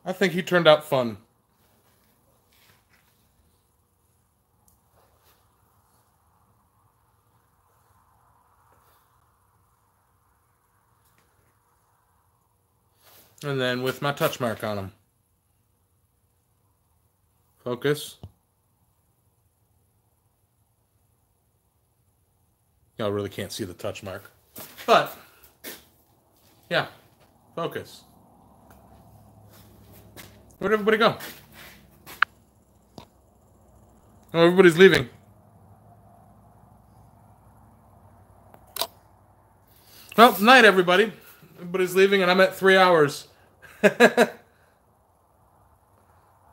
I think he turned out fun. And then with my touch mark on him. Focus. Y'all really can't see the touch mark. But, yeah, focus. Where'd everybody go? Oh, everybody's leaving. Well, night, everybody. Everybody's leaving, and I'm at 3 hours.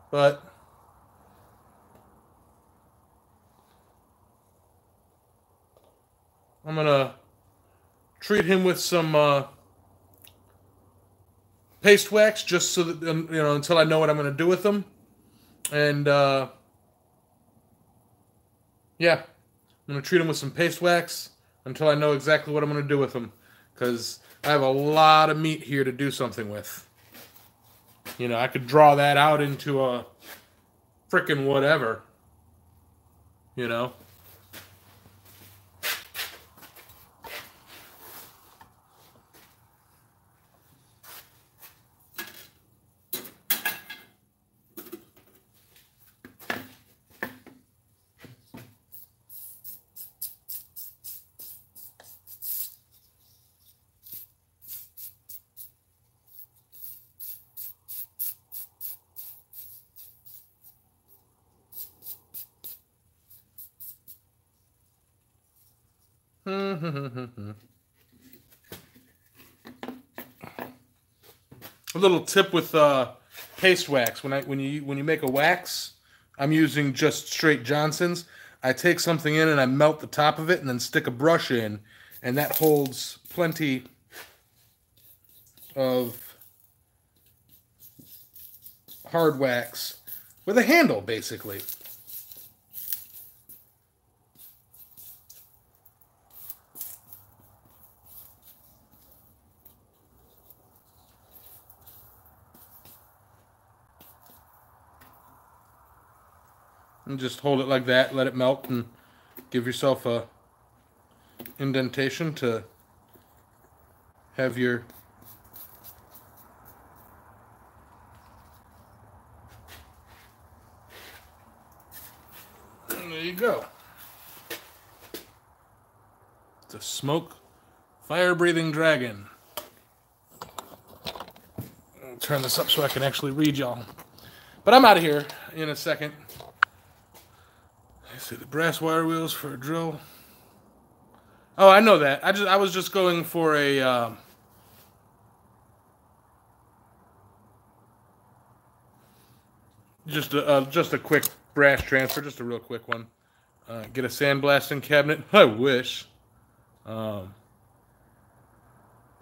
But I'm gonna treat him with some paste wax, just so that until I know what I'm gonna do with them. And yeah, I'm gonna treat him with some paste wax until I know exactly what I'm gonna do with them, because I have a lot of meat here to do something with. I could draw that out into a frickin' whatever. A little tip with paste wax: when you make a wax, I'm using just straight Johnson's. I take something in and I melt the top of it, and then stick a brush in, and that holds plenty of hard wax with a handle, basically. And just hold it like that, let it melt, and give yourself a indentation to have your and there you go. It's a smoke, fire-breathing dragon. I'll turn this up so I can actually read y'all. But I'm out of here in a second. See the brass wire wheels for a drill. Oh, I know that. I was just going for a just a quick brass transfer, just a real quick one. Get a sandblasting cabinet. I wish. But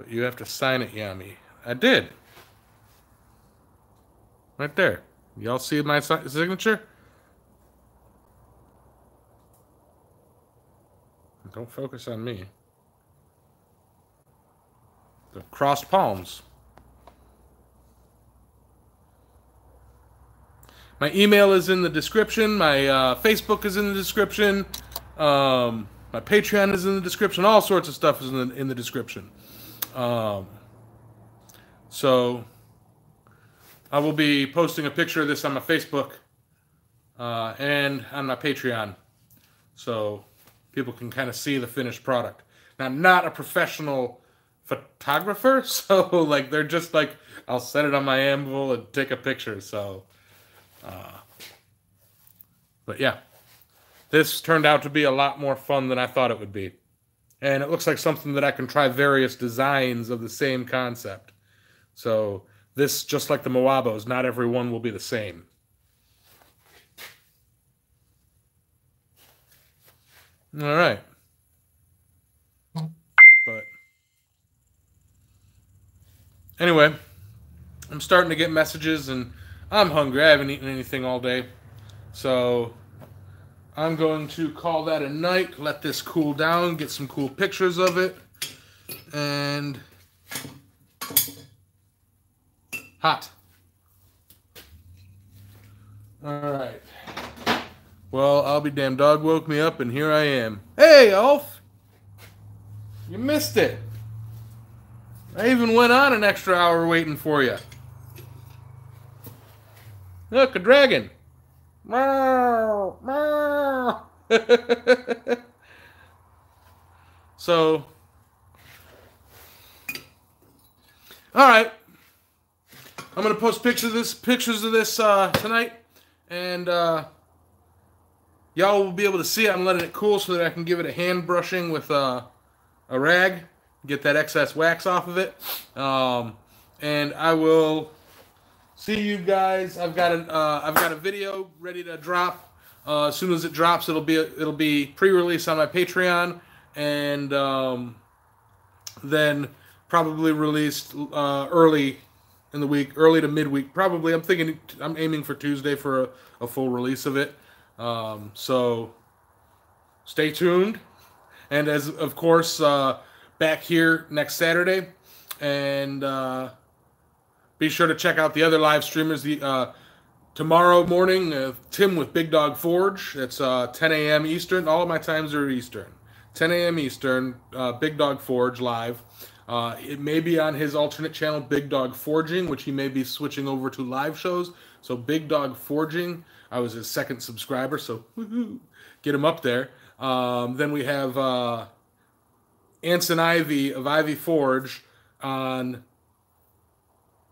you have to sign it, Yami. I did. Right there. Y'all see my signature? Don't focus on me. The crossed palms. My email is in the description. My Facebook is in the description. My Patreon is in the description. All sorts of stuff is in the description. So I will be posting a picture of this on my Facebook and on my Patreon, so people can kind of see the finished product. Now, I'm not a professional photographer, so like they're just like, I'll set it on my anvil and take a picture. So, but yeah, this turned out to be a lot more fun than I thought it would be. And it looks like something that I can try various designs of the same concept. So this, just like the Moabos, not every one will be the same. All right. But anyway, I'm starting to get messages and I'm hungry. I haven't eaten anything all day. So I'm going to call that a night, let this cool down, get some cool pictures of it, and hot. Alright. Well, I'll be damned, dog woke me up and here I am. Hey, Ulf! You missed it. I even went on an extra hour waiting for you. Look, a dragon. Meow, meow. So, all right. I'm gonna post pictures of this tonight, and y'all will be able to see it. I'm letting it cool so that I can give it a hand brushing with a rag, get that excess wax off of it, and I will see you guys. I've got a video ready to drop. As soon as it drops, it'll be pre-release on my Patreon, and then probably released early in the week, early to midweek. Probably, I'm aiming for Tuesday for a full release of it. So stay tuned, and as of course back here next Saturday, and be sure to check out the other live streamers. Tomorrow morning, Tim with Big Dog Forge. It's 10 a.m. Eastern. All of my times are Eastern. 10 a.m. Eastern, Big Dog Forge live. It may be on his alternate channel, Big Dog Forging, which he may be switching over to live shows. So Big Dog Forging, I was his second subscriber, so woohoo, get him up there. Then we have Anson Ivy of Ivy Forge on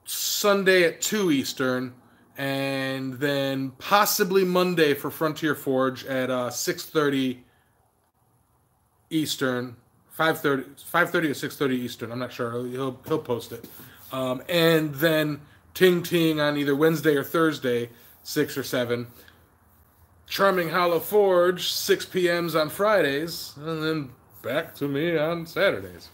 Sunday at 2 Eastern, and then possibly Monday for Frontier Forge at 6:30 Eastern, 5:30 or 6:30 Eastern. I'm not sure. He'll post it. And then Ting Ting on either Wednesday or Thursday, 6 or 7. Charming Hollow Forge, 6 p.m. on Fridays, and then back to me on Saturdays.